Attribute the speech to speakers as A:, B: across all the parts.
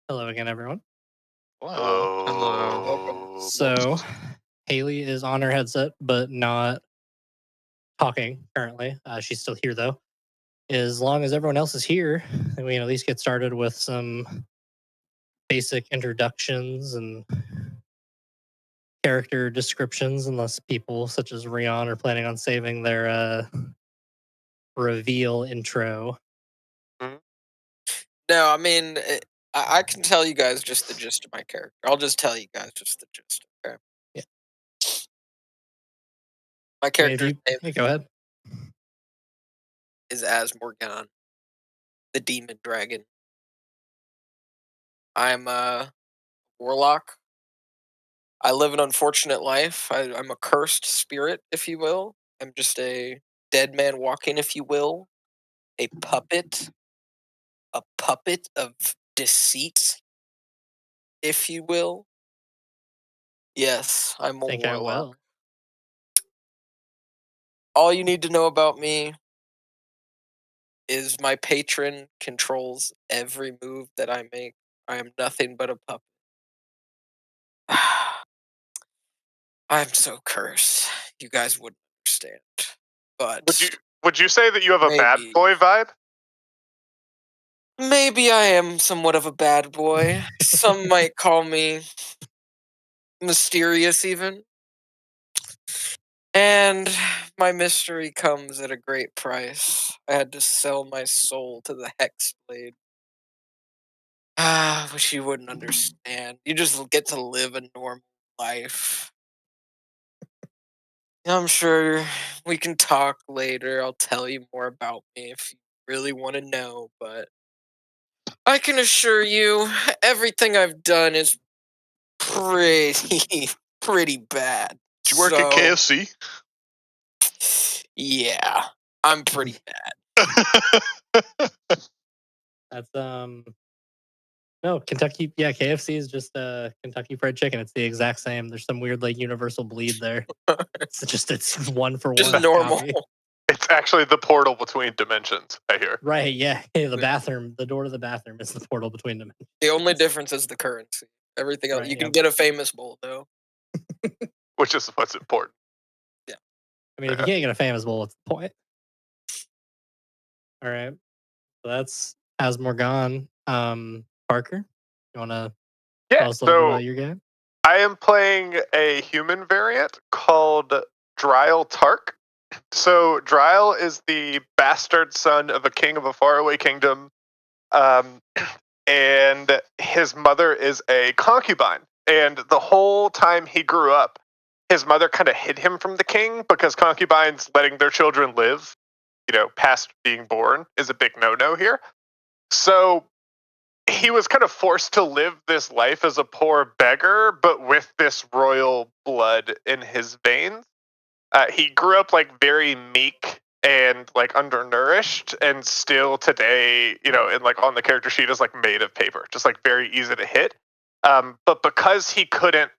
A: Hello again, everyone.
B: Hello.
C: Welcome.
A: So, Haley is on her headset, but not talking currently. She's still here, though. As long as everyone else is here, then we can at least get started with some basic introductions and character descriptions, unless people such as Rion are planning on saving their reveal intro.
C: No, I mean, I can tell you guys just the gist of my character. I'll just tell you guys just the gist. Okay.
A: Yeah.
C: My character's name
A: Hey, go ahead.
C: is Asmorgan, the demon dragon. I'm a warlock. I live an unfortunate life. I'm a cursed spirit, if you will. I'm just a dead man walking, if you will. A puppet of deceit, if you will. Yes, I'm a
A: Think I
C: warlock.
A: will.
C: All you need to know about me is my patron controls every move that I make. I am nothing but a puppet. I'm so cursed. You guys wouldn't understand. But
B: Would you say that you have a bad
C: maybe
B: boy vibe?
C: maybe I am somewhat of a bad boy. Some might call me mysterious even. And my mystery comes at a great price. I had to sell my soul to the Hexblade. Which you wouldn't understand. You just get to live a normal life. I'm sure we can talk later. I'll tell you more about me if you really want to know, but I can assure you everything I've done is pretty pretty bad.
B: Did you work at KFC?
C: Yeah, I'm pretty bad.
A: That's no, Kentucky. Yeah, KFC is just Kentucky Fried Chicken. It's the exact same. There's some weird like universal bleed there. It's one for
C: Just
A: one
C: normal.
A: copy.
B: It's actually the portal between dimensions, I hear.
A: Right? Yeah. The bathroom. The door to the bathroom is the portal between dimensions.
C: The only difference is the currency. Everything else,
A: Right,
C: you can
A: yep.
C: get a famous bowl though.
B: Which is what's important.
C: Yeah.
A: I mean, if you can't get a famous bowl, what's the point? All right. So that's Asmorgan. Parker, you want to tell us a little bit about your game?
B: I am playing a human variant called Dryle Tark. So Dryle is the bastard son of a king of a faraway kingdom, and his mother is a concubine. And the whole time he grew up, his mother kind of hid him from the king because concubines letting their children live, past being born is a big no-no here. So he was kind of forced to live this life as a poor beggar, but with this royal blood in his veins. He grew up like very meek and like undernourished, and still today, and like on the character sheet is like made of paper, just like very easy to hit. But because he couldn't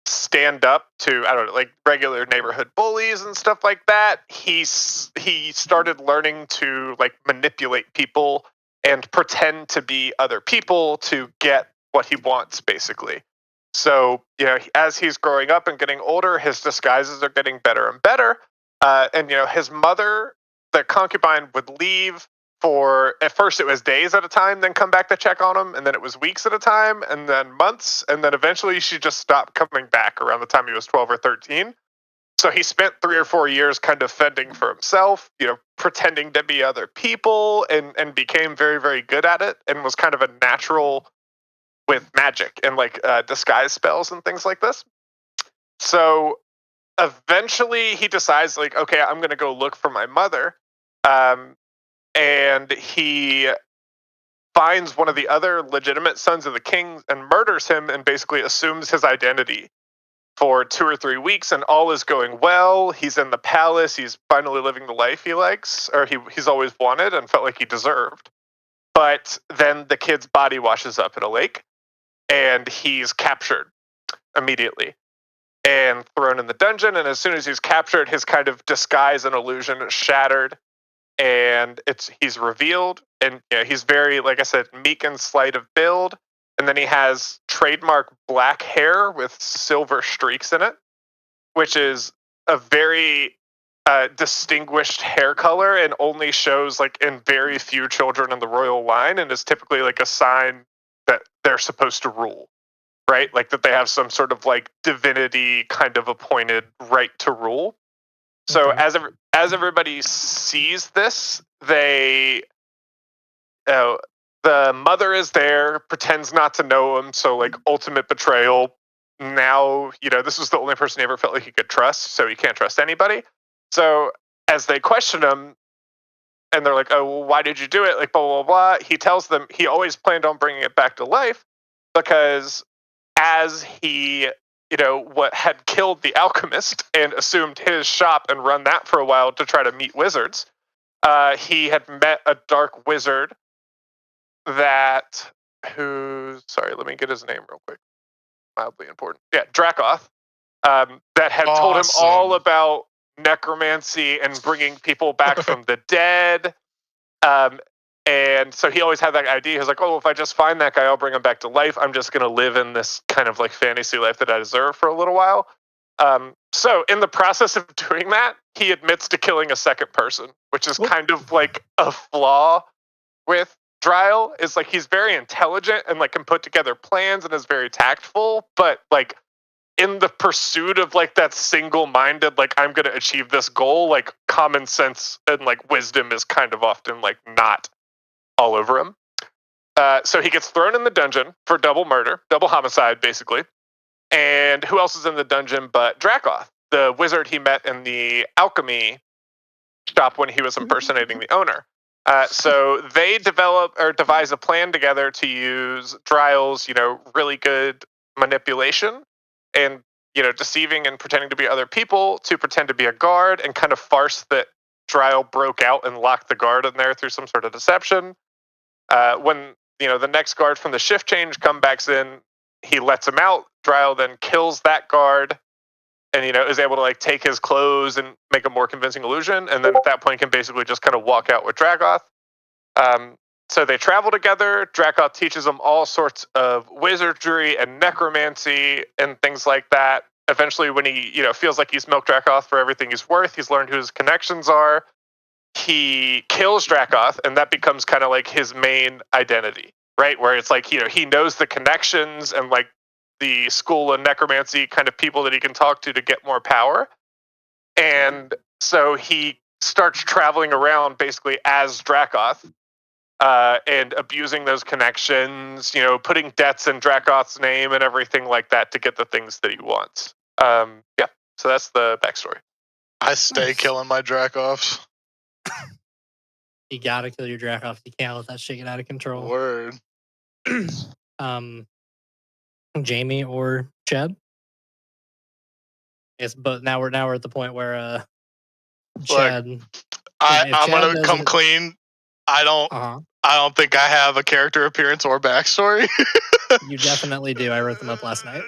B: stand up to, I don't know, like regular neighborhood bullies and stuff like that, he started learning to like manipulate people and pretend to be other people to get what he wants, basically. So, as he's growing up and getting older, his disguises are getting better and better. And, his mother, the concubine, would leave for, at first it was days at a time, then come back to check on him. And then it was weeks at a time, and then months. And then eventually she just stopped coming back around the time he was 12 or 13. So he spent 3 or 4 years kind of fending for himself, pretending to be other people, and became very, very good at it, and was kind of a natural with magic and like disguise spells and things like this. So eventually he decides, like, okay, I'm going to go look for my mother. And he finds one of the other legitimate sons of the king and murders him and basically assumes his identity for 2 or 3 weeks, and all is going well. He's in the palace. He's finally living the life he likes, or he's always wanted and felt like he deserved. But then the kid's body washes up in a lake, and he's captured immediately and thrown in the dungeon. And as soon as he's captured, his kind of disguise and illusion is shattered, and he's revealed. And he's very, like I said, meek and slight of build. And then he has trademark black hair with silver streaks in it, which is a very distinguished hair color and only shows like in very few children in the royal line, and is typically like a sign that they're supposed to rule, right? Like that they have some sort of like divinity kind of appointed right to rule. So
A: Okay.
B: as everybody sees this, they the mother is there, pretends not to know him, so like ultimate betrayal. Now, this was the only person he ever felt like he could trust, so he can't trust anybody. So as they question him, and they're like, "Oh, well, why did you do it?" Like, blah, blah, blah. He tells them he always planned on bringing it back to life because as he, what had killed the alchemist and assumed his shop and run that for a while to try to meet wizards, he had met a dark wizard sorry, let me get his name real quick. Mildly important. Yeah, Dracoth. That had told him all about necromancy and bringing people back from the dead. And so he always had that idea. He was like, "Oh, if I just find that guy, I'll bring him back to life. I'm just going to live in this kind of like fantasy life that I deserve for a little while." So in the process of doing that, he admits to killing a second person, which is kind of like a flaw with Dryle. Is like he's very intelligent and like can put together plans and is very tactful, but like in the pursuit of like that single-minded, like I'm going to achieve this goal, like common sense and like wisdom is kind of often like not all over him. So he gets thrown in the dungeon for double murder, double homicide, basically. And who else is in the dungeon but Dracoth, the wizard he met in the alchemy shop when he was impersonating the owner. So they devise a plan together to use Dryle's, really good manipulation and, deceiving and pretending to be other people to pretend to be a guard and kind of farce that Dryle broke out and locked the guard in there through some sort of deception. When, the next guard from the shift change comes back in, he lets him out. Dryle then kills that guard and, is able to like take his clothes and make a more convincing illusion. And then at that point can basically just kind of walk out with Dracoth. So they travel together. Dracoth teaches them all sorts of wizardry and necromancy and things like that. Eventually, when he, feels like he's milked Dracoth for everything he's worth, he's learned who his connections are. He kills Dracoth, and that becomes kind of like his main identity, right? Where it's like, he knows the connections and like the school of necromancy kind of people that he can talk to get more power. And so he starts traveling around basically as Dracoth. And abusing those connections, putting debts in Dracoth's name and everything like that to get the things that he wants. Yeah, so that's the backstory.
D: I stay killing my Dracoffs.
A: You gotta kill your Dracoth. You can't let that shit get out of control.
D: Word.
A: Jamie or Cheb? Yes, but now we're at the point where Chad.
D: I'm gonna come clean. I don't think I have a character appearance or backstory.
A: You definitely do. I wrote them up last night.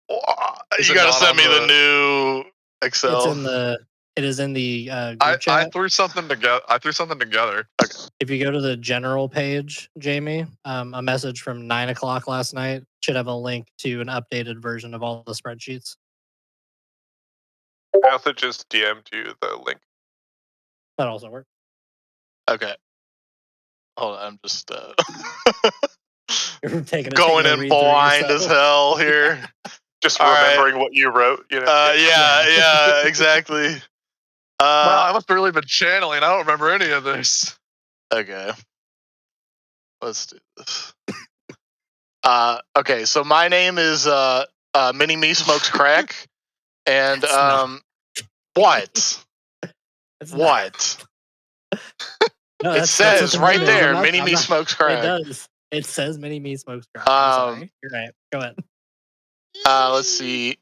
D: You gotta send me the new Excel.
A: It is in the group chat.
E: I threw something together. Okay.
A: If you go to the general page, Jamie, a message from 9 o'clock last night should have a link to an updated version of all the spreadsheets.
B: I also just DM'd you the link.
A: That also works.
D: Okay. Hold on, I'm just
A: You're
D: going in blind as hell here.
B: Just remembering what you wrote.
D: Yeah, exactly.
E: Wow, I must have really been channeling. I don't remember any of this.
D: Okay. Let's do this. Okay, so my name is Mini Me Smokes Crack. And what? What?
A: No,
D: it says right there, Mini Me Smokes Crack.
A: It does. It says Mini Me Smokes Crack. I'm sorry. You're right. Go ahead.
D: Let's see.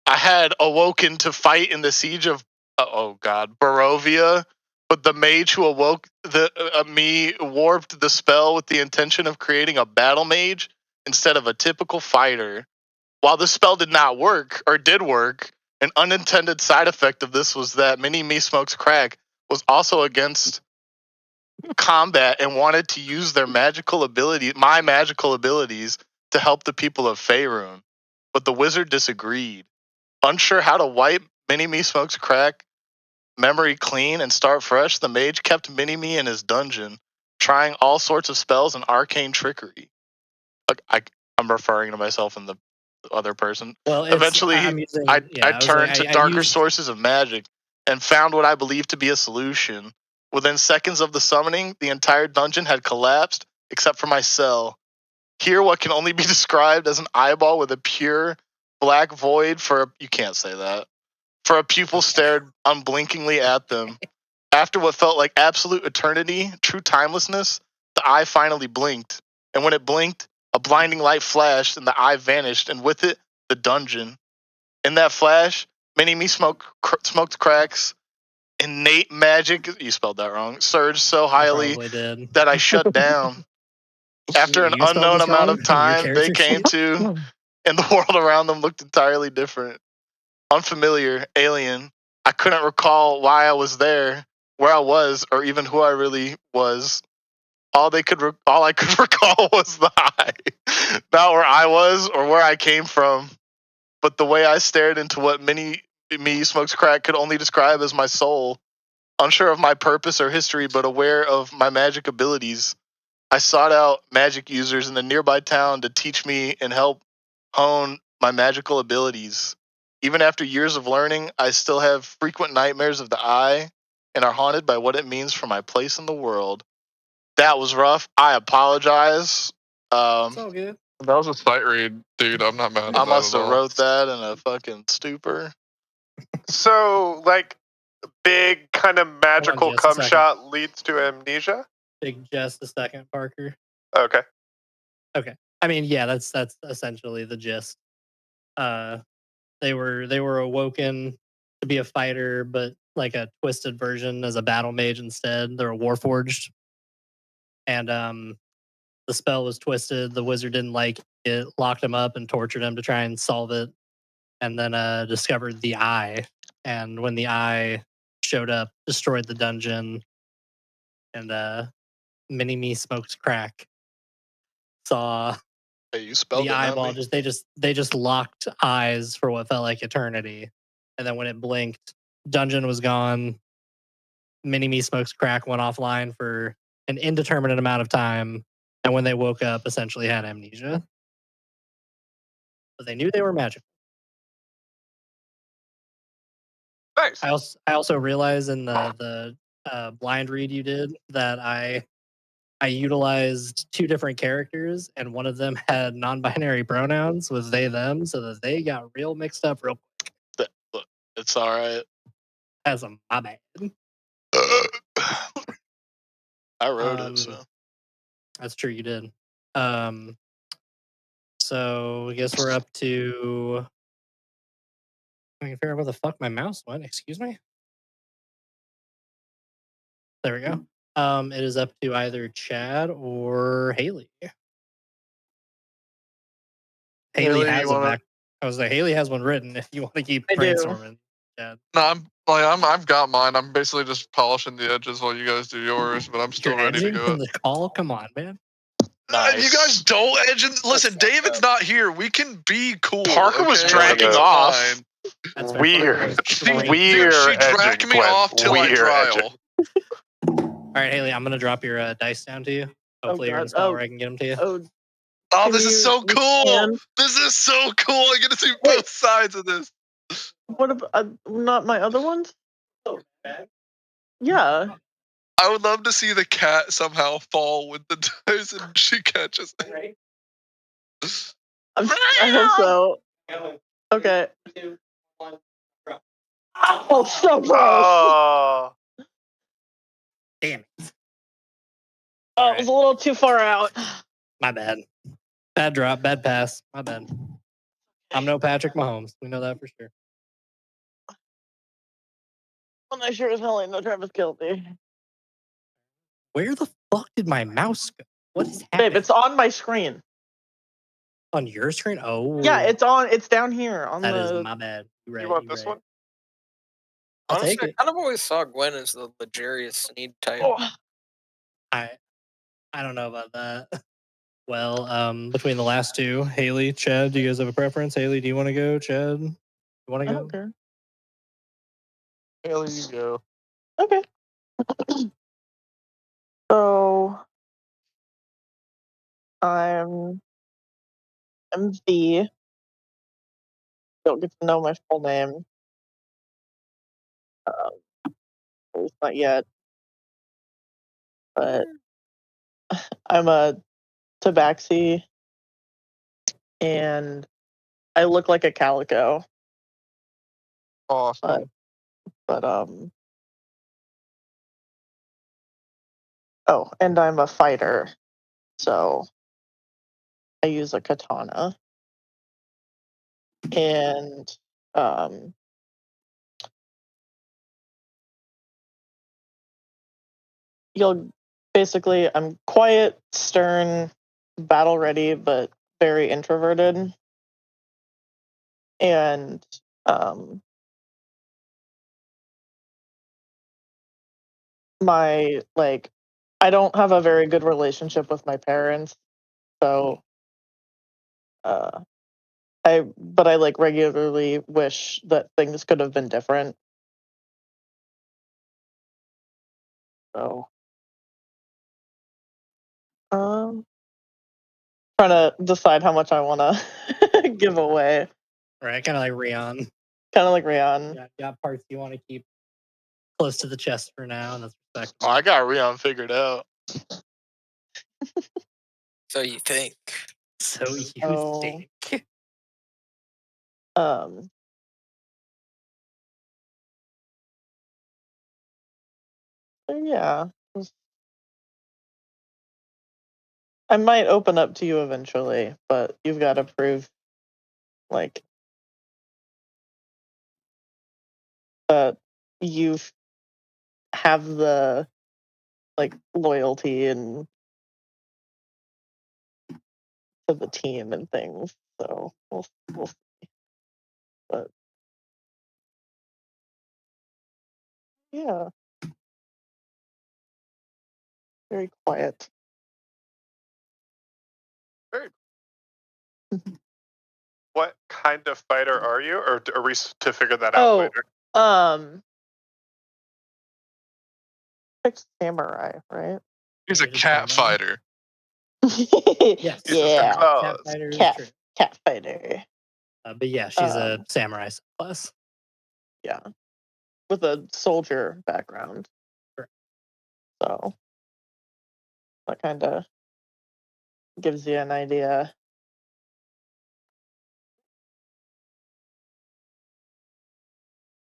D: I had awoken to fight in the siege of Barovia, but the mage who awoke me warped the spell with the intention of creating a battle mage instead of a typical fighter. While the spell did work, an unintended side effect of this was that Mini Me Smokes Crack was also against combat and wanted to use their my magical abilities, to help the people of Faerun. But the wizard disagreed. Unsure how to wipe Mini-Me Smoke's crack memory clean and start fresh, the mage kept Mini-Me in his dungeon, trying all sorts of spells and arcane trickery. I'm referring to myself in the other person.
A: Well,
D: Eventually,
A: I'm using,
D: I
A: was
D: turned
A: like,
D: to
A: I
D: darker
A: used,
D: sources of magic and found what I believed to be a solution. Within seconds of the summoning, the entire dungeon had collapsed, except for my cell. Here, what can only be described as an eyeball with a pure black void you can't say that. For a pupil stared unblinkingly at them. After what felt like absolute eternity, true timelessness, the eye finally blinked. And when it blinked, a blinding light flashed and the eye vanished, and with it, the dungeon. In that flash, Mini-Me smoked cracks. Innate magic, you spelled that wrong, surged so
A: I
D: highly
A: probably did.
D: that I shut down. After an
A: You spelled
D: unknown
A: this
D: amount
A: wrong
D: of
A: in your
D: time, they
A: character
D: came
A: sheet?
D: to, and the world around them looked entirely different. Unfamiliar, alien. I couldn't recall why I was there, where I was, or even who I really was. All I could recall was the eye. Not where I was or where I came from, but the way I stared into what Mini-Me Smokes Crack could only describe as my soul. Unsure of my purpose or history, but aware of my magic abilities, I sought out magic users in the nearby town to teach me and help hone my magical abilities. Even after years of learning, I still have frequent nightmares of the eye and are haunted by what it means for my place in the world. That was rough. I apologize.
A: It's all good.
E: That was a sight read, dude. I'm not mad at
D: I
E: that
D: must
E: at
D: have
E: all.
D: wrote that in a fucking stupor.
B: So, like, big kind of magical
A: just a
B: cum
A: second.
B: shot leads to amnesia?
A: Take just a second, Parker.
B: Okay.
A: I mean, yeah, that's essentially the gist. They were awoken to be a fighter, but like a twisted version as a battle mage instead. They're a warforged, and the spell was twisted. The wizard didn't like it, locked him up, and tortured him to try and solve it. And then discovered the eye, and when the eye showed up, destroyed the dungeon, and Mini-Me smokes crack. Saw
D: Hey, you spelled
A: the
D: it, not
A: eyeball
D: me.
A: they just locked eyes for what felt like eternity, and then when it blinked, dungeon was gone. Mini-Me smokes crack went offline for an indeterminate amount of time, and when they woke up, essentially had amnesia. But they knew they were magic.
B: Nice.
A: I also realized in the blind read you did that I utilized two different characters, and one of them had non-binary pronouns with they them, so that they got real mixed up real quick.
D: Look, it's all right.
A: As a my bad.
D: I wrote it, so.
A: That's true, you did. So I guess we're up to. I can figure out where the fuck my mouse went. Excuse me. There we go. It is up to either Chad or Haley. Haley
E: Haley,
A: has
E: you
A: one
E: wanna-
A: back. I was like, Haley has one written. If you want to keep
F: I do.
A: brainstorming, Chad.
E: No, I've got mine. I'm basically just polishing the edges while you guys do yours, but I'm still
A: You're
E: ready to
A: edging
E: go.
A: in the call. Come on, man.
E: You guys don't edge. Listen,
C: fucked
E: David's
C: up.
E: not here. We can be cool.
D: Parker was
E: okay?
D: dragging
E: It's
D: off.
E: fine.
A: That's fair.
B: Weird.
A: Great.
B: Weird.
E: She dragged
B: edging,
E: me
B: Gwen.
E: off till I
B: Weird
E: trial.
A: All right, Haley, I'm gonna drop your dice down to you. Hopefully, you're in a
F: God.
A: spot where I can get them to you.
F: Oh,
E: Oh,
F: Can
E: this is
F: you
E: so cool!
F: scan?
E: This is so cool! I get to see
F: Wait.
E: both sides of this.
F: what about not my other ones? Yeah.
E: I would love to see the cat somehow fall with the dice and she catches it.
F: I hope so. Okay. Oh, so close.
B: Oh.
A: Damn it.
F: Oh, it was a little too far out.
A: My bad. Bad drop. Bad pass. My bad. I'm no Patrick Mahomes. We know that for sure.
F: And I sure as hell ain't no Travis Kelce.
A: Where the fuck did my mouse go? What is happening?
F: Babe, it's on my screen.
A: On your screen? Oh.
F: Yeah, it's on. It's down here on
A: That
F: the.
A: is my bad. You're right,
B: You want
A: you're
B: this
A: right.
B: one?
A: I'll
C: Honestly,
A: take it.
C: I kind of always saw Gwen as the luxurious Sneed type.
F: Oh,
A: I don't know about that. Well, between the last two, Haley, Chad, do you guys have a preference? Haley, do you want to go? Chad, you want to
F: I
A: go?
F: don't care.
D: Haley, you go.
F: Okay. So I'm V. Don't get to know my full name. At least not yet. But I'm a tabaxi, and I look like a calico.
D: Awesome.
F: But oh, and I'm a fighter, so I use a katana. And you'll basically, I'm quiet, stern, battle ready, but very introverted. And my like I don't have a very good relationship with my parents, so I like regularly wish that things could have been different. So trying to decide how much I want to give away.
A: Right, kind of like Rion.
F: Kind of like Rian.
A: Got parts you want to keep close to the chest for now, and that's
D: Oh,
A: respectable.
D: I got Rion figured out.
C: So you think?
A: So you
F: Oh.
A: think?
F: Yeah. I might open up to you eventually, but you've got to prove like that you have the like loyalty and to the team and things. So we'll see. But yeah, very quiet.
B: What kind of fighter are you, or are we to figure that out
F: Oh,
B: later?
F: pick samurai, right?
E: He's
A: Yeah,
E: a
A: just
E: cat
A: call that.
E: fighter.
A: Yes.
B: Uses her
F: Yeah,
B: claws.
A: Cat fighter is
F: cat
A: true.
F: cat fighter.
A: But yeah, she's a samurai plus.
F: Yeah, with a soldier background.
A: Correct.
F: So that kind of gives you an idea.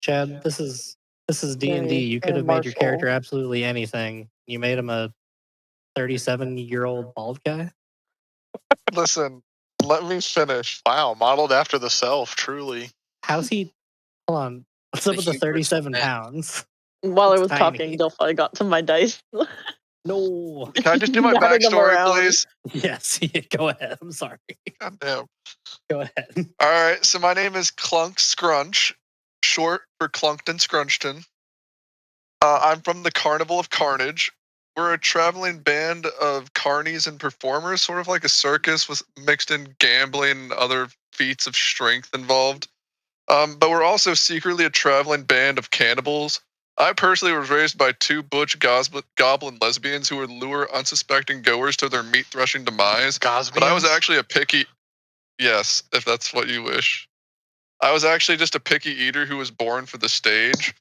A: Chad, this is D&D.
F: Very,
A: You could
F: very
A: have made your character
F: martial.
A: absolutely anything. You made him a 37-year-old bald guy.
E: Listen, let me finish.
D: Wow, modeled after the self, truly.
A: How's he? Hold on. What's up
C: The
A: with the
C: hubris of
A: 37
C: men.
A: pounds?
F: While I
A: It's
F: was
A: tiny.
F: talking, Delphi got to my dice.
A: No.
E: Can I just do my
F: Nodding them
E: backstory,
F: around.
E: please?
A: Yes. Go ahead. I'm sorry.
E: God damn.
A: Go ahead.
E: All right, so my name is Clunk Scrunch, short for Clunkton Scrunchton. I'm from the Carnival of Carnage. We're a traveling band of carnies and performers, sort of like a circus with mixed in gambling and other feats of strength involved. But we're also secretly a traveling band of cannibals. I personally was raised by two butch goblin lesbians who would lure unsuspecting goers to their meat threshing demise. But I was
D: Gosbians?
E: actually a picky, yes, if that's what you wish. I was actually just a picky eater who was born for the stage.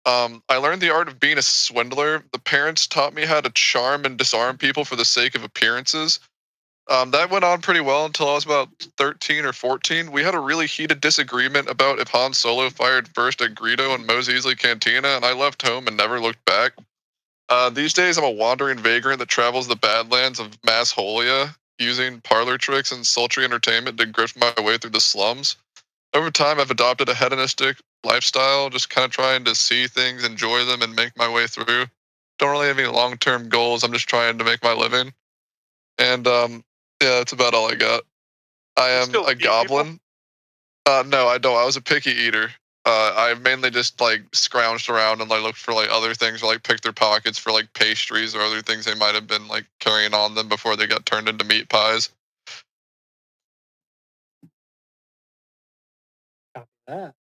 E: I learned the art of being a swindler. The parents taught me how to charm and disarm people for the sake of appearances. That went on pretty well until I was about 13 or 14. We had a really heated disagreement about if Han Solo fired first at Greedo and Mos Eisley Cantina, and I left home and never looked back. These days, I'm a wandering vagrant that travels the badlands of Mass Holia, using parlor tricks and sultry entertainment to grift my way through the slums. Over time, I've adopted a hedonistic lifestyle, just kind of trying to see things, enjoy them, and make my way through. Don't really have any long-term goals. I'm just trying to make my living. And yeah, that's about all I got. I am
B: Still
E: a
B: eat people?
E: goblin. No, I don't. I was a picky eater. I mainly just like scrounged around and like looked for like other things, or like picked their pockets for like pastries or other things they might have been like carrying on them before they got turned into meat pies.
A: Copy that.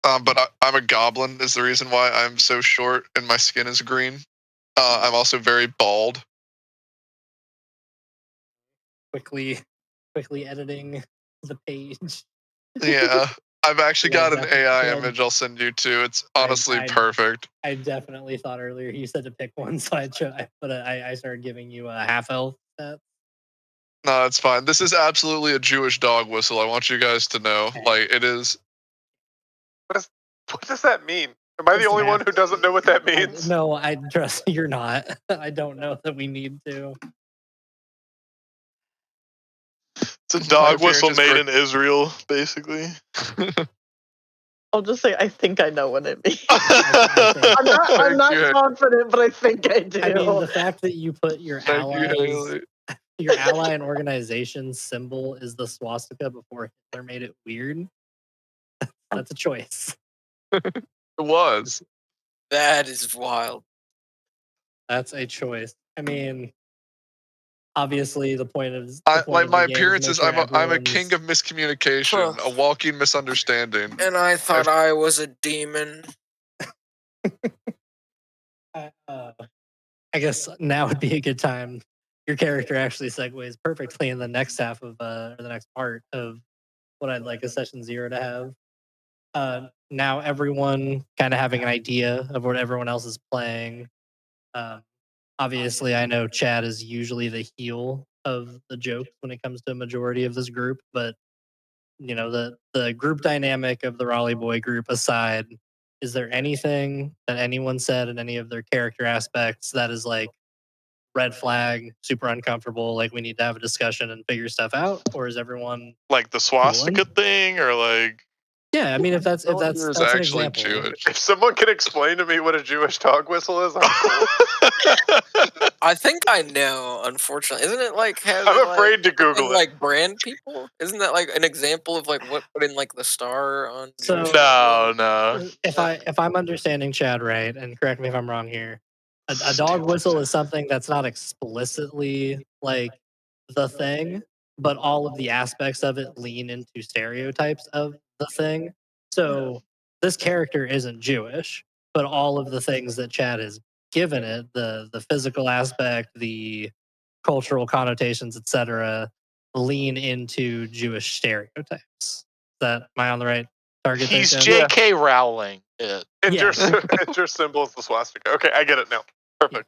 E: But I'm a goblin is the reason why I'm so short and my skin is green. I'm also very bald.
A: Quickly editing the page.
E: Yeah, I've actually
A: Love
E: got an
A: that
E: AI
A: club.
E: image I'll send you too. It's honestly
A: I-
E: perfect.
A: I definitely thought earlier you said to pick one, so I started giving you a half elf stats.
E: No, it's fine. This is absolutely a Jewish dog whistle. I want you guys to know.
A: Okay.
E: Like, it is.
B: What does that mean? Am I the only one who doesn't know what that means?
A: No, I trust you're not. I don't know that we need to.
D: It's a dog
E: appearance
D: whistle
E: is
D: made
E: great.
D: in Israel, basically.
F: I'll just say I think I know what it means.
A: I
F: I'm not
E: Thank you.
F: confident, but I think I do.
A: I mean, the fact that you put your
E: Thank you,
A: allies,
E: Haley.
A: your ally and organization symbol is the swastika before Hitler made it weird. That's a choice.
E: It was.
C: That is wild.
A: That's a choice. I mean, obviously, the point of
E: Like my
A: the game
E: appearance
A: is
E: is
A: make sure
E: I'm a
A: everyone's-
E: king of miscommunication, a walking misunderstanding.
C: And I thought I was a demon.
A: I guess now would be a good time. Your character actually segues perfectly in the next half of or the next part of what I'd like a session 0 to have. Now everyone kind of having an idea of what everyone else is playing. Obviously, I know Chad is usually the heel of the joke when it comes to a majority of this group, but you know the group dynamic of the Raleigh Boy group aside, is there anything that anyone said in any of their character aspects that is like red flag, super uncomfortable, like we need to have a discussion and figure stuff out, or is everyone
D: Like the swastika thing, or like.
A: Yeah, I mean, if that's
E: Is
A: an
E: actually
A: example.
E: Jewish.
B: If someone can explain to me what a Jewish dog whistle is, I'm cool.
C: I think I know, unfortunately. Isn't it like having
B: I'm afraid to Google it.
C: like brand people? Isn't that like an example of like what putting like the star on?
A: So-
C: Jewish
D: No.
A: If I'm understanding Chad right, and correct me if I'm wrong here, a dog whistle is something that's not explicitly like the thing, but all of the aspects of it lean into stereotypes of the thing. So this character isn't Jewish, but all of the things that Chad has given it, the physical aspect, the cultural connotations, etc., lean into Jewish stereotypes. Is that am I on the right target?
D: He's
A: there, Chad?
D: J.K. Rowling it.
B: And
A: Yeah.
B: your symbol is the swastika. Okay, I get it now. Perfect.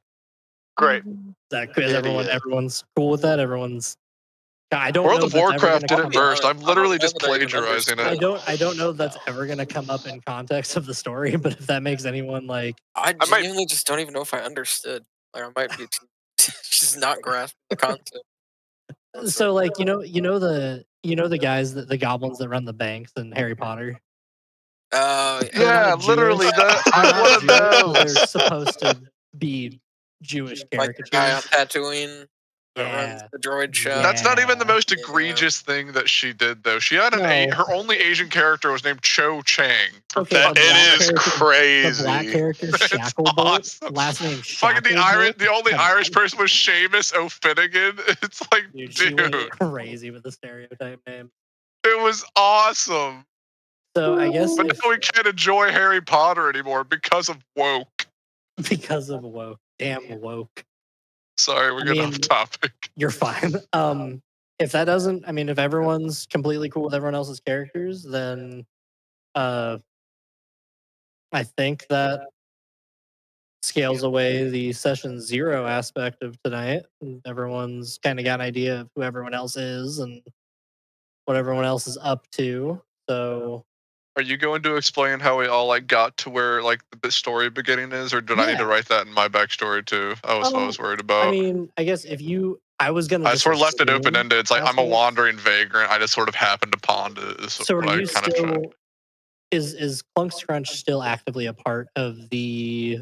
B: Great.
A: Everyone's cool with that. Everyone's. I don't
E: World
A: know
E: of
A: that's ever
E: Warcraft
A: gonna
E: did it
A: come up.
E: first. I'm literally just
C: I don't know that I even
E: plagiarizing it.
C: understood.
A: I don't know that's ever gonna come up in context of the story, but if that makes anyone like
C: I
B: I might-
C: genuinely just don't even know if I understood. Like I might be just not grasping the concept.
A: so like you know the guys that the goblins that run the banks in Harry Potter.
C: Oh
A: They're
E: Yeah,
A: not
E: literally.
A: Jewish. They're
E: I'm
A: not
E: one of
A: Jewish, but they're
E: those.
A: supposed to be Jewish
C: like the guy on
A: caricatures.
C: Tatooine that runs
A: Yeah.
C: the droid shop.
E: That's not even the most
C: Yeah.
E: egregious thing that she did, though. She had
A: No.
E: her only Asian character was named Cho Chang. For
A: Okay,
E: fuck's
A: the black
D: It is
A: character-
D: crazy.
A: The black character
E: It's
A: Shacklebolt,
E: awesome.
A: last name
E: Fucking
A: Shacklebolt.
E: the only
A: Come
E: Irish
A: on.
E: person was Seamus O'Finnegan. It's like,
A: She
E: dude,
A: went crazy with the stereotype name.
E: it was awesome.
A: So I guess
E: But
A: if,
E: now we can't enjoy Harry Potter anymore because of woke.
A: because of woke, damn woke,
E: Sorry, we're
A: I
E: getting
A: mean-
E: off topic.
A: you're fine. If that doesn't, I mean, if everyone's completely cool with everyone else's characters, then I think that scales away the session 0 aspect of tonight. Everyone's kind of got an idea of who everyone else is and what everyone else is up to. So
E: Are you going to explain how we all like got to where like the story beginning is, or did I need to
A: Yeah.
E: writ that in my backstory too? That was what I was worried about.
A: I mean, I guess if you, I was gonna.
E: I
A: just
E: sort of left it
A: assume
E: open ended. It's like I'm a
A: aspects.
E: wandering vagrant. I just sort of happened upon it.
A: So are you
E: kind of
A: still? Is Clunk's Crunch still actively a part of the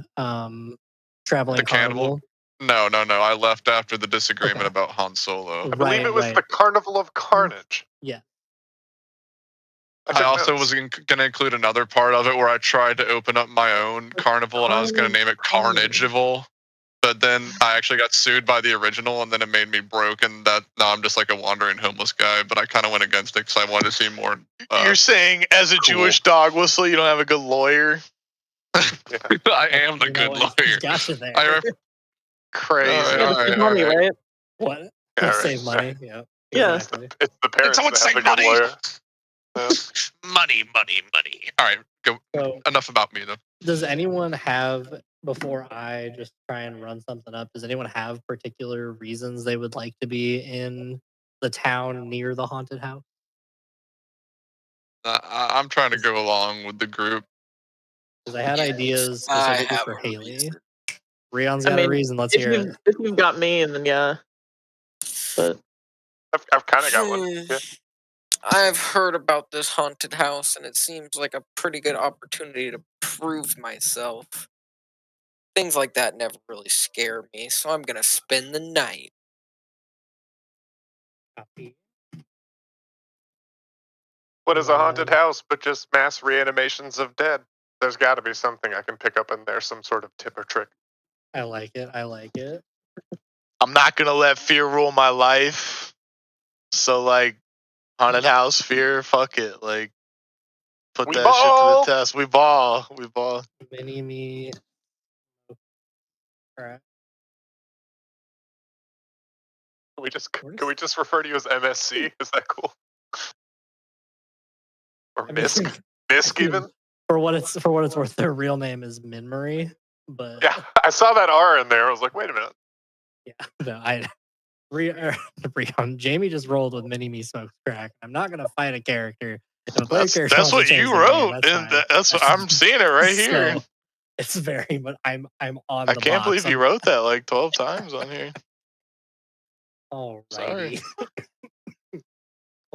A: traveling
E: The cannibal?
A: carnival?
E: No. I left after the disagreement
A: Okay.
E: about Han Solo.
B: I believe
A: Right,
B: it was
A: right.
B: the Carnival of Carnage.
A: Yeah.
B: I
E: I
B: took
E: also
B: notes.
E: was going to include another part of it where I tried to open up my own carnival, and I was going to name it Carnageable. But then I actually got sued by the original, and then it made me broke, and that now I'm just like a wandering homeless guy. But I kind of went against it because I wanted to see more.
D: You're saying as a
E: cool.
D: Jewish dog whistle, you don't have a good lawyer?
E: I am the
A: You
E: good
A: know,
E: lawyer.
A: Gotcha there.
D: Crazy.
E: All right, all
F: Money,
E: right.
F: right?
A: What?
B: Yeah, right.
A: Save money. Yeah.
F: Yes.
A: Exactly.
B: It's the parents
E: someone
B: that have
E: say
B: the good
E: money?
B: lawyer.
E: Money, money, money. All right, go.
A: So,
E: Enough about me, though.
A: does anyone have, before I just try and run something up, does anyone have particular reasons they would like to be in the town near the haunted house?
E: I'm trying to go along with the group.
A: Because I had ideas
C: I
A: specifically
C: have
A: for
C: a
A: Haley.
C: reason.
A: Rion's
F: I
A: got a
F: mean,
A: reason. Let's
F: if
A: hear it.
F: you've got me, and then yeah. But
B: I've kind of got one. Yeah.
C: I've heard about this haunted house, and it seems like a pretty good opportunity to prove myself. Things like that never really scare me, so I'm gonna spend the night.
A: Copy.
B: What is a haunted
A: Yeah.
B: house but just mass reanimations of dead? There's got to be something I can pick up in there, some sort of tip or trick.
A: I like it. I like it.
D: I'm not gonna let fear rule my life. So like, haunted house fear, fuck it. Like, put
B: We
D: that shit to the
B: ball!
D: test. We ball. We ball.
A: Mini me. Alright.
B: Can we just refer to you as MSC? Is that cool? Or
A: I mean,
B: Misk? Misk
A: I mean,
B: even?
A: for what it's worth, their real name is Minmarie. But
B: Yeah, I saw that R in there. I was like, wait a minute.
A: yeah, no, Rion, Jamie just rolled with Mini Me Smokes Crack. I'm not gonna fight a character. If a player character
D: That's
A: wants to
D: what
A: change
D: you
A: their name,
D: wrote,
A: that's
D: and
A: fine.
D: that's what I'm seeing it right
A: So,
D: here.
A: it's very much. I'm on
D: I
A: the
D: can't
A: box.
D: believe you wrote that like 12 times on here.
A: Alrighty.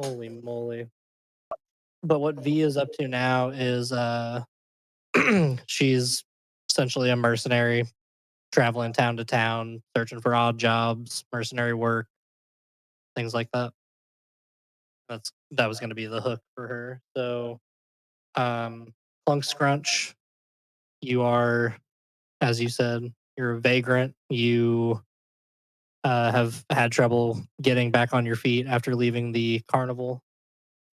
A: Holy moly. But what V is up to now is she's essentially a mercenary, traveling town to town, searching for odd jobs, mercenary work, things like that. That was going to be the hook for her. So, Clunk Scrunch, you are, as you said, you're a vagrant. You have had trouble getting back on your feet after leaving the carnival,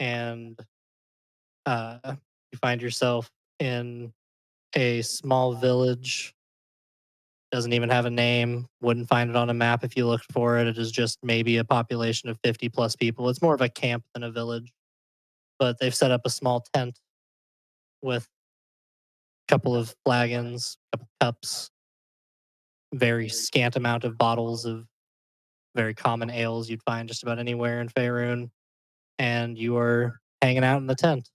A: and you find yourself in a small village. Doesn't even have a name. Wouldn't find it on a map if you looked for it. It is just maybe a population of 50 plus people. It's more of a camp than a village. But they've set up a small tent with a couple of flagons, a couple cups, very scant amount of bottles of very common ales you'd find just about anywhere in Faerun. And you are hanging out in the tent.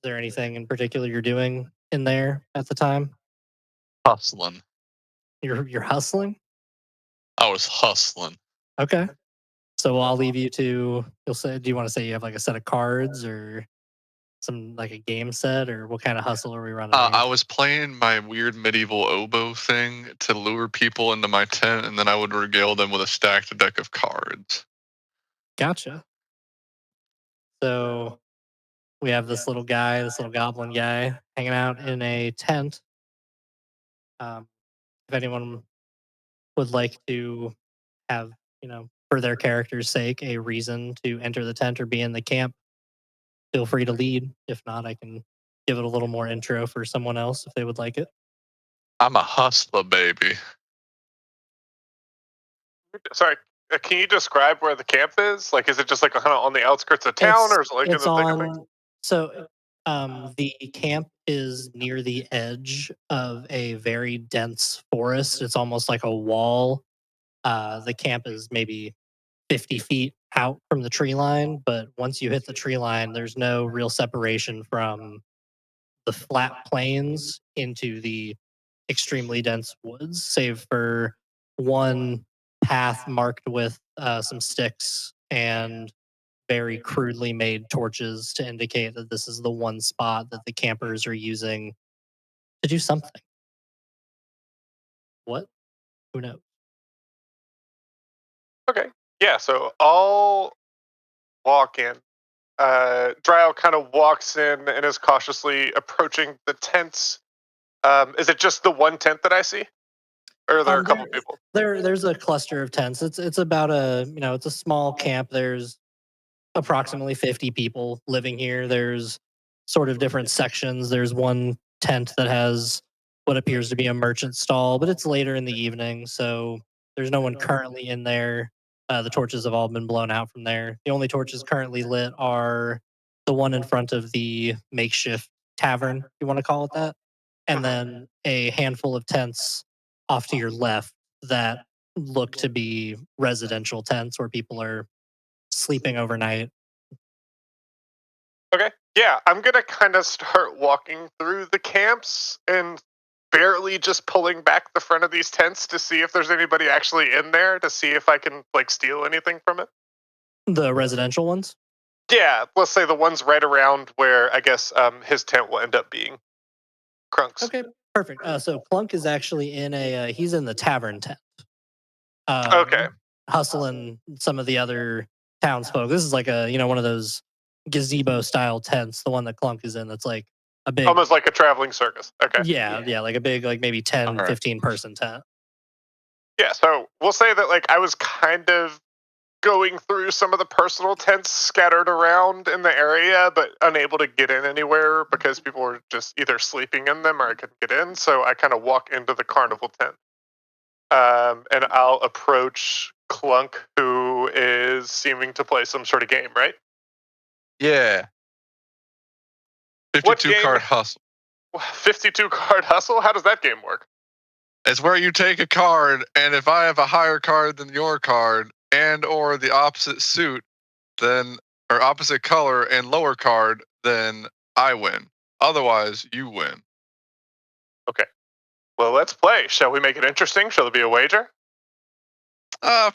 A: Is there anything in particular you're doing in there at the time?
E: Hustling.
A: You're hustling?
E: I was hustling.
A: Okay. So I'll leave you to. You'll say. Do you want to say you have like a set of cards or some like a game set, or what kind of hustle are we running here?
E: I was playing my weird medieval oboe thing to lure people into my tent, and then I would regale them with a stacked deck of cards.
A: Gotcha. So we have this little guy, this little goblin guy, hanging out in a tent. If anyone would like to have, for their character's sake, a reason to enter the tent or be in the camp, feel free to lead. If not, I can give it a little more intro for someone else if they would like it.
E: I'm a hustler, baby.
B: Sorry, can you describe where the camp is? Like, is it just like kind of on the outskirts of town, or is it like in
A: It's
B: the thick of things?
A: on. So the camp is near the edge of a very dense forest. It's almost like a wall. The camp is maybe 50 feet out from the tree line, but once you hit the tree line, there's no real separation from the flat plains into the extremely dense woods, save for one path marked with some sticks and very crudely made torches to indicate that this is the one spot that the campers are using to do something. What? Who knows?
B: Okay. Yeah, so I'll walk in. Dryo kind of walks in and is cautiously approaching the tents. Is it just the one tent that I see, or are there a couple people?
A: There's a cluster of tents. It's about it's a small camp. There's approximately 50 people living here. There's sort of different sections. There's one tent that has what appears to be a merchant stall, but it's later in the evening, so there's no one currently in there. The torches have all been blown out from there. The only torches currently lit are the one in front of the makeshift tavern, if you want to call it that, and then a handful of tents off to your left that look to be residential tents where people are sleeping overnight.
B: Okay. Yeah, I'm gonna kind of start walking through the camps and barely just pulling back the front of these tents to see if there's anybody actually in there, to see if I can like steal anything from it.
A: The residential ones?
B: Yeah, let's say the ones right around where I guess his tent will end up being. Crunk's.
A: Okay, perfect. So Clunk is actually in he's in the tavern tent.
B: Okay.
A: Hustling some of the other townsfolk. This is like one of those gazebo style tents, the one that Clunk is in, that's like a big,
B: Almost like a traveling circus. Okay.
A: yeah, like a big, like maybe 10,
D: Alright.
A: 15 person tent.
B: Yeah, so we'll say that like I was kind of going through some of the personal tents scattered around in the area, but unable to get in anywhere because people were just either sleeping in them or I couldn't get in. So I kind of walk into the carnival tent. And I'll approach Clunk, who is seeming to play some sort of game, right?
E: Yeah.
B: What
E: 52
B: game?
E: card hustle.
B: 52 card hustle? How does that game work?
E: It's where you take a card, and if I have a higher card than your card, and or the opposite suit, then or opposite color and lower card, then I win. Otherwise, you win.
B: Well, let's play. Shall we make it interesting? Shall there be a wager?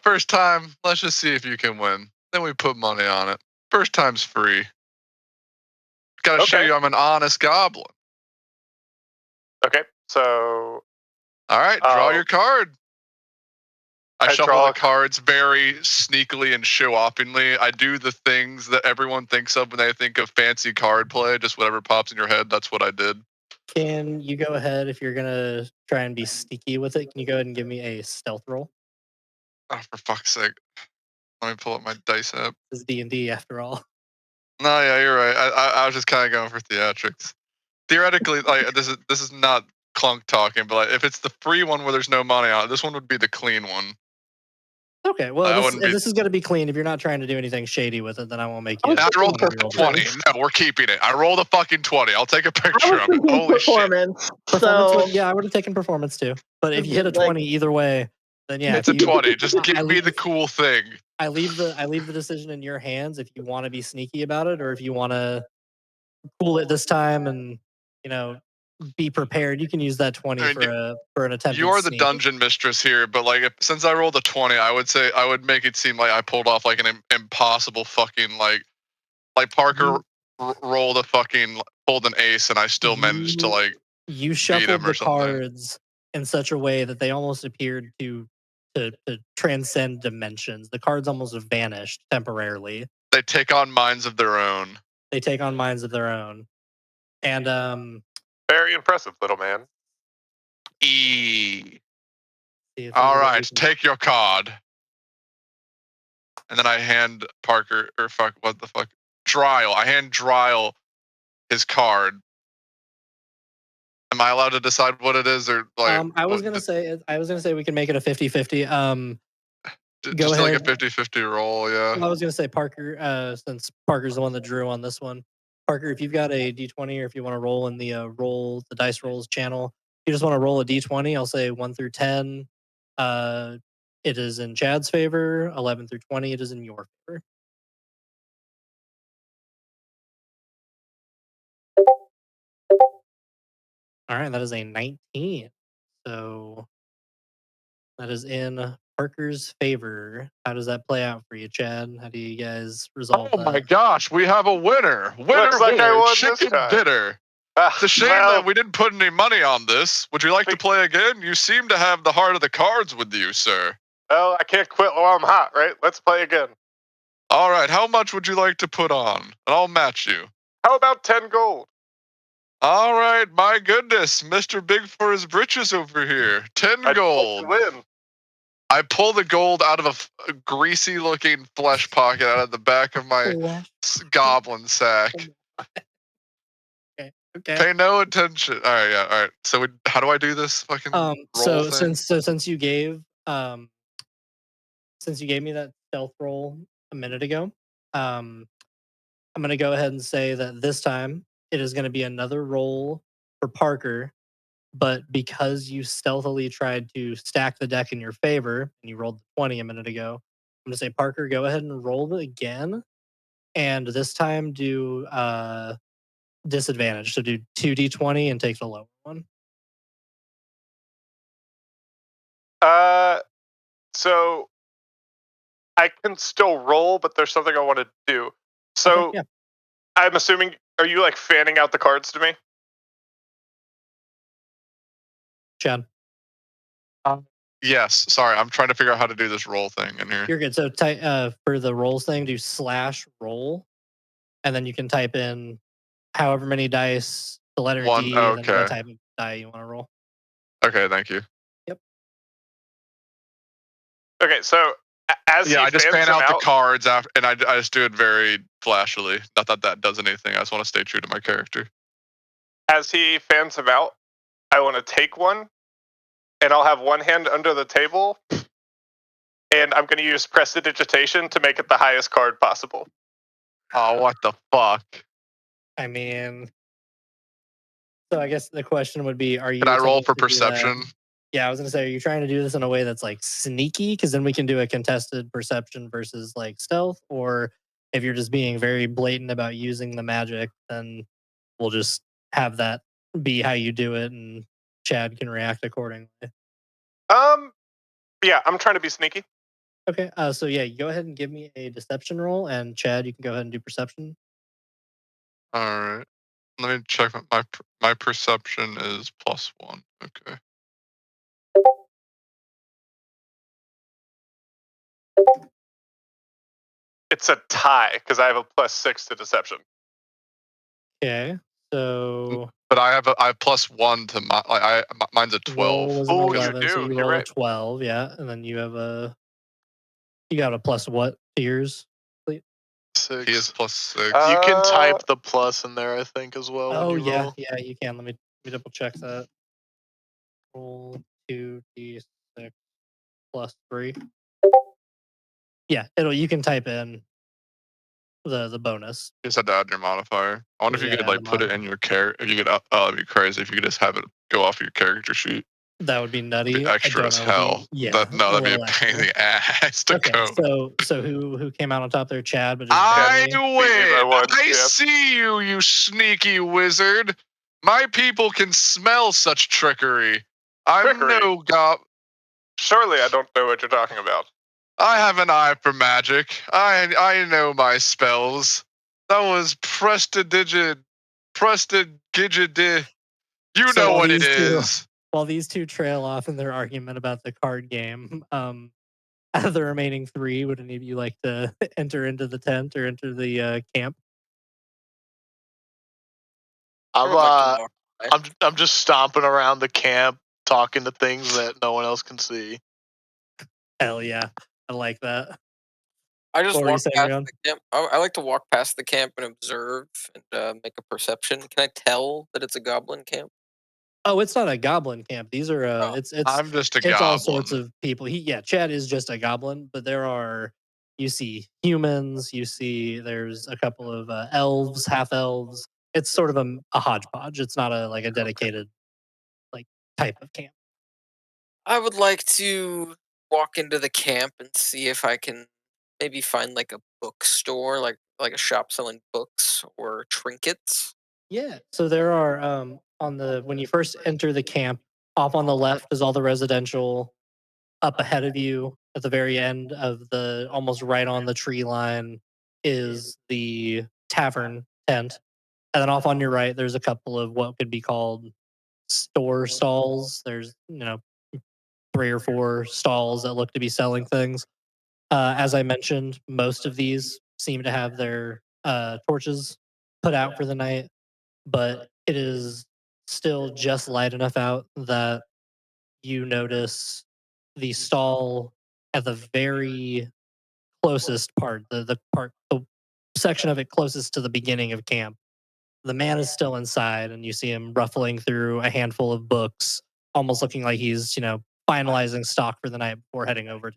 E: First time, let's just see if you can win. Then we put money on it. First time's free. Gotta show
B: Okay.
E: you I'm an honest goblin.
B: Okay, so
E: All right, draw
B: Oh.
E: your card. I
B: I
E: shuffle
B: draw
E: the
B: a-
E: cards very sneakily and show-offingly. I do the things that everyone thinks of when they think of fancy card play. Just whatever pops in your head, that's what I did.
A: Can you go ahead, if you're gonna try and be sneaky with it, can you go ahead and give me a stealth roll?
E: Oh, for fuck's sake. Let me pull up my dice app.
A: This is D&D after all.
E: No, yeah, you're right. I was just kind of going for theatrics. Theoretically, like this is not Clunk talking, but like, if it's the free one where there's no money on it, this one would be the clean one.
A: Okay, well,
E: That
A: this,
E: wouldn't
A: if
E: be-
A: this is going to be clean. If you're not trying to do anything shady with it, then I won't make
F: I
A: you.
F: was
E: I rolled
F: thinking
E: a
F: performance.
E: 20. No, we're keeping it. I rolled a fucking 20. I'll take a
F: I
E: picture
F: was
E: of it.
F: thinking
E: Holy shit.
F: performance.
A: Performance
F: So
A: would, yeah, I would have taken performance too. But if you hit a
F: Like-
A: 20 either way, then yeah,
E: It's a
A: if you-
E: 20. Just
A: I
E: give me
A: leave-
E: the cool thing.
A: I leave the decision in your hands if you want to be sneaky about it or if you want to pull it this time and be prepared. You can use that 20
E: I mean,
A: for an attempt.
E: You're the dungeon mistress here, but like, since I rolled a 20, I would say I would make it seem like I pulled off like an impossible fucking like Parker rolled a fucking pulled an ace, and I still managed to like.
A: You
E: him
A: shuffled
E: or
A: the
E: something.
A: cards in such a way that they almost appeared to transcend dimensions. The cards almost have vanished temporarily.
E: They take on minds of their own.
A: They take on minds of their own. And
B: very impressive, little man.
E: E.
A: see if
E: All
A: there's a way
E: right,
A: we can-
E: take your card. And then I hand Parker or fuck what the fuck Dryle. I hand Dryle his card. Am I allowed to decide what it is, or like?
A: I was gonna say we can make it a 50-50.
E: Just
A: go
E: like a
A: ahead.
E: 50-50 roll, yeah.
A: I was gonna say Parker, since Parker's the one that drew on this one. Parker, if you've got a D20 or if you want to roll in the the dice rolls channel, you just want to roll a D20. I'll say 1 through 10. It is in Chad's favor. 11 through 20, it is in your favor. All right, that is a 19. So that is in Parker's favor. How does that play out for you, Chad? How do you guys resolve
E: Oh
A: that?
E: my gosh, we have a winner. Winner,
B: Looks like I
E: winner,
B: won this
E: chicken
B: time.
E: dinner. It's a shame that we didn't put any money on this. Would you like to play again? You seem to have the heart of the cards with you, sir.
B: Well, I can't quit while I'm hot, right? Let's play again.
E: All right, how much would you like to put on? And I'll match you.
B: How about 10 gold?
E: All right, my goodness, Mr. Big for his britches over here. 10
B: I'd
E: gold.
B: like to win.
E: I pull the gold out of a greasy-looking flesh pocket out of the back of my goblin sack.
A: Okay. Okay.
E: Pay no attention. All right, yeah, all right. So how do I do this fucking roll thing?
A: Since you gave me that stealth roll a minute ago, I'm going to go ahead and say that this time it is going to be another roll for Parker, but because you stealthily tried to stack the deck in your favor and you rolled 20 a minute ago, I'm going to say, Parker, go ahead and roll it again, and this time do disadvantage. So do 2d20 and take the lower one.
B: So I can still roll, but there's something I want to do. So
A: Okay, yeah.
B: I'm assuming, are you like fanning out the cards to me?
A: Chad,
E: Yes, sorry, I'm trying to figure out how to do this roll thing in here.
A: you're good. So for the rolls thing, do /roll, and then you can type in however many dice, the letter
E: One,
A: D, and then
E: okay.
A: what type of die you want to roll.
E: Okay, thank you.
A: Yep.
B: Okay, so as
E: Yeah,
B: he
E: I just
B: fans
E: fan
B: them
E: out the cards after, and I just do it very flashily. Not that that does anything. I just want to stay true to my character.
B: As he fans them out, I want to take one, and I'll have one hand under the table, and I'm going to use prestidigitation to make it the highest card possible.
E: Oh, what the fuck?
A: I mean, so I guess the question would be, are you
E: Can I roll
A: attempting
E: for
A: to do that-
E: perception?
A: Yeah, I was going to say, are you trying to do this in a way that's like sneaky? Because then we can do a contested perception versus like stealth. Or if you're just being very blatant about using the magic, then we'll just have that be how you do it, and Chad can react accordingly.
B: Yeah, I'm trying to be sneaky.
A: Okay, so yeah, go ahead and give me a deception roll, and Chad, you can go ahead and do perception.
E: All right. Let me check. My perception is +1. Okay.
B: It's a tie because I have a +6 to deception.
A: Okay, so
E: But I have +1 to my. Mine's a 12.
A: roll was an
B: Oh, you
A: 11, so
B: do.
A: you
B: You're
A: roll a
B: right.
A: 12, yeah, and then you got a plus what to yours?
D: 6.
E: He is +6.
D: You can type the plus in there, I think, as well.
A: Oh
D: when you
A: yeah,
D: roll.
A: yeah, you can. Let me double check that. Roll 2d6 +3. Yeah, you can type in the bonus.
E: You just had to add your modifier. I wonder if you
A: Yeah,
E: could
A: add
E: like
A: the
E: put it in your character. If you could, it'd be crazy if you could just have it go off your character sheet.
A: That would be nutty.
E: It'd be extra as hell. That'd be a pain in the ass to
A: Okay,
E: go.
A: so who came out on top there? Chad, but just
E: I
A: barely?
E: win. I
B: yeah.
E: see you, you sneaky wizard. My people can smell such trickery. I'm
B: Trickery?
E: no god.
B: Surely I don't know what you're talking about.
E: I have an eye for magic. I know my spells. That was prestidigid. You
A: So
E: know
A: while
E: what it
A: these two-
E: is.
A: While these two trail off in their argument about the card game, out of the remaining three, would any of you like to enter into the tent or enter the camp?
C: I would like to walk by.
D: I'm just stomping around the camp, talking to things that no one else can see.
A: Hell yeah, I like that.
C: I just
A: What were you
C: walk
A: saying,
C: past
A: Leon?
C: the camp. I like to walk past the camp and observe and make a perception. Can I tell that it's a goblin camp?
A: Oh, it's not a goblin camp. These are
C: Oh.
A: it's
E: I'm just a
A: it's
E: goblin.
A: all sorts of people. Chad is just a goblin, but you see humans, there's a couple of elves, half elves. It's sort of a hodgepodge. It's not a dedicated like type of camp.
C: I would like to walk into the camp and see if I can maybe find like a bookstore, like a shop selling books or trinkets.
A: Yeah. So there are when you first enter the camp, off on the left is all the residential. Up ahead of you, at the very end of almost right on the tree line, is the tavern tent. And then off on your right, there's a couple of what could be called store stalls. There's 3 or 4 stalls that look to be selling things. As I mentioned, most of these seem to have their torches put out for the night, but it is still just light enough out that you notice the stall at the very closest part, the section of it closest to the beginning of camp. The man is still inside, and you see him ruffling through a handful of books, almost looking like he's, finalizing stock for the night before heading over.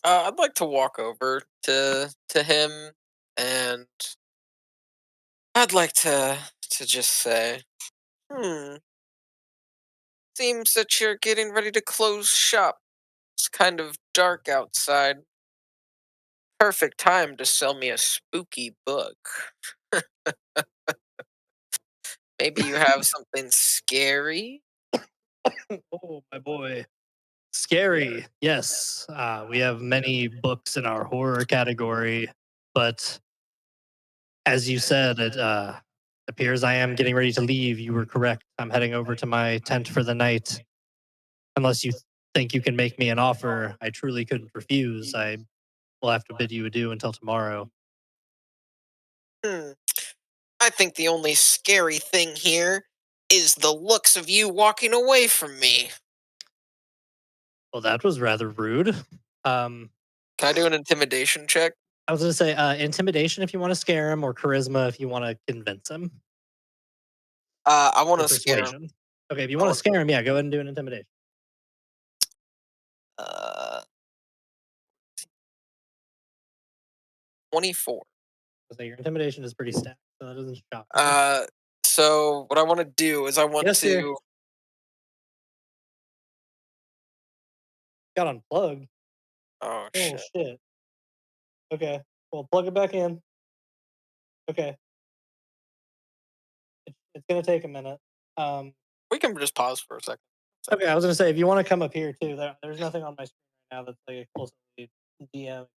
C: I'd like to walk over to him, and I'd like to just say, seems that you're getting ready to close shop. It's kind of dark outside. Perfect time to sell me a spooky book. Maybe you have something scary?
A: Oh, my boy. Scary. Yes. We have many books in our horror category, but as you said, it appears I am getting ready to leave. You were correct. I'm heading over to my tent for the night. Unless you think you can make me an offer I truly couldn't refuse, I will have to bid you adieu until tomorrow.
C: I think the only scary thing here is the looks of you walking away from me.
A: Well, that was rather rude.
C: Can I do an intimidation check?
A: I was going to say intimidation if you want to scare him, or charisma if you want to convince him.
C: I want
A: Or
C: to scare him.
A: persuasion. Okay, if you want to scare him, yeah, go ahead and do an intimidation.
C: 24.
A: So your intimidation is pretty stacked, so that doesn't shock me.
C: So what I want to do is I want
A: Yes, dear.
C: to.
A: Got unplugged.
C: Oh
A: Oh
C: shit!
A: shit. Okay, well, plug it back in. Okay. It's gonna take a minute.
C: We can just pause for a second.
A: Okay, I was gonna say if you want to come up here too, there's nothing on my screen right now that's like explicitly DM.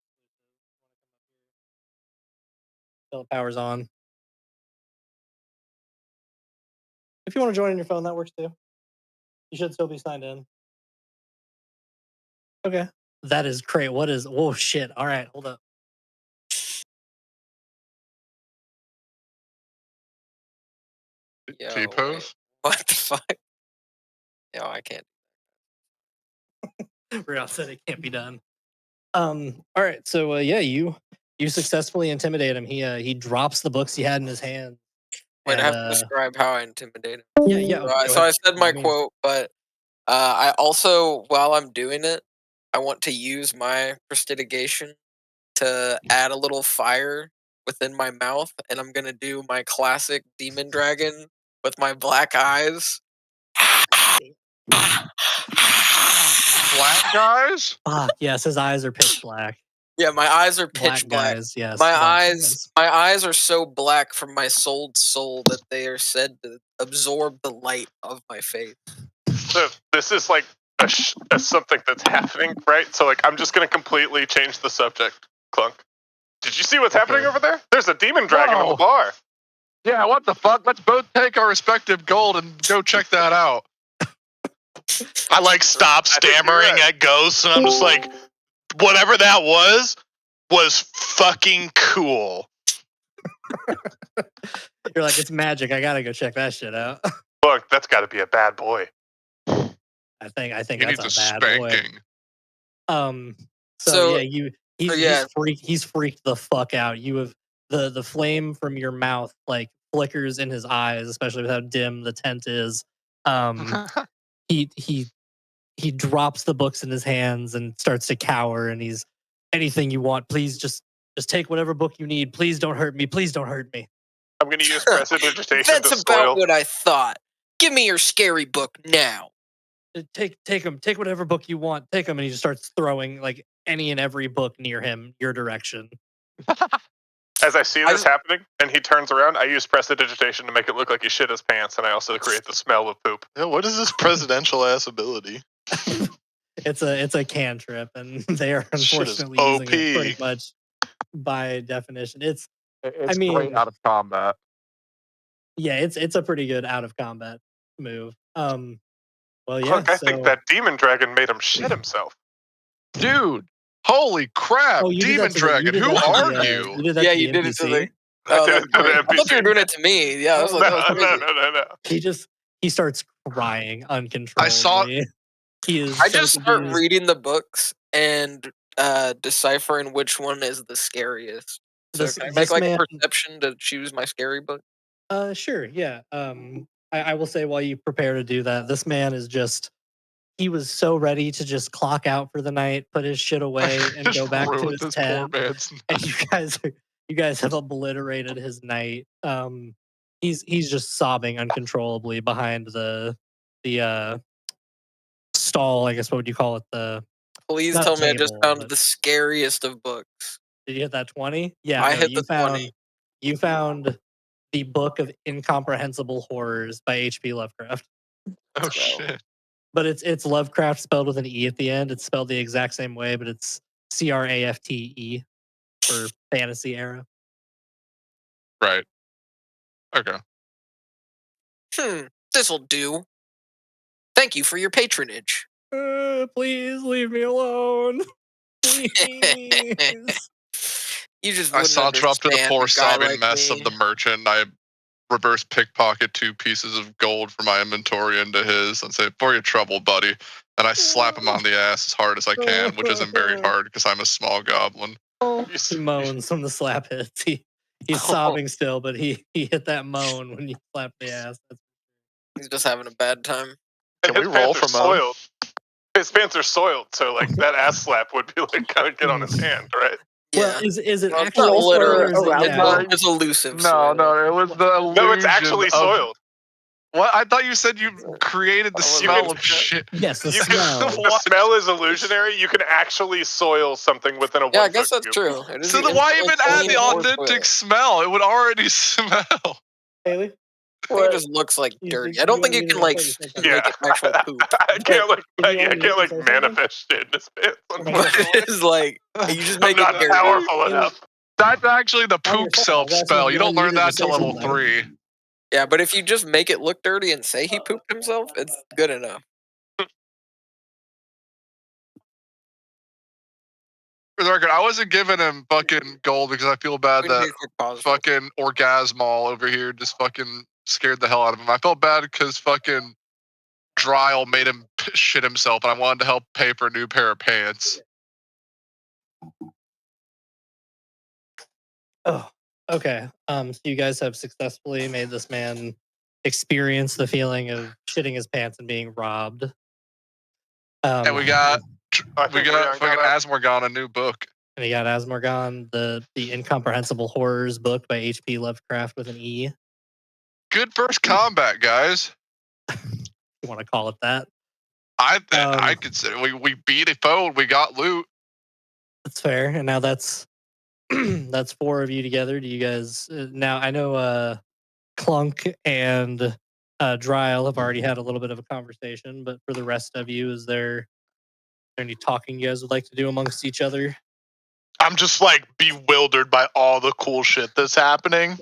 A: Till the power's on. If you want to join on your phone, that works too. You should still be signed in. Okay. That is great. What is? Oh shit! All right, hold up.
C: Yo,
E: T
C: wait,
E: pose.
C: what the fuck? Yo, I can't.
A: Real said it can't be done. All right. So yeah, you successfully intimidate him. He drops the books he had in his hand.
C: Wait,
A: And,
C: I have to describe how I intimidate him.
A: Yeah. Okay,
C: So I said my
A: By all means.
C: quote, but I also, while I'm doing it, I want to use my prestidigitation to add a little fire within my mouth, and I'm gonna do my classic demon dragon with my black eyes.
E: Black guys.
A: Fuck yes, his eyes are pitch black.
C: Yeah, my eyes are pitch black.
A: Guys, yes.
C: My
A: black
C: eyes, my eyes are so black from my souled soul that they are said to absorb the light of my face.
B: So this is like a something that's happening, right? So like I'm just gonna completely change the subject. Clunk. Did you see what's happening over there? There's a demon dragon in the
E: Whoa.
B: bar.
E: Yeah, what the fuck? Let's both take our respective gold and go check that out.
D: I like stop
B: I think you're
D: stammering
B: right.
D: at ghosts, and I'm just like, whatever that was fucking cool.
A: You're like, it's magic. I gotta go check that shit out.
B: Look, that's got to be a bad boy.
A: I think
E: He
A: that's
E: needs
A: a
E: a
A: bad boy.
E: spanking.
A: So yeah, he's
C: yeah.
A: freaked the fuck out. You have the flame from your mouth like flickers in his eyes, especially with how dim the tent is. He drops the books in his hands and starts to cower, and he's, anything you want, please just take whatever book you need. Please don't hurt me. Please don't hurt me.
B: I'm going to use prestidigitation
C: That's
B: to
C: about
B: spoil.
C: what I thought. Give me your scary book now.
A: Take him. Take whatever book you want. Take him, and he just starts throwing like any and every book near him, your direction.
B: As I see this happening, and he turns around, I use prestidigitation to make it look like he shit his pants, and I also create the smell of poop.
D: Yeah, what is this presidential ass ability?
A: It's a cantrip, and they are
D: Shit is
A: unfortunately using it
D: OP.
A: pretty much by definition. It's
E: It's
A: mean-
E: great out of combat.
A: yeah, it's a pretty good out of combat move. Well, yeah.
B: Look, I think that demon dragon made him shit himself.
E: Dude, Holy crap!
A: Oh, you did
E: Demon
A: that to the- you
E: Dragon,
A: did
E: who
A: that to
E: are
A: the,
E: you?
A: You did that
C: Yeah,
A: to the
C: you did it to the.
A: NPC.
B: I
C: Oh,
B: did
C: that's
B: it to the
C: great. I thought you were
B: NPC.
C: doing it to me. Yeah, I was like, that was crazy.
B: No.
A: He starts crying uncontrollably. He is
C: I
A: so
C: just start
A: confused.
C: reading the books and deciphering which one is the scariest. So
A: This-
C: can I
A: this
C: make like
A: man-
C: a perception to choose my scary book?
A: Sure, yeah. I will say while you prepare to do that, this man is just he was so ready to just clock out for the night, put his shit away, and
E: Just
A: go back to
E: ruined
A: his
E: this poor
A: tent.
E: man's
A: And you guys have obliterated his night. He's just sobbing uncontrollably behind the stall. I guess what would you call it?
C: Please
A: Not
C: tell me I just
A: table,
C: found
A: but-
C: the scariest of books.
A: Did you hit that 20? Yeah,
C: I
A: no,
C: hit
A: you
C: the
A: found
C: 20.
A: you found the Book of Incomprehensible Horrors by H.P. Lovecraft.
E: Oh
C: Let's go.
E: shit!
A: But it's Lovecraft spelled with an E at the end. It's spelled the exact same way, but it's CRAFTE for fantasy era.
E: Right. Okay.
C: This'll do. Thank you for your patronage.
A: Please leave me alone. Please.
C: You just
E: I
C: wouldn't
E: saw drop to the
C: understand
E: poor
C: a guy
E: sobbing
C: like
E: mess
C: me.
E: of the merchant. I reverse pickpocket 2 pieces of gold from my inventory into his and say, "For your trouble, buddy." And I slap him on the ass as hard as I can, which isn't very hard because I'm a small goblin.
A: He moans when the slap hits. He's sobbing still, but he hit that moan when you slap the ass.
C: He's just having a bad time.
E: Can we
B: His
E: roll
B: pants
E: for
B: are
E: moan?
B: soiled. His pants are soiled, so like that ass slap would be like kind of get on his hand, right?
A: Well,
C: Yeah.
A: is it
C: Well, it's
A: actually
C: not
A: soiled
C: literal.
A: or is it,
F: around
A: yeah,
F: the-
C: It's elusive.
E: No,
C: soil.
E: no, it was the illusion.
B: No, it's actually
E: of-
B: soiled.
E: What? I thought you said you created the
C: You
E: smell
B: can-
E: of shit.
A: yes, the
B: You can,
A: smell.
B: the smell is illusionary. You can actually soil something within a 1
C: Yeah, I
B: foot
C: guess that's
B: cube.
C: true. It is
E: So
C: the
E: then why
C: instantly
E: even add the
C: clean or
E: authentic
C: soil.
E: smell? It would already smell.
A: Haley?
C: I think it just looks like
A: You
C: dirty.
A: think-
C: I don't
A: you
C: think
A: want
C: you
A: me
C: can
A: to
C: like
A: say something?
B: Yeah,
C: make it actual poop.
B: I can't like
A: If you
B: I
A: want me
B: can't
A: to
B: like
A: say something?
B: manifest shit in his pants.
C: But it's like you just
B: I'm
C: make it
B: not
C: dirty.
B: powerful enough.
E: That's actually the
A: On your
E: poop
A: phone,
E: self
A: I was
E: spell.
A: asking
E: You
A: if
E: don't
A: you
E: learn
A: wanted to
E: that
A: say
E: till level
A: something.
E: 3.
C: Yeah, but if you just make it look dirty and say he pooped himself, it's good enough.
E: For the record, I wasn't giving him fucking gold because I feel bad
C: We can
E: that
C: take a quick pause. real quick.
E: fucking Orgasmal over here just fucking scared the hell out of him. I felt bad because fucking Dryle made him shit himself, and I wanted to help pay for a new pair of pants.
A: Oh, okay. So you guys have successfully made this man experience the feeling of shitting his pants and being robbed.
E: And we got
B: I
E: we
B: think
E: got
B: Leon
E: fucking
B: got
E: Asmorgon, a new book.
A: and you got Asmorgon, the Incomprehensible Horrors book by H.P. Lovecraft with an E.
E: Good first combat, guys.
A: You want to call it that?
E: I consider we beat a foe and we got loot.
A: That's fair. And now that's that's 4 of you together. Do you guys now? I know Clunk and Dryle have already had a little bit of a conversation, but for the rest of you, is there any talking you guys would like to do amongst each other?
D: I'm just like bewildered by all the cool shit that's happening.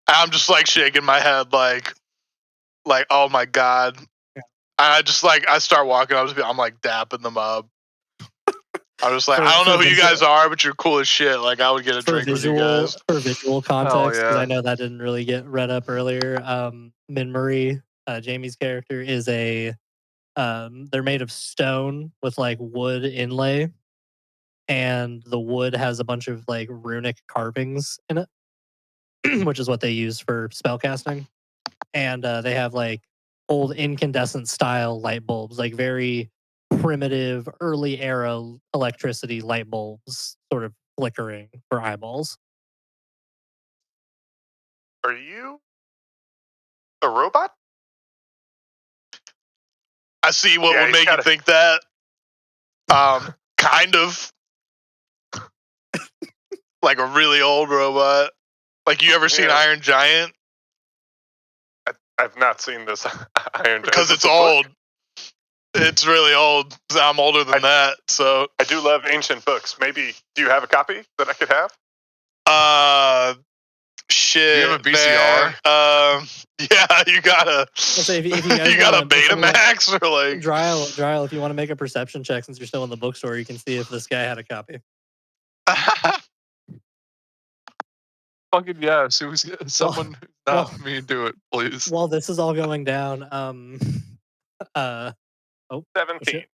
D: I'm just like shaking my head like oh my god.
A: Yeah.
D: I just like I start walking up to I'm like dapping them up. I'm just like,
A: For-
D: I don't know
A: for
D: who you
A: visual-
D: guys are, but you're cool as shit. Like I would get a
A: For
D: drink with you
A: visual,
D: guys.
A: for visual context, because
E: yeah.
A: I know that didn't really get read up earlier. Min Marie, Jamie's character, is a they're made of stone with like wood inlay, and the wood has a bunch of like runic carvings in it, which is what they use for spellcasting. And they have like old incandescent style light bulbs, like very primitive early era electricity light bulbs, sort of flickering for eyeballs.
B: Are you a robot?
D: I see what
B: Yeah,
D: would
B: he's
D: make you
B: gotta-
D: think that. Kind of. Like a really old robot. Like you ever seen
B: Yeah.
D: Iron Giant?
B: I've not seen this Iron
D: Because
B: Giant.
D: it's old. It's really old. I'm older than that, so
B: I do love ancient books. Maybe do you have a copy that I could have?
D: Shit,
E: You have a VCR?
D: man. Yeah, you gotta.
A: say if you guys
D: you got a
A: wanna- if you wanna-
D: Betamax or like.
A: Dryle, if you want to make a perception check since you're still in the bookstore, you can see if this guy had a copy.
E: Fucking yes. It was someone not
A: well-
E: me do it, please.
A: While this is all going down,
B: 17.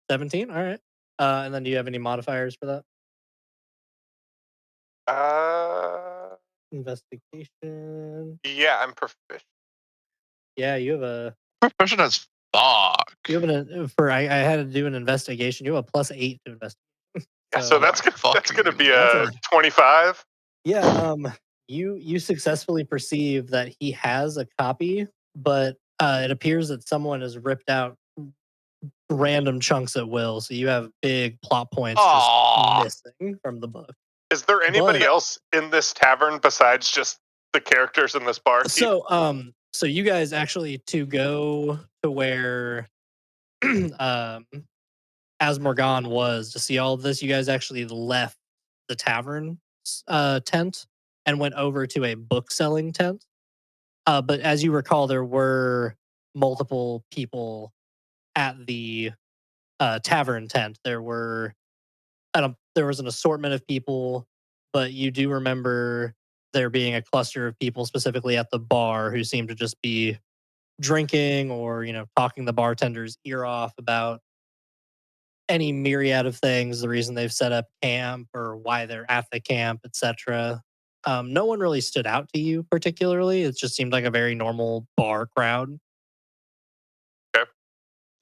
A: 17. All right. And then do you have any modifiers for that? Investigation.
B: Yeah, I'm proficient.
A: Yeah, you have a.
D: Profession as fuck.
A: You have I had to do an investigation. You have a +8 to investigate.
B: Yeah, so that's gonna be a 25.
A: Yeah. You successfully perceive that he has a copy, but it appears that someone has ripped out random chunks at will. So you have big plot points
D: Aw.
A: just missing from the book.
B: Is there anybody
A: But-
B: else in this tavern basides just the characters in this bar?
A: So you guys actually to go to where as Morgan was to see all of this, you guys actually left the tavern tent and went over to a book selling tent. But as you recall, there were multiple people at the tavern tent. There was an assortment of people, but you do remember there being a cluster of people specifically at the bar who seemed to just be drinking or talking the bartender's ear off about any myriad of things, the reason they've set up camp or why they're at the camp, etc. No one really stood out to you particularly. It just seemed like a very normal bar crowd.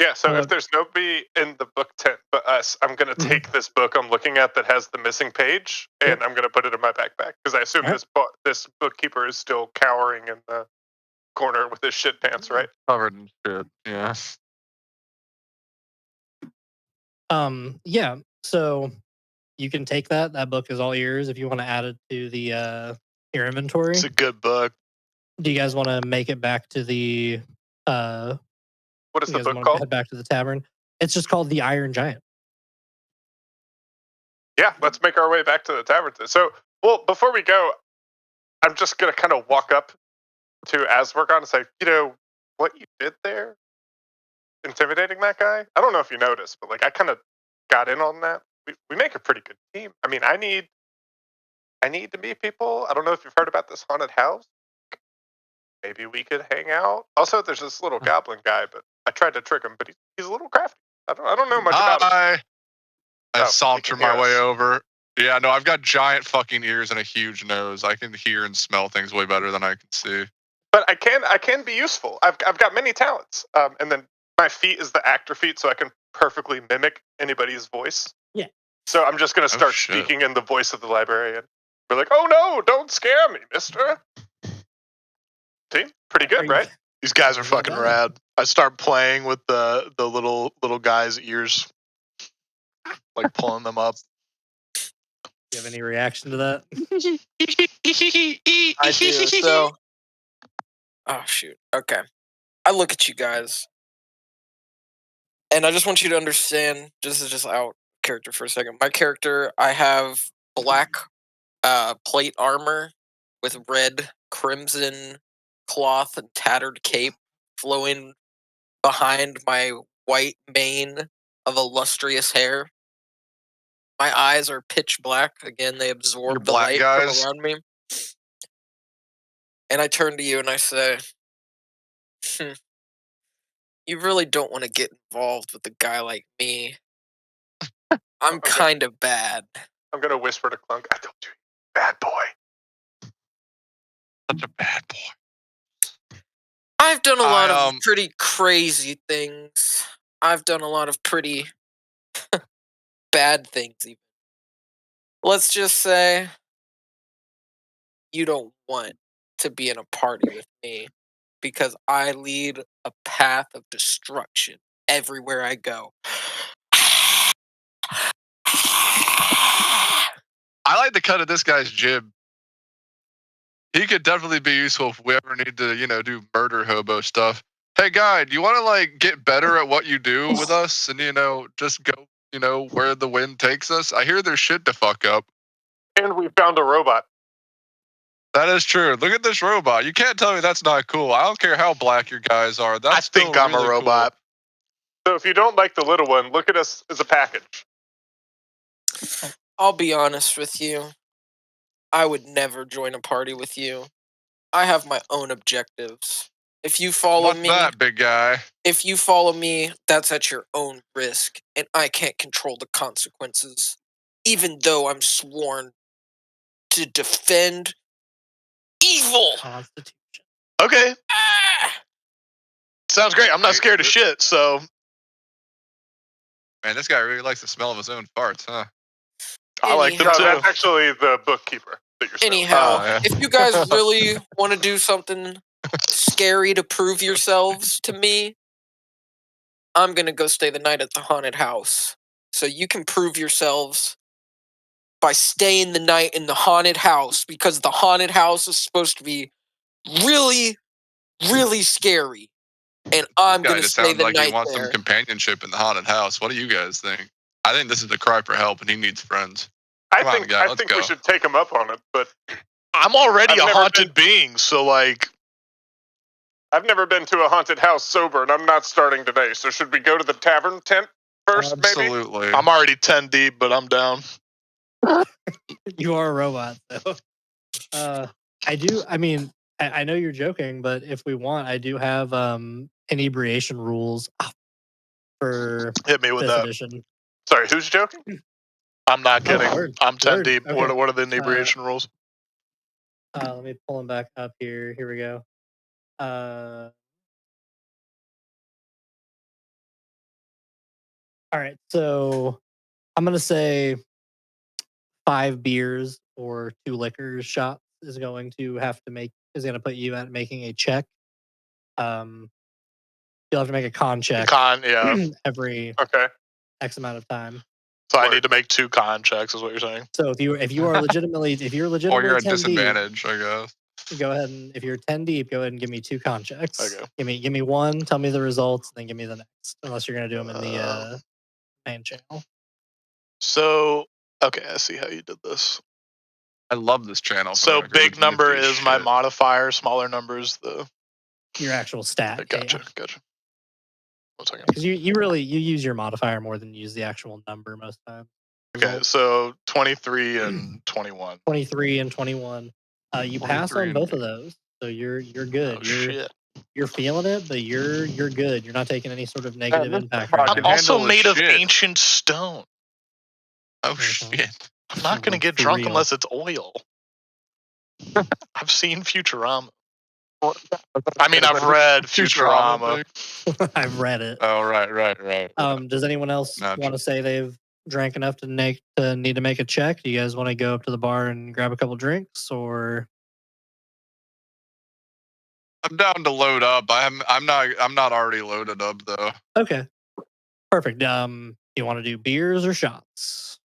B: Yeah, so if there's nobody in the book tent but us, I'm going to take this book I'm looking at that has the missing page, and I'm going to put it in my backpack because I assume this bookkeeper is still cowering in the corner with his shit pants, right?
E: Covered in shit. Yeah.
A: Yeah. So you can take that. That book is all yours if you want to add it to the your inventory.
D: It's a good book.
A: Do you guys want to make it back to the
B: What is
A: you
B: the
A: guys
B: book
A: wanna
B: called?
A: head back to the tavern? It's just called The Iron Giant.
B: Yeah, let's make our way back to the tavern. So, well, before we go, I'm just going to kind of walk up to Asmorgan and say, what you did there? Intimidating that guy? I don't know if you noticed, but like I kind of got in on that. We make a pretty good team. I mean, I need to meet people. I don't know if you've heard about this haunted house. Maybe we could hang out. Also, there's this little goblin guy, but I tried to trick him, but he's a little crafty. I don't know much about him.
E: I
B: Oh,
E: saunter
B: you can
E: my
B: hear
E: way
B: us.
E: over. Yeah, no, I've got giant fucking ears and a huge nose. I can hear and smell things way better than I can see.
B: But I can be useful. I've got many talents. And then my feat is the actor feat, so I can perfectly mimic anybody's voice.
A: Yeah.
B: So I'm just gonna start
E: shit.
B: speaking in the voice of the librarian. We're like, oh no, don't scare me, mister. See? Pretty
A: Are
B: good,
A: you-
B: right?
D: These guys are
A: Not
D: fucking
A: bad.
D: rad. I start playing with the little guy's ears, like pulling them up.
A: Do you have any reaction to that?
C: I do. So, oh shoot. Okay, I look at you guys, and I just want you to understand. This is just out character for a second. My character, I have black plate armor with red crimson cloth and tattered cape flowing behind my white mane of illustrious hair. My eyes are pitch black. Again, they absorb
E: You're
C: the
E: black
C: light
E: guys?
C: from around me. And I turn to you and I say, you really don't want to get involved with a guy like me. I'm
B: Okay.
C: kind of bad.
B: I'm gonna whisper to Clunk, I told you, bad boy.
E: Such a bad boy.
C: I've done a lot
E: I,
C: of pretty crazy things. I've done a lot of pretty bad things, even. Let's just say you don't want to be in a party with me because I lead a path of destruction everywhere I go.
E: I like the cut of this guy's jib. He could definitely be useful if we ever need to, do murder hobo stuff. Hey, guy, do you want to get better at what you do with us, and just go, where the wind takes us? I hear there's shit to fuck up.
B: And we found a robot.
E: That is true. Look at this robot. You can't tell me that's not cool. I don't care how black your guys are. That's
D: I think
E: still
D: I'm
E: really
D: a robot.
B: So if you don't like the little one, look at us as a package.
C: I'll be honest with you. I would never join a party with you. I have my own objectives. If you
E: Cool.
C: follow
E: What's
C: me,
E: that, big guy?
C: if you follow me, that's at your own risk, and I can't control the consequences. Even though I'm sworn to defend evil.
A: Constitution.
D: Okay,
C: Ah!
D: sounds great. I'm not scared of shit, so
E: Man, this guy really likes the smell of his own farts, huh?
D: I like them
C: Anyhow.
D: too.
B: That's actually the bookkeeper that you're smelling.
C: Anyhow,
E: Oh, yeah.
C: if you guys really want to do something scary to prove yourselves to me, I'm gonna go stay the night at the haunted house. So you can prove yourselves by staying the night in the haunted house, because the haunted house is supposed to be really, really scary. And I'm
E: Guy
C: gonna
E: just
C: stay
E: sounds
C: the
E: like he
C: night
E: wants
C: there.
E: some companionship in the haunted house. What do you guys think? I think this is a cry for help, and he needs friends.
B: I
E: Come on,
B: think
E: guy,
B: I
E: let's
B: think
E: go.
B: we should take him up on it, but
D: I'm already
B: I've
D: a
B: never
D: haunted being, so like,
B: I've never been to a haunted house sober, and I'm not starting today. So should we go to the tavern tent first, maybe?
E: Absolutely.
D: I'm already 10 deep, but I'm down.
A: You are a robot, though. I do. I mean, I know you're joking, but if we want, I do have inebriation rules for
D: Hit me with
A: 5th
D: that.
A: edition.
B: Sorry, who's joking?
D: I'm not kidding.
A: word,
D: I'm 10
A: word,
D: deep.
A: okay.
D: What are the inebriation rules?
A: Let me pull them back up here. Here we go. All right, so I'm gonna say 5 beers or 2 liquors shots is going to put you at making a check. You'll have to make a con check
D: Yeah.
A: every
B: Okay.
A: X amount of time.
D: So I need to make 2 con checks, is what you're saying.
A: So if you are legitimately
E: Or you're at
A: 10 deep,
E: disadvantage, I guess.
A: go ahead and if you're 10 deep, go ahead and give me 2 con checks.
D: Okay.
A: Give me one, tell me the results, then give me the next. Unless you're gonna do them in the main channel.
D: So, okay, I see how you did this.
E: I love this channel.
D: So
E: Fucker,
D: big
E: this
D: number
E: nifty
D: is my
E: shit.
D: modifier, smaller number is the...
A: Your actual stat.
D: Gotcha. 1 second.
A: Because you use your modifier more than you use the actual number most times.
D: Okay, so 23 and 21.
A: 23 and 21. You pass
E: 23
A: on
E: and
A: both of those, so you're good.
D: Oh, shit.
A: You're feeling it, but you're good. You're not taking any sort of negative
B: this
A: impact.
B: robot
A: Right
D: I'm
A: now.
D: also
E: handle
D: made
E: the
D: of
E: shit.
D: ancient stone.
E: Oh,
A: Mhm.
E: shit.
D: I'm not going to get
A: For
D: drunk
A: real.
D: unless it's oil. I've seen Futurama. I mean, I've read Futurama.
A: I've read it.
E: Oh, right.
A: Does anyone else
E: No,
A: want to say they've drank enough to need to make a check? Do you guys want to go up to the bar and grab a couple drinks, or?
E: I'm down to load up. I'm not already loaded up though.
A: Okay, perfect. You want to do beers or shots?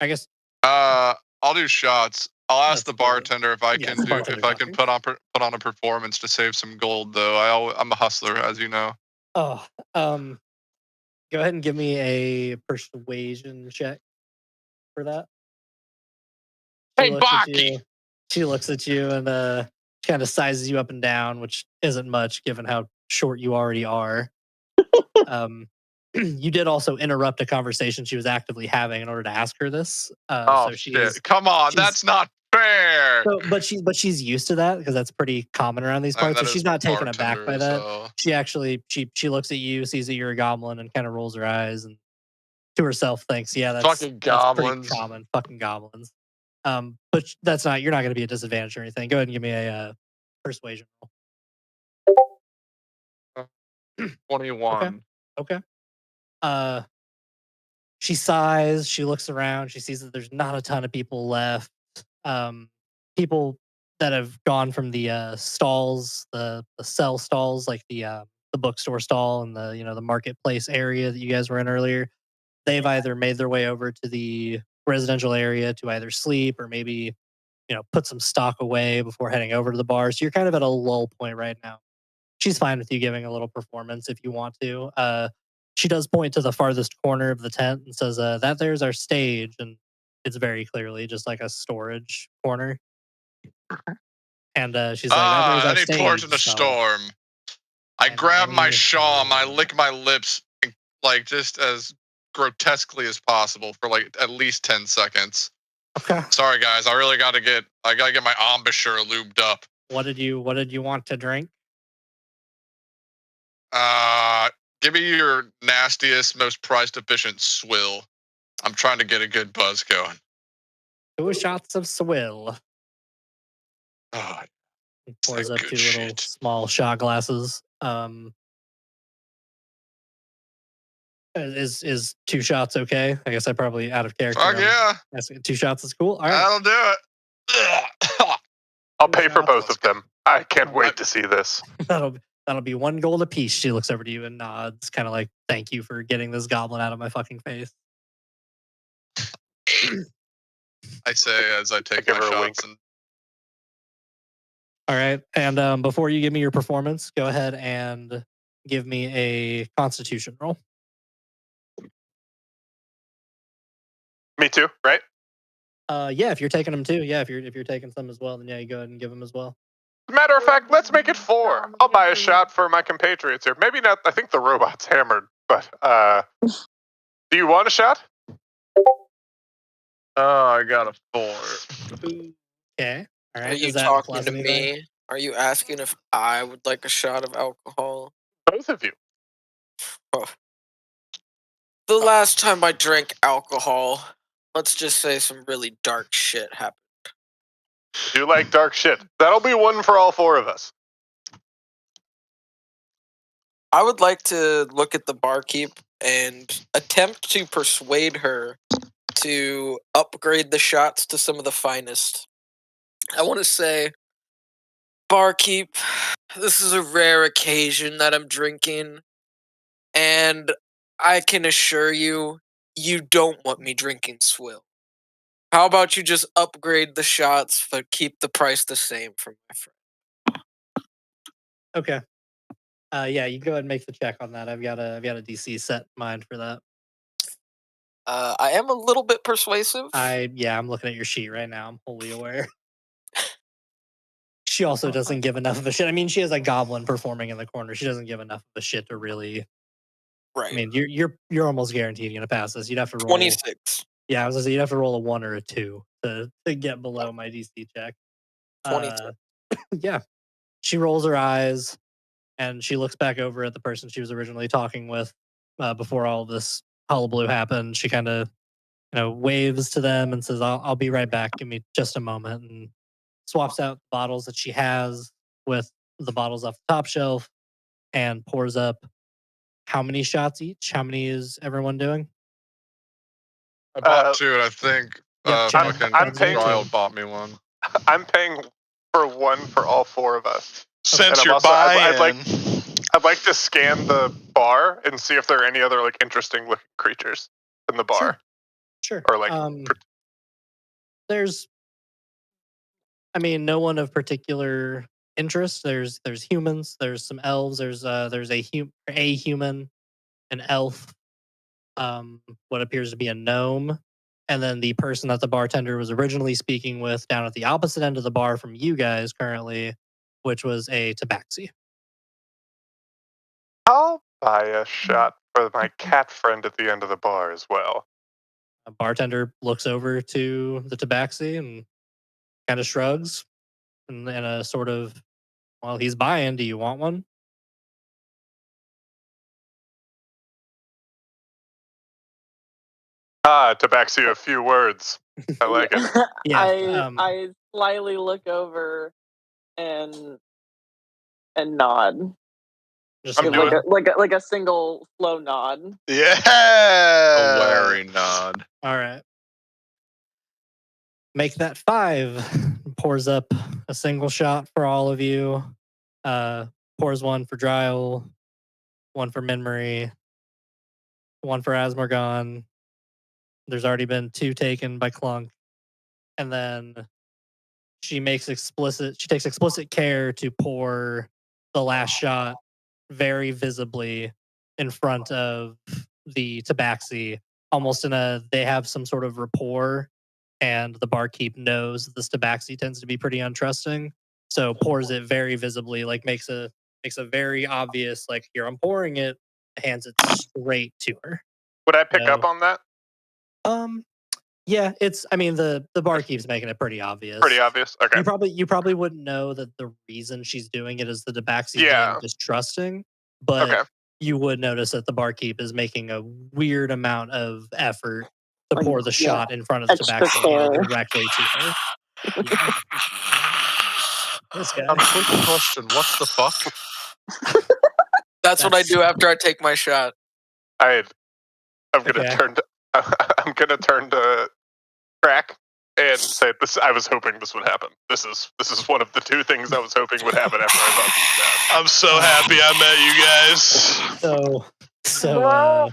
A: I guess.
E: I'll do shots. I'll ask
A: That's
E: the
A: the-
E: bartender if I
A: yeah,
E: can
A: the bartender's option.
E: put on a performance to save some gold though. I'm a hustler, as you know.
A: Oh, go ahead and give me a persuasion check for that.
D: Hey,
A: looks at
D: Baki!
A: you. She looks at you and kind of sizes you up and down, which isn't much given how short you already are. You did also interrupt a conversation she was actively having in order to ask her this.
E: Oh
A: So
E: shit! Come on, that's not fair.
A: She's used to that because that's pretty common around these
E: I mean,
A: parts. So
E: that
A: she's
E: is
A: not taken aback
E: bartender,
A: by that.
E: so-
A: She actually she looks at you, sees that you're a goblin, and kind of rolls her eyes and to herself thinks, "Yeah, that's
E: Fucking
A: pretty
E: goblins.
A: common, fucking goblins." But you're not going to be at disadvantage or anything. Go ahead and give me a persuasion roll.
E: 21.
A: Okay. She sighs. She looks around. She sees that there's not a ton of people left. People that have gone from the stalls, the sell stalls, like the bookstore stall and the marketplace area that you guys were in earlier. They've either made their way over to the residential area to either sleep or maybe put some stock away before heading over to the bar. So you're kind of at a lull point right now. She's fine with you giving a little performance if you want to. She does point to the farthest corner of the tent and says, that there's our stage. And it's very clearly just like a storage corner. And she's like, that was our
E: any port in the
A: stage, so-
E: storm. I
A: And
E: grab my
A: any-
E: shawm, I lick my lips, and, like, just as grotesquely as possible for like at least 10 seconds.
A: Okay.
E: Sorry guys, I gotta get my embouchure lubed up.
A: What did you want to drink?
E: Give me your nastiest, most price efficient swill. I'm trying to get a good buzz going.
A: 2 shots of swill.
E: Oh,
A: He pours
E: that
A: up
E: good
A: 2 little
E: shit.
A: small shot glasses. Is 2 shots okay? I guess I probably out of character.
E: Fuck yeah.
A: 2 shots is cool. All right.
E: That'll do it.
B: I'll
A: 2
B: pay for
A: shots.
B: both of them. I can't wait to see this.
A: That'll be 1 gold apiece. She looks over to you and nods, kind of like, thank you for getting this goblin out of my fucking face.
E: I say as I take
B: give
E: my
B: her a wink.
E: shots and
A: All right. And before you give me your performance, go ahead and give me a constitution roll.
B: Me too, right?
A: Yeah, if you're taking them too. Yeah, if you're taking some as well, then yeah, you go ahead and give them as well.
B: As a matter of fact, let's make it 4. I'll buy a shot for my compatriots here. Maybe not. I think the robot's hammered, but do you want a shot?
E: oh, I got a 4.
A: Okay. All right.
C: Are you
A: Is that
C: talking
A: plus
C: to
A: anything?
C: me? Are you asking if I would like a shot of alcohol?
B: Both of you.
C: The last time I drank alcohol, let's just say some really dark shit happened.
B: You like dark shit. That'll be 1 for all 4 of us.
C: I would like to look at the barkeep and attempt to persuade her to upgrade the shots to some of the finest. I want to say, barkeep, this is a rare occasion that I'm drinking, and I can assure you, you don't want me drinking swill. How about you just upgrade the shots, but keep the price the same for my friend?
A: Okay. Yeah, you go ahead and make the check on that. I've got a DC set in mind for that.
C: I am a little bit persuasive.
A: I'm looking at your sheet right now. I'm wholly aware. She also doesn't give enough of a shit. I mean, she has a goblin performing in the corner. She doesn't give enough of a shit to really.
C: Right.
A: I mean, you're almost guaranteed gonna pass this. You'd have to roll
C: 26.
A: Yeah, I was gonna say you'd have to roll a 1 or a 2 to get below my DC check.
C: 22.
A: Yeah, she rolls her eyes and she looks back over at the person she was originally talking with before all this hullabaloo happened. She kind of waves to them and says, I'll be right back. Give me just a moment," and swaps out bottles that she has with the bottles off the top shelf and pours up how many shots each? How many is everyone doing?
E: I bought 2, and I think
A: Yeah, Chad-
E: fucking
B: I'm paying-
E: Child bought me 1.
B: I'm paying for 1 for all 4 of us.
E: Since
B: I'm
E: you're
B: also- I'd
E: buying,
B: I'd like to scan the bar and see if there are any other like interesting looking creatures in the bar.
A: Sure.
B: Or like
A: There's, I mean, no one of particular interest. There's humans. There's some elves. There's a human, an elf, what appears to be a gnome, and then the person that the bartender was originally speaking with down at the opposite end of the bar from you guys currently, which was a tabaxi.
B: I'll buy a shot for my cat friend at the end of the bar as well.
A: A bartender looks over to the tabaxi and kind of shrugs and a sort of, well, he's buying. Do you want one?
B: Tabaxi, a few words. I like it.
A: Yeah.
F: I slyly look over and nod.
A: Just
B: I'm
A: nod.
B: doing
F: Like a single slow nod.
E: yeah,
B: Uh,
E: a wary nod.
A: All right. Make that 5. Pours up a single shot for all of you. Pours 1 for Dryle, 1 for Minmarie, 1 for Asmorgon. There's already been 2 taken by Clunk. And then she takes explicit care to pour the last shot very visibly in front of the tabaxi, almost they have some sort of rapport, and the barkeep knows that this tabaxi tends to be pretty untrusting. So pours it very visibly, like makes a very obvious, like, here, I'm pouring it, hands it straight to her.
B: Would I pick up
A: No.
B: on that?
A: Yeah, I mean, the barkeep's making it pretty obvious.
B: Pretty obvious. Okay.
A: You probably wouldn't know that the reason she's doing it is the Tabaxi's
B: Yeah.
A: being distrusting, but
B: Okay.
A: you would notice that the barkeep is making a weird amount of effort to
F: Like,
A: pour the
F: yeah,
A: shot in front of the
F: extra
A: Tabaxi and hand it
F: care.
A: directly to her. Yeah. This guy.
D: Quick question. What the fuck?
C: That's what I do after I take my shot.
B: I'm gonna
A: Okay.
B: turn to I'm gonna turn to Crack and say this. I was hoping this would happen. This is one of the two things I was hoping would happen after I bought these down.
D: I'm so happy I met you guys.
A: So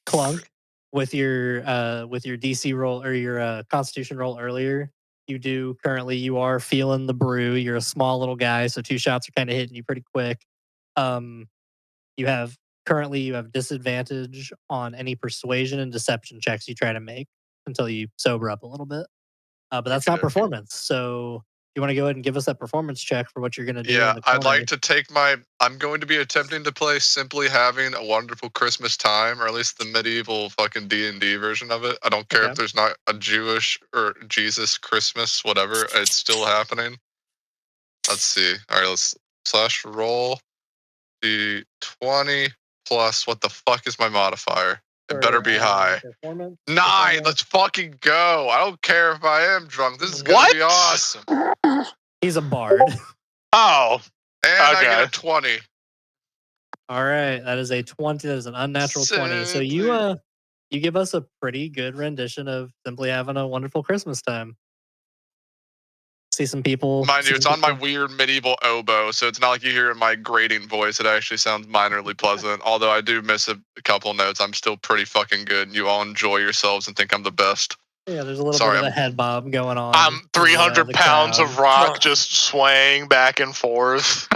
A: Clunk, with your DC roll or your Constitution roll earlier, you are feeling the brew. You're a small little guy, so 2 shots are kind of hitting you pretty quick. You have disadvantage on any persuasion and deception checks you try to make until you sober up a little bit. But that's not
E: Okey-dokey.
A: performance. So you want to go ahead and give us that performance check for what you're going to do.
E: Yeah,
A: in the
E: I'd
A: corner.
E: like to take I'm going to be attempting to play Simply Having a Wonderful Christmas Time, or at least the medieval fucking D&D version of it. I don't care
A: Okay.
E: if there's not a Jewish or Jesus Christmas, whatever. It's still happening. Let's see. All right, let's slash roll the 20 plus what the fuck is my modifier? It
A: For,
E: better be high.
A: Performance.
E: 9. Let's fucking go. I don't care if I am drunk. This is gonna
D: What?
E: be awesome.
A: He's a bard.
D: Oh,
E: And I get
D: Okay.
E: a 20.
A: All right, that is a 20. That is an unnatural 20. So you give us a pretty good rendition of Simply Having a Wonderful Christmas Time. See some people.
E: Mind you,
A: see
E: it's
A: some
E: on my
A: people-
E: weird medieval oboe, so it's not like you hear it in my grating voice. It actually sounds minorly pleasant. Although I do miss a couple notes, I'm still pretty fucking good. You all enjoy yourselves and think I'm the best.
A: Yeah, there's a little
E: Sorry,
A: bit of a head bob going on.
D: I'm
A: in
D: 300
A: the
D: pounds
A: crowd.
D: of rock just swaying back and forth,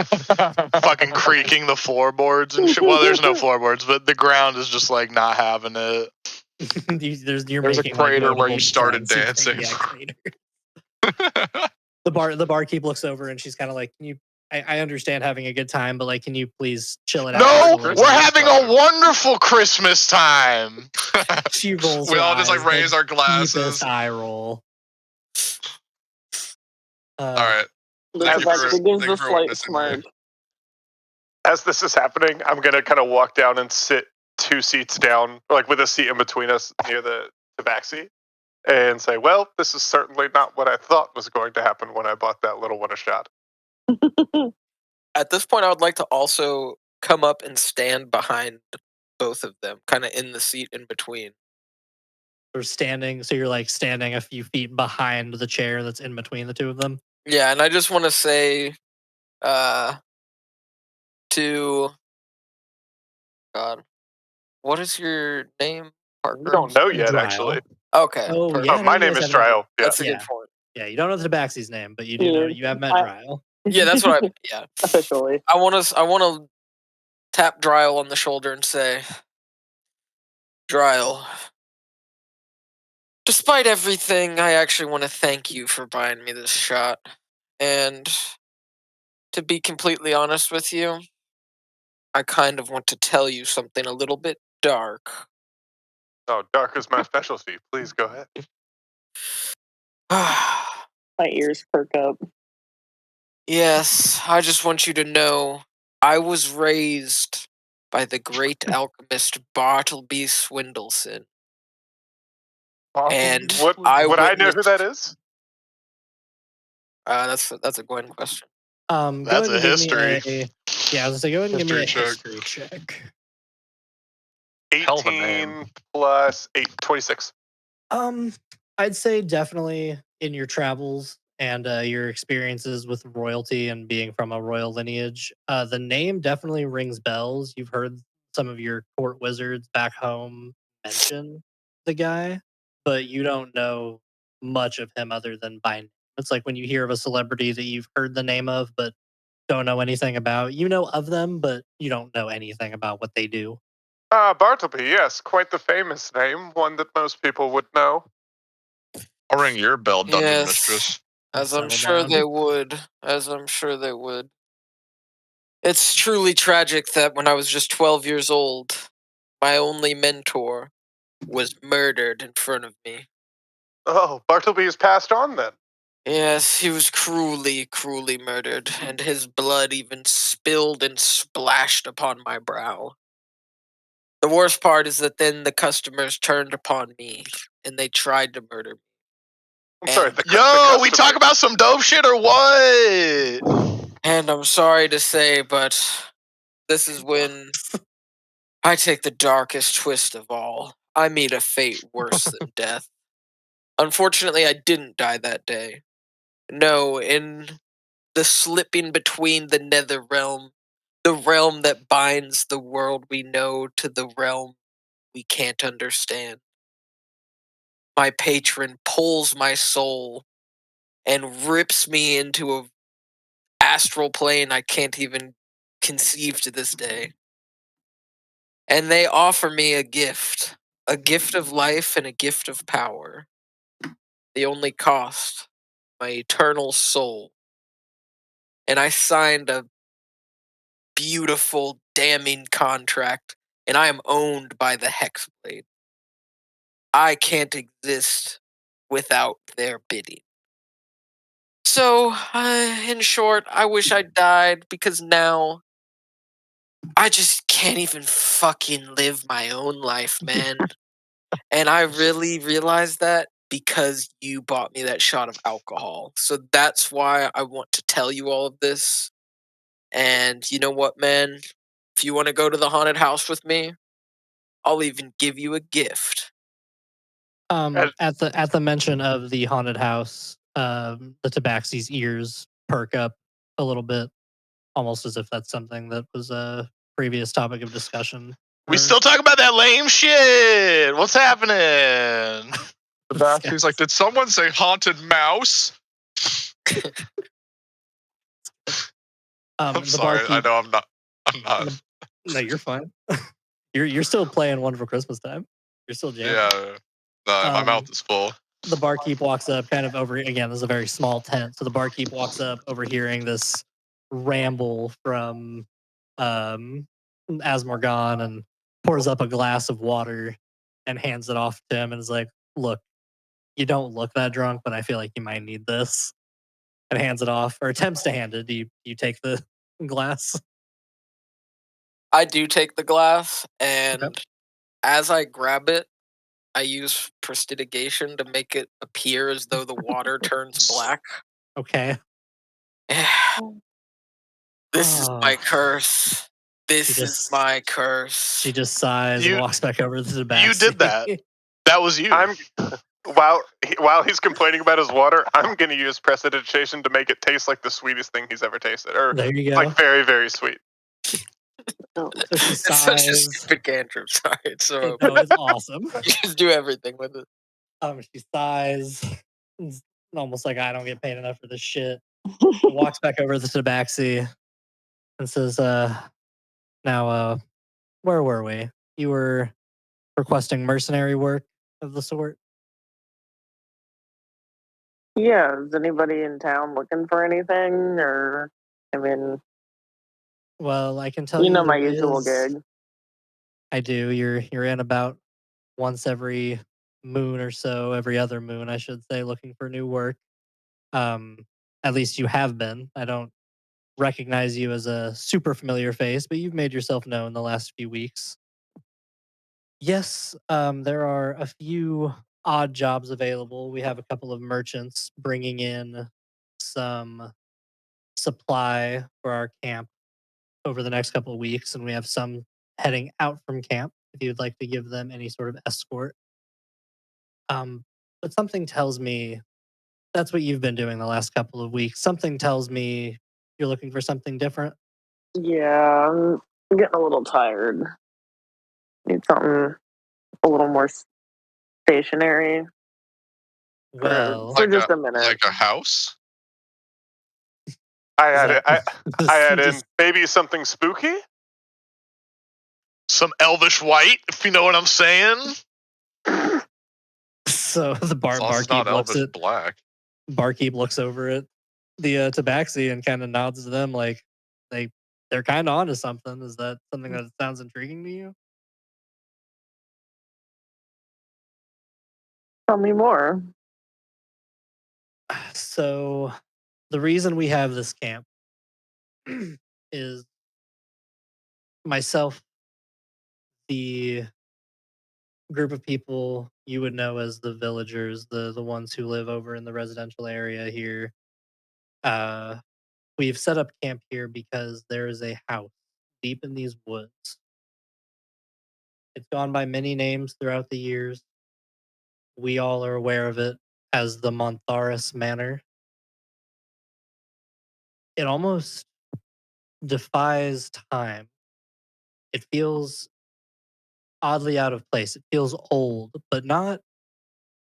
D: fucking creaking the floorboards and shit. Well, there's no floorboards, but the ground is just like not having it.
A: You're
E: There's a
A: making,
E: crater
A: like,
E: where you
A: notable
E: started
A: dents.
E: dancing.
A: Yeah, crater. The barkeep looks over and she's kind of like, "Can you? I understand having a good time, but, like, can you please chill it out?"
D: No,
A: just a little
D: we're
A: bit?"
D: having a wonderful Christmas time.
A: She rolls.
E: We
A: her
E: all just like
A: eyes,
E: raise
A: the
E: our glasses.
A: deepest eye roll.
E: All right.
F: The
E: Thank you for-
F: Tabaxi gives
E: thank
F: a
E: you for
F: slight
E: witnessing me.
F: smirk.
B: As this is happening, I'm gonna kind of walk down and sit 2 seats down, like with a seat in between us near the Tabaxi, and say, "Well, this is certainly not what I thought was going to happen when I bought that little one a shot."
C: At this point, I would like to also come up and stand behind both of them, kind of in the seat in between.
A: So you're like standing a few feet behind the chair that's in between the two of them.
C: Yeah, and I just want to say to God, what is your name, Parker?
B: We don't know yet,
A: Dryle.
B: actually.
C: Okay.
A: Oh,
C: perfect.
A: yeah.
B: Oh, my
A: you
B: name
A: guys
B: is
A: have
B: Trial. Yeah.
C: That's a
A: Yeah.
C: good point.
A: Yeah, you don't know the Tabaxi's name, but you do know
F: Yeah.
A: you have met
F: I-
A: Dryle.
C: Yeah, that's what I. Yeah,
F: Officially.
C: I want to tap Dryle on the shoulder and say, Dryle, despite everything, I actually want to thank you for buying me this shot. And to be completely honest with you, I kind of want to tell you something a little bit dark.
B: Oh, dark is my specialty. Please go ahead.
F: My ears perk up.
C: Yes, I just want you to know I was raised by the great alchemist Bartleby Swindleson. And
B: What
C: I
B: would I know who
C: witnessed-
B: that is?
C: That's a Gwen question.
A: Go
D: That's
A: ahead and
D: a
A: give me
D: history.
A: yeah, I was gonna say, go ahead and give me a
E: History
A: history check.
D: Hell of a
B: 18
D: name.
B: plus 8, 26.
A: I'd say definitely in your travels and your experiences with royalty and being from a royal lineage, the name definitely rings bells. You've heard some of your court wizards back home mention the guy, but you don't know much of him other than by name. It's like when you hear of a celebrity that you've heard the name of, but don't know anything about. You know of them, but you don't know anything about what they do.
B: Bartleby, yes, quite the famous name, one that most people would know.
E: I'll ring your bell, Dungeon
C: Yes.
E: Mistress.
C: As I'm
A: Settle
C: sure
A: down.
C: they would. As I'm sure they would. It's truly tragic that when I was just 12 years old, my only mentor was murdered in front of me.
B: Oh, Bartleby has passed on then.
C: Yes, he was cruelly, cruelly murdered, and his blood even spilled and splashed upon my brow. The worst part is that then the customers turned upon me, and they tried to murder me.
B: I'm sorry,
C: And-
B: the
D: Yo, we talk
B: customer-
D: about some dope shit or what?
C: And I'm sorry to say, but this is when I take the darkest twist of all. I meet a fate worse than death. Unfortunately, I didn't die that day. No, in the slipping between the nether realm, the realm that binds the world we know to the realm we can't understand. My patron pulls my soul and rips me into a astral plane I can't even conceive to this day. And they offer me a gift of life and a gift of power. The only cost, my eternal soul. And I signed a beautiful, damning contract, and I am owned by the Hexblade. I can't exist without their bidding. So, in short, I wish I died because now I just can't even fucking live my own life, man. And I really realized that because you bought me that shot of alcohol. So that's why I want to tell you all of this. And you know what, man? If you want to go to the haunted house with me, I'll even give you a gift.
A: At the mention of the haunted house, the Tabaxi's ears perk up a little bit, almost as if that's something that was a previous topic of discussion.
D: We
A: or-
D: still talk about that lame shit. What's happening?
E: He's like, did someone say haunted mouse? I'm
A: the
E: sorry. I
A: barkeep.
E: know I'm not. I'm not.
A: No, you're fine. You're still playing Wonderful Christmas Time. You're still jamming.
E: Yeah. No, my mouth is full.
A: The barkeep walks up, kind of over. Again, this is a very small tent, so the barkeep walks up, overhearing this ramble from Asmorgon, and pours up a glass of water and hands it off to him, and is like, "Look, you don't look that drunk, but I feel like you might need this." And hands it off, or attempts to hand it. Do you take the glass?
C: I do take the glass, and as I grab it, I use prestidigitation to make it appear as though the water turns black.
A: Okay.
C: This is my curse. This is
A: just-
C: my curse.
A: She just sighs
D: You-
A: and walks back over to the back.
D: you did that. That was you.
B: While he's complaining about his water, I'm going to use prestidigitation to make it taste like the sweetest thing he's ever tasted, or
A: There you go.
B: like very, very sweet.
A: So she
C: It's such a
A: sighs.
C: stupid cantrip. Sorry, it's so
A: No, it's awesome.
C: you just do everything with it.
A: She sighs. It's almost like I don't get paid enough for this shit. Walks back over to the tabaxi and says, now, where were we? You were requesting mercenary work of the sort?
F: Yeah, is anybody in town looking for anything? Or, I mean,
A: Well, I can tell
F: you know
A: there
F: my usual
A: is-
F: gig.
A: I do. You're in about once every moon or so, every other moon, I should say, looking for new work. At least you have been. I don't recognize you as a super familiar face, but you've made yourself known the last few weeks. Yes, there are a few odd jobs available. We have a couple of merchants bringing in some supply for our camp over the next couple of weeks, and we have some heading out from camp if you'd like to give them any sort of escort. But something tells me that's what you've been doing the last couple of weeks. Something tells me you're looking for something different.
F: Yeah, I'm getting a little tired. Need something a little more stationary
A: Well,
F: for just a minute.
E: Like a house?
B: I
A: Is
B: add
A: that-
B: in maybe something spooky.
D: Some elvish white, if you know what I'm saying.
A: So the
E: As long as it's
A: barkeep
E: not
A: looks
E: Elvis
A: at
E: Black.
A: Barkeep looks over at the tabaxi and kind of nods to them like they're kind of onto something. Is that something that sounds intriguing to you?
F: Tell me more.
A: So the reason we have this camp is myself, the group of people you would know as the villagers, the ones who live over in the residential area here. Uh, we've set up camp here because there is a house deep in these woods. It's gone by many names throughout the years. We all are aware of it as the Montharis Manor. It almost defies time. It feels oddly out of place. It feels old, but not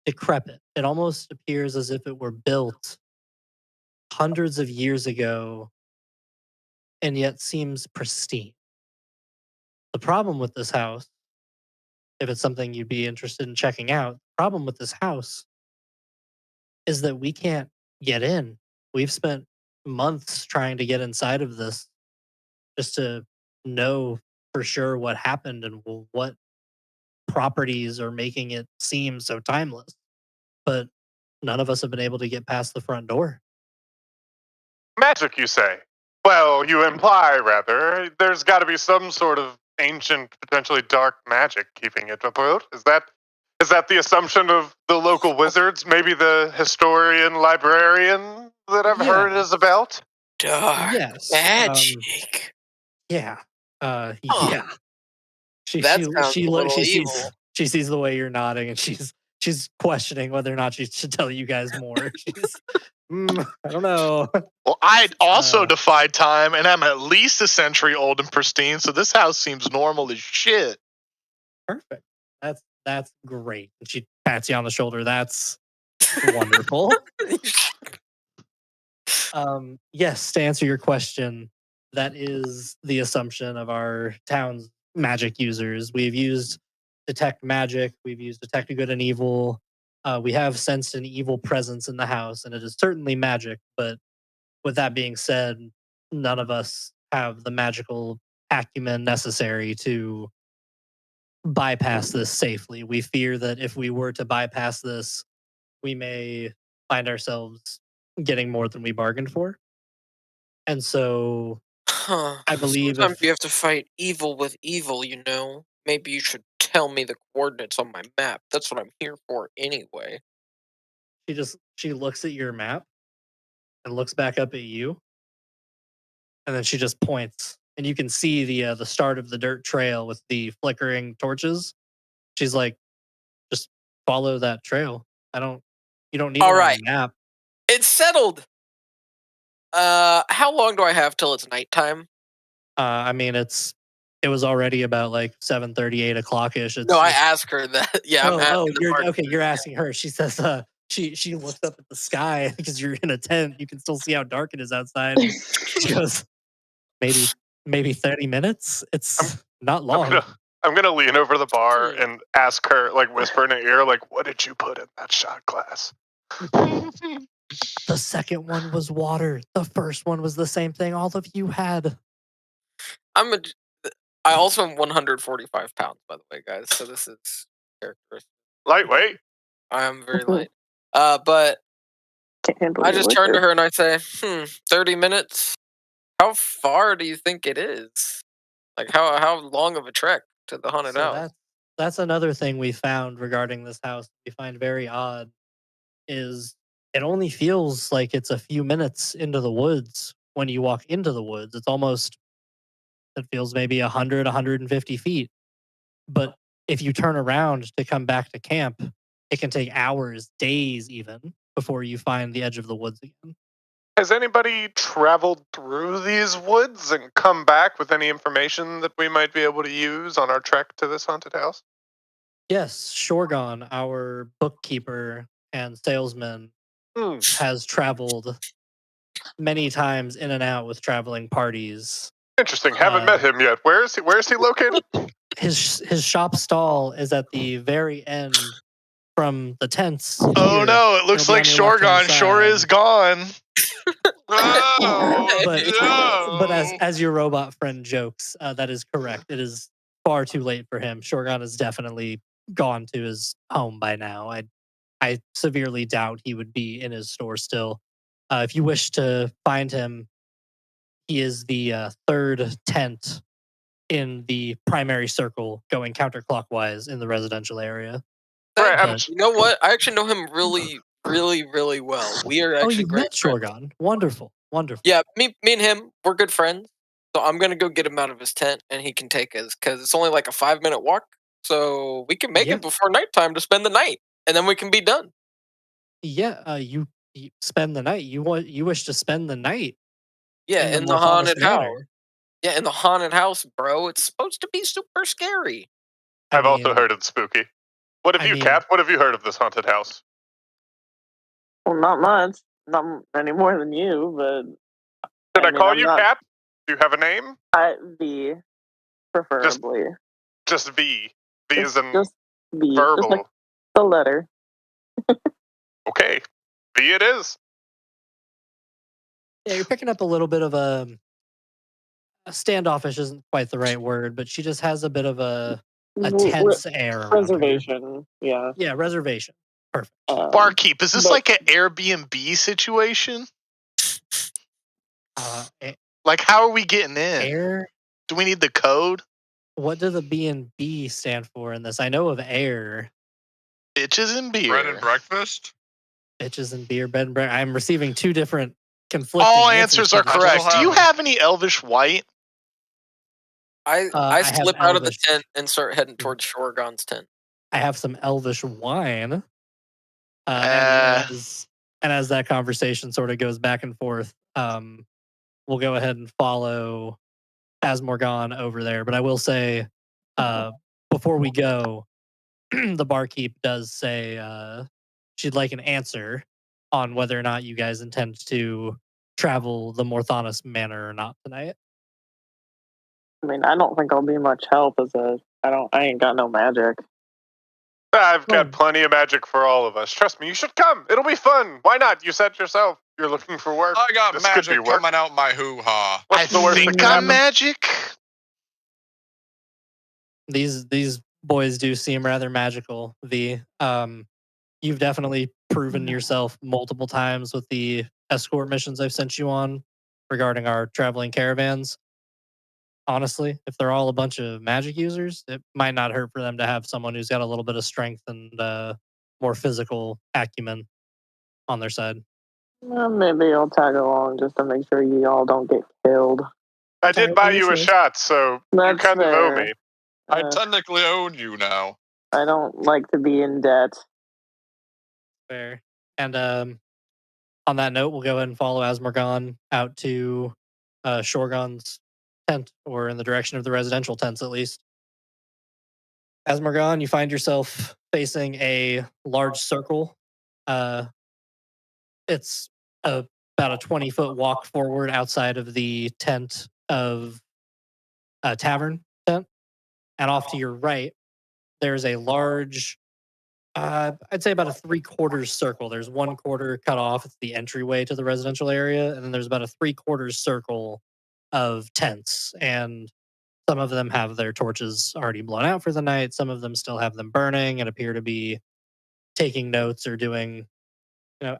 A: decrepit. It almost appears as if it were built hundreds of years ago and yet seems pristine. The problem with this house, if it's something you'd be interested in checking out, the problem with this house is that we can't get in. We've spent months trying to get inside of this just to know for sure what happened and what properties are making it seem so timeless. But none of us have been able to get past the front door.
B: Magic, you say? Well, you imply, rather. There's got to be some sort of ancient, potentially dark magic keeping it afloat. Is that the assumption of the local wizards? Maybe the historian, librarian that I've heard is about?
C: Dark
A: Yes.
C: magic.
A: Yeah.
C: Huh.
A: Yeah.
C: That sounds a little evil.
A: She sees the way you're nodding, and she's questioning whether or not she should tell you guys more. She's, I don't know.
D: Well, I also defied time, and I'm at least a century old and pristine, so this house seems normal as shit.
A: Perfect. That's great. And she pats you on the shoulder. That's wonderful. Yes, to answer your question, that is the assumption of our town's magic users. We've used detect magic. We've used detect good and evil. We have sensed an evil presence in the house, and it is certainly magic. But with that being said, none of us have the magical acumen necessary to bypass this safely. We fear that if we were to bypass this, we may find ourselves getting more than we bargained for. And so
C: Huh.
A: I believe
C: Sometimes
A: if
C: you have to fight evil with evil, you know. Maybe you should tell me the coordinates on my map. That's what I'm here for anyway.
A: she looks at your map and looks back up at you, and then she just points, and you can see the start of the dirt trail with the flickering torches. She's like, just follow that trail. You don't need
C: All
A: it on
C: right.
A: a map.
C: It's settled. How long do I have till it's nighttime?
A: I mean, it was already about like 7:30, 8 o'clock ish.
C: No, I ask her that. Yeah, I'm asking the
A: you're
C: bartender.
A: okay. You're asking her. She says, she looks up at the sky because you're in a tent. You can still see how dark it is outside. She goes, maybe 30 minutes. It's not long.
B: I'm gonna lean over the bar and ask her, like whisper in her ear, like, "What did you put in that shot glass?"
A: The second one was water. The first one was the same thing all of you had.
C: I also am 145 pounds, by the way, guys. So this is characteristic.
B: Lightweight.
C: I am very light. But
F: Can't handle
C: I
F: your
C: just turn to
F: liquor.
C: her and I say, 30 minutes? How far do you think it is? Like, how long of a trek to the haunted
A: So
C: house?
A: that's another thing we found regarding this house. We find very odd is it only feels like it's a few minutes into the woods when you walk into the woods. It feels maybe 100, 150 feet. But if you turn around to come back to camp, it can take hours, days even, before you find the edge of the woods again.
B: Has anybody traveled through these woods and come back with any information that we might be able to use on our trek to this haunted house?
A: Yes, Shorgon, our bookkeeper and salesman, has traveled many times in and out with traveling parties.
B: Interesting. Haven't met him yet. Where is he located?
A: His shop stall is at the very end from the tents.
D: Oh
A: here,
D: no! It
A: it'll
D: looks
A: be on
D: like
A: your left-hand
D: Shorgon sure is
A: side.
D: gone.
E: Oh,
A: But-
E: no.
A: But as your robot friend jokes, that is correct. It is far too late for him. Shorgon is definitely gone to his home by now. I severely doubt he would be in his store still. If you wish to find him, he is the third tent in the primary circle going counterclockwise in the residential area.
B: Right, I'm,
A: But-
C: You know what? I actually know him really, really, really well. We are
A: oh,
C: actually
A: you've
C: great
A: met
C: friends.
A: Shorgon. Wonderful. Wonderful.
C: Yeah, me and him, we're good friends. So I'm gonna go get him out of his tent, and he can take us because it's only like a 5-minute walk. So we can make
A: Yeah.
C: it before nighttime to spend the night, and then we can be done.
A: Yeah, you spend the night. You wish to spend the night
C: Yeah,
A: in
C: in
A: the
C: the haunted
A: Morthanis
C: house.
A: Manor.
C: Yeah, in the haunted house, bro. It's supposed to be super scary.
A: I
B: I've also
A: mean,
B: heard it's spooky. What have
A: I
B: you,
A: mean-
B: Cap? What have you heard of this haunted house?
F: Well, not much. Not any more than you, but
B: Did I
F: mean,
B: call
F: I'm
B: you
F: not-
B: Cap? Do you have a name?
F: V, preferably.
B: Just V. V is in
F: just V,
B: verbal.
F: just like the letter.
B: Okay, V it is.
A: yeah, you're picking up a little bit of a standoffish isn't quite the right word, but she just has a bit of a tense air around her.
F: Reservation, yeah.
A: Yeah, reservation. Perfect.
D: Barkeep, is this
F: but-
D: like an Airbnb situation?
A: A-
D: Like, how are we getting in?
A: air.
D: Do we need the code?
A: What does the B&B stand for in this? I know of air,
D: Bitches and beer.
E: Bread and breakfast?
A: bitches and beer, bed and breakfast. I'm receiving two different conflicting
D: All
A: answers
D: answers
A: to
D: are
A: this.
D: correct.
E: still
D: Do you
E: have 'em.
D: have any Elvish White?
C: I
A: I have
C: slip out of the
A: Elvish.
C: tent and start heading
A: Hmm.
C: towards Shorgon's tent.
A: I have some Elvish wine.
D: Uh.
A: And as that conversation sort of goes back and forth, we'll go ahead and follow Asmorgon over there. But I will say, before we go, the barkeep does say she'd like an answer on whether or not you guys intend to travel the Morthanis Manor or not tonight.
F: I mean, I don't think I'll be much help I ain't got no magic.
B: I've got
A: Oh.
B: plenty of magic for all of us. Trust me, you should come. It'll be fun. Why not? You said yourself you're looking for work.
E: I got
B: This could be
E: magic
B: work.
E: coming out my hoo-ha.
B: What's the worst that
D: think
B: can
D: I'm
B: happen?
D: magic.
A: These boys do seem rather magical. You've definitely proven yourself multiple times with the escort missions I've sent you on regarding our traveling caravans. Honestly, if they're all a bunch of magic users, it might not hurt for them to have someone who's got a little bit of strength and more physical acumen on their side.
F: Maybe I'll tag along just to make sure you all don't get killed.
B: I did buy you a shot, so you
F: That's
B: kind of owe
F: fair.
B: me.
E: I
F: Uh,
E: technically own you now.
F: I don't like to be in debt.
A: Fair. And on that note, we'll go ahead and follow Asmorgon out to Shorgon's tent, or in the direction of the residential tents at least. Asmorgon, you find yourself facing a large circle. It's about a 20-foot walk forward outside of the tent of a tavern tent. And off to your right, there's a large, I'd say about a 3/4 circle. There's 1/4 cut off. It's the entryway to the residential area. And then there's about a 3/4 circle of tents. And some of them have their torches already blown out for the night. Some of them still have them burning and appear to be taking notes or doing,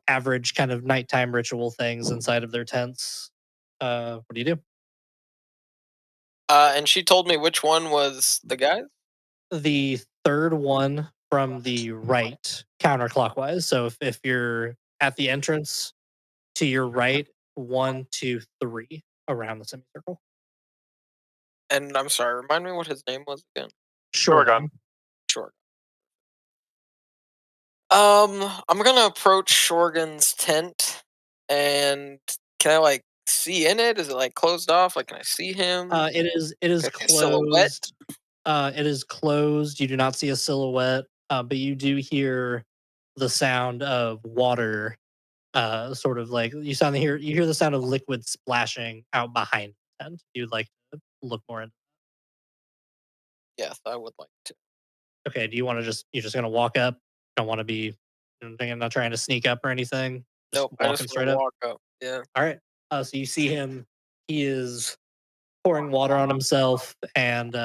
A: average kind of nighttime ritual things inside of their tents. What do you do?
C: And she told me which one was the guy.
A: The third one from the right, counterclockwise. So if you're at the entrance to your right, 1, 2, 3 around the semicircle.
C: And I'm sorry, remind me what his name was again.
B: Shorgon.
C: Sure. I'm gonna approach Shorgan's tent, and can I like see in it? Is it like closed off? Like, can I see him?
A: It is
C: Like a silhouette?
A: closed. It is closed. You do not see a silhouette, but you do hear the sound of water. Sort of like you hear the sound of liquid splashing out behind the tent. You'd like to look more into.
C: Yes, I would like to.
A: Okay, do you want to you're just gonna walk up don't want to be, I'm not trying to sneak up or anything. Just
C: Nope, I
A: walking
C: just
A: straight
C: want to
A: up.
C: walk up. Yeah.
A: All right. So you see him. He is pouring water on himself and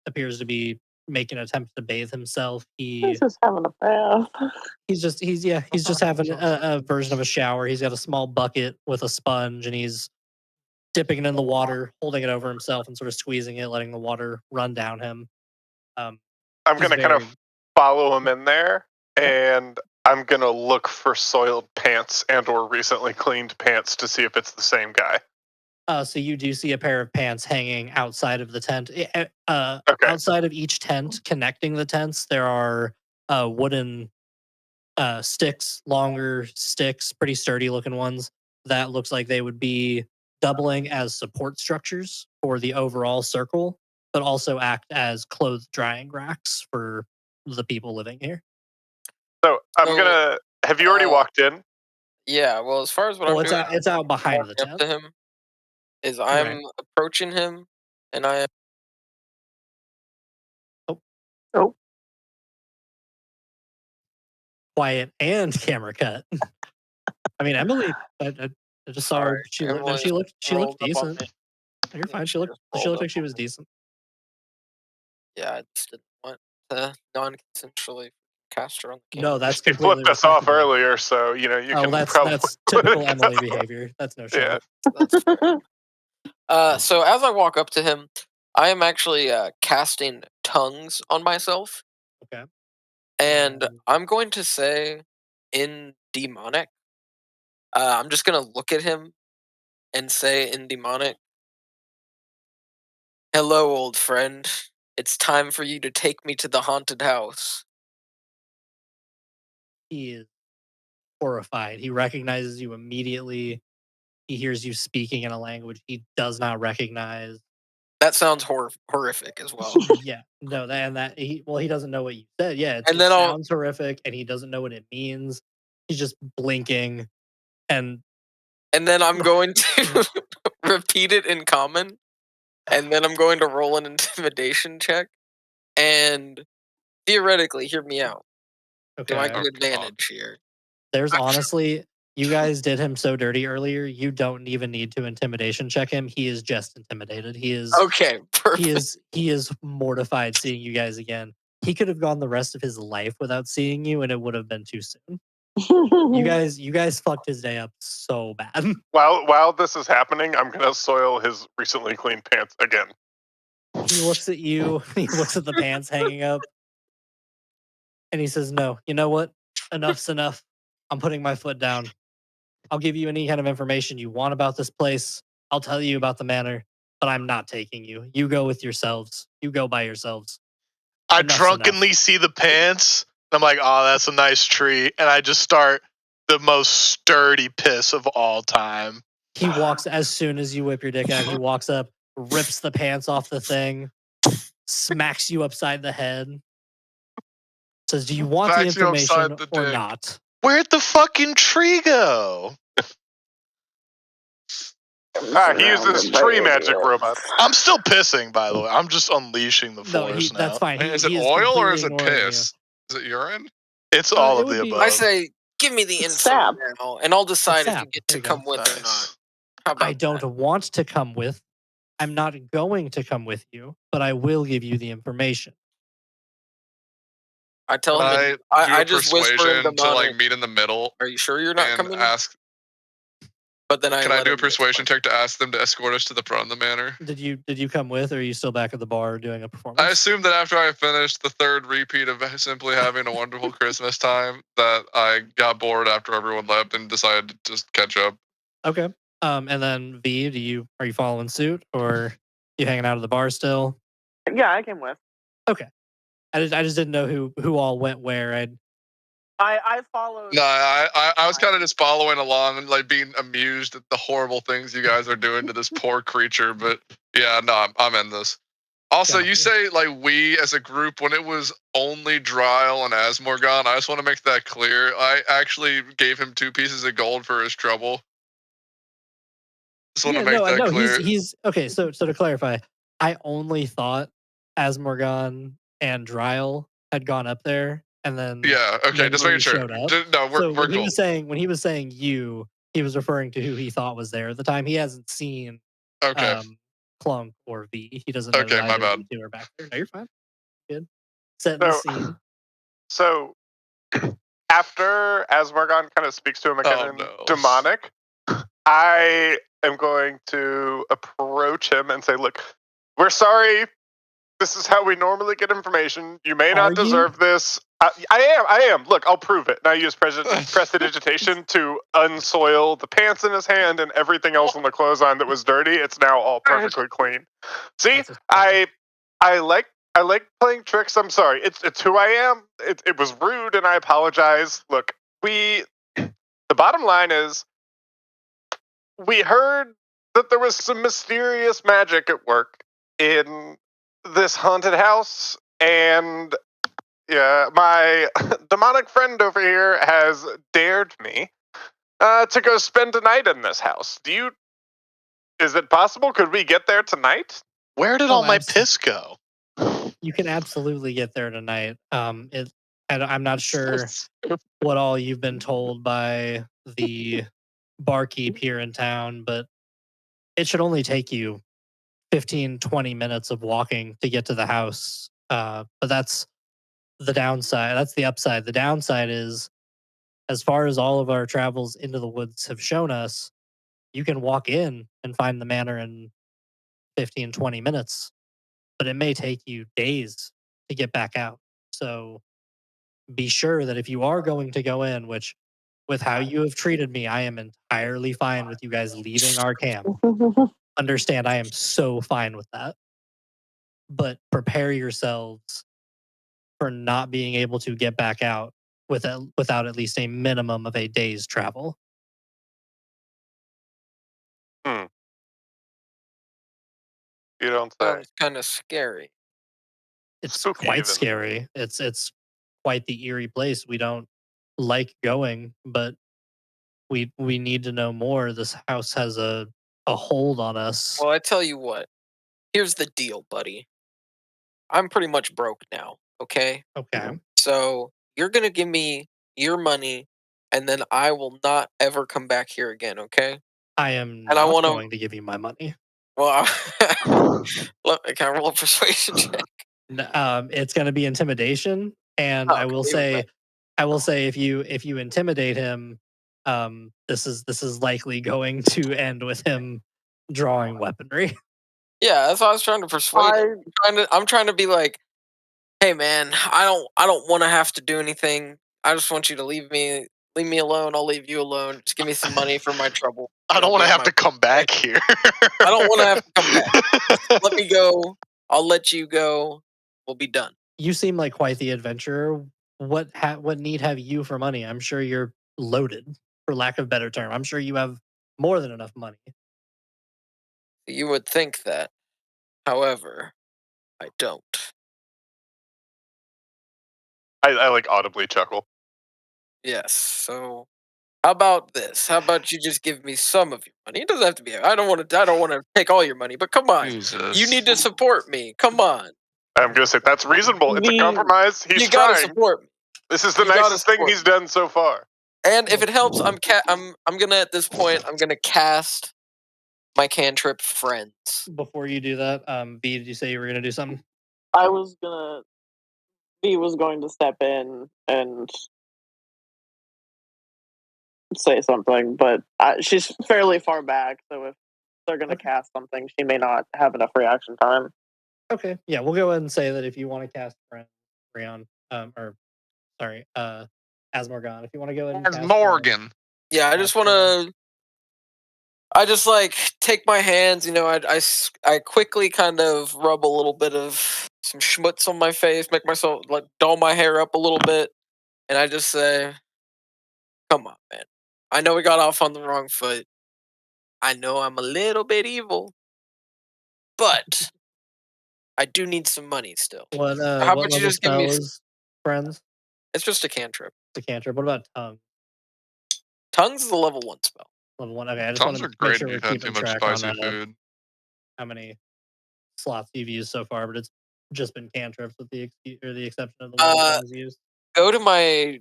A: appears to be making an attempt to bathe himself.
F: He's just having a bath.
A: He's just having a version of a shower. He's got a small bucket with a sponge, and he's dipping it in the water, holding it over himself, and sort of squeezing it, letting the water run down him.
B: I'm
A: He's
B: going to kind
A: very-
B: of follow him in there, and I'm going to look for soiled pants and or recently cleaned pants to see if it's the same guy.
A: So you do see a pair of pants hanging outside of the tent.
B: Okay.
A: Outside of each tent, connecting the tents, there are wooden sticks, longer sticks, pretty sturdy looking ones. That looks like they would be doubling as support structures for the overall circle, but also act as clothes drying racks for the people living here.
B: So I'm
C: So,
B: going to... Have you already walked in?
C: Yeah, well, as far as what
A: Well,
C: I'm doing,
A: it's out behind the
C: walking up
A: tent.
C: to him, is I'm approaching him, and I am
A: Quiet and camera cut. I mean, Emily, I just saw her.
C: Sorry,
A: She looked.
C: Emily
A: She looked
C: rolled up on
A: decent.
C: me.
A: You're fine. She
C: She
A: looked.
C: just
A: She
C: rolled
A: looked like
C: up
A: she
C: on
A: was
C: me.
A: decent.
C: Yeah, I just didn't want to non-consensually cast her on the
A: No,
C: camera.
A: that's
B: You
A: completely
B: flipped us off
A: respectable.
B: earlier, so you
A: Oh,
B: can
A: that's
B: probably
A: typical Emily behavior. That's no shame.
B: Yeah.
C: That's fair. So as I walk up to him, I am actually casting tongues on myself,
A: Okay.
C: and I'm going to say in demonic. I'm just gonna look at him and say in demonic, "Hello, old friend. It's time for you to take me to the haunted house."
A: He is horrified. He recognizes you immediately. He hears you speaking in a language he does not recognize.
C: That sounds horrific as well.
A: Yeah, no, he doesn't know what you said. Yeah, it
C: And then I'll-
A: sounds horrific, and he doesn't know what it means. He's just blinking, and
C: And then I'm going to repeat it in common, and then I'm going to roll an intimidation check, and theoretically, hear me out. Do I
A: okay.
C: get advantage here?
A: There's honestly, you guys did him so dirty earlier. You don't even need to intimidation check him. He is just intimidated. He is
C: Okay, perfect.
A: he is mortified seeing you guys again. He could have gone the rest of his life without seeing you, and it would have been too soon. You guys fucked his day up so bad.
B: While this is happening, I'm gonna soil his recently cleaned pants again.
A: He looks at you. He looks at the pants hanging up, and he says, "No, you know what? Enough's enough. I'm putting my foot down. I'll give you any kind of information you want about this place. I'll tell you about the manor, but I'm not taking you. You go with yourselves. You go by yourselves."
D: I
A: Enough's
D: drunkenly see the pants. I'm like, oh, that's a nice tree. And I just start the most sturdy piss of all time.
A: He walks as soon as you whip your dick out. He walks up, rips the pants off the thing, smacks you upside the head, says, "Do you want the
E: Smacks you upside
A: information
E: the
A: or
E: dick.
A: not?"
D: Where'd the fucking tree go?
B: He uses tree magic robot.
D: I'm still pissing, by the way. I'm just unleashing the
A: No,
D: force now.
A: that's fine.
E: Wait, is it
A: he
E: oil or is it
A: completely ignoring you.
E: piss? Is it urine?
D: It's all
A: it
D: of
A: would
D: the
A: be-
D: above.
C: I say, give me the info
F: Sap.
C: now, and I'll decide if you
A: Sap.
C: get
A: There
C: to
A: you go.
C: come with or not.
D: Nice.
C: How about
A: I don't
C: that?
A: want to come with. I'm not going to come with you, but I will give you the information.
C: I tell
E: Can
C: him,
E: I do
C: I
E: a
C: just whisper in
E: persuasion to like
C: demonic,
E: meet in the middle
C: "Are you sure you're not
E: and
C: coming?"
E: ask?
C: But then I
E: Can I
C: let
E: do a
C: him
E: persuasion
C: explain.
E: check to ask them to escort us to the front of the manor?
A: Did you come with, or are you still back at the bar doing a performance?
E: I assume that after I finished the third repeat of simply having a wonderful Christmas time, that I got bored after everyone left and decided to just catch up.
A: Okay. And then V, are you following suit, or you hanging out at the bar still?
F: Yeah, I came with.
A: I just didn't know who all went where.
F: I followed.
E: No, I was kind of just following along and like being amused at the horrible things you guys are doing to this poor creature. But yeah, no, I'm in this. Also, you
A: Gotcha.
E: say like we as a group when it was only Dryle and Asmorgon. I just want to make that clear. I actually gave him 2 pieces of gold for his trouble. Just want to make that clear.
A: He's okay. So to clarify, I only thought Asmorgon and Dryle had gone up there and then
E: Yeah. Okay. Just
A: nobody
E: making sure.
A: showed up.
E: No, we're
A: So when
E: cool.
A: he was saying you, he was referring to who he thought was there at the time. He hasn't seen
E: Okay.
A: Clunk or V. He doesn't know
E: Okay,
A: that
E: my
A: either of
E: bad.
A: you two are back there. No, you're fine. Good. Setting the scene.
B: So after Asmargon kind of speaks to him again in demonic, I am going to approach him and say, "Look, we're sorry. This is how we normally get information. You may not deserve this. I am. Look, I'll prove it." And I use prestidigitation to unsoil the pants in his hand and everything else on the clothesline that was dirty. It's now all perfectly clean. See, I like playing tricks. I'm sorry. It's who I am. It was rude, and I apologize. Look, the bottom line is, we heard that there was some mysterious magic at work in this haunted house, and yeah, my demonic friend over here has dared me to go spend a night in this house. Is it possible? Could we get there tonight?
D: Where did all my piss go?
A: You can absolutely get there tonight. I'm not sure what all you've been told by the barkeep here in town, but it should only take you 15, 20 minutes of walking to get to the house. But that's the downside. That's the upside. The downside is, as far as all of our travels into the woods have shown us, you can walk in and find the manor in 15, 20 minutes, but it may take you days to get back out. So be sure that if you are going to go in, which with how you have treated me, I am entirely fine with you guys leaving our camp. Understand, I am so fine with that. But prepare yourselves for not being able to get back out without at least a minimum of a day's travel.
B: You don't say.
C: Sounds kind of scary.
A: It's
B: Spooky
A: quite
B: even.
A: scary. It's quite the eerie place. We don't like going, but we need to know more. This house has a hold on us.
C: Well, I tell you what. Here's the deal, buddy. I'm pretty much broke now, okay?
A: Okay.
C: So you're going to give me your money, and then I will not ever come back here again, okay?
A: I am
C: And I
A: not
C: wanna-
A: going to give you my money.
C: Well, can I roll a persuasion check?
A: It's going to be intimidation, and I will say if you intimidate him, this is likely going to end with him drawing weaponry.
C: Yeah, that's what I was trying to persuade him. I'm trying to be like, hey man, I don't want to have to do anything. I just want you to leave me alone. I'll leave you alone. Just give me some money for my trouble.
D: I don't want to have to come back here.
C: I don't want to have to come back. Just let me go. I'll let you go. We'll be done.
A: You seem like quite the adventurer. What need have you for money? I'm sure you're loaded, for lack of a better term. I'm sure you have more than enough money.
C: You would think that. However, I don't.
B: I like audibly chuckle.
C: Yes. So, how about this? How about you just give me some of your money? It doesn't have to be. I don't want to take all your money, but come on.
E: Jesus.
C: You need to support me. Come on.
B: I'm gonna say that's reasonable. It's a compromise. He's
C: you gotta
B: trying.
C: support me.
B: This is the
C: You gotta
B: nicest thing
C: support
B: he's done so far.
C: And if it helps, I'm gonna at this point I'm gonna cast my cantrip friends.
A: Before you do that, B, did you say you were gonna do something?
F: V was going to step in and say something, but she's fairly far back, so if they're going to cast something, she may not have enough reaction time.
A: Okay, yeah, we'll go ahead and say that if you want to cast Asmorgon, if you want to go ahead and
E: As
A: cast
E: Morgan.
C: Yeah, I just want to. I just like take my hands, I quickly kind of rub a little bit of some schmutz on my face, make myself like dull my hair up a little bit, and I just say, "Come on, man. I know we got off on the wrong foot. I know I'm a little bit evil, but I do need some money still.
A: What
C: How
A: what
C: about you
A: level
C: just give me?
A: spell is friends?
C: It's just a cantrip.
A: The cantrip. What about tongue?
C: Tongues is a level 1 spell.
A: Level 1. Okay, I just
E: Tongues
A: want
E: are
A: to make
E: great
A: sure
E: if
A: we're
E: you've had
A: keeping
E: too much
A: track on
E: spicy food.
A: how many slots you've used so far, but it's just been cantrips with the exception of the one tongues used.
C: Go to my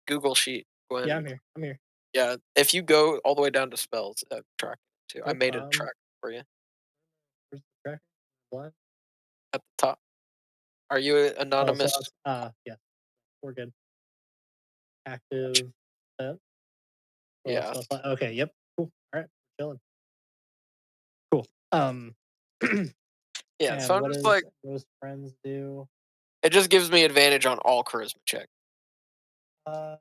C: Google sheet, Gwen.
A: Yeah, I'm here. I'm here.
C: Yeah, if you go all the way down to spells, track too. I
A: Nope,
C: made a track for you
A: Where's the tracker? What?
C: at the top. Are you
A: Oh, so
C: anonymous?
A: yeah, we're good. Active.
C: Yeah.
A: Okay. Yep. Cool. All right. Chilling. Cool.
C: Yeah.
A: And
C: So I'm
A: what
C: just
A: does
C: like,
A: most friends do?
C: it just gives me advantage on all charisma check.
A: Uh,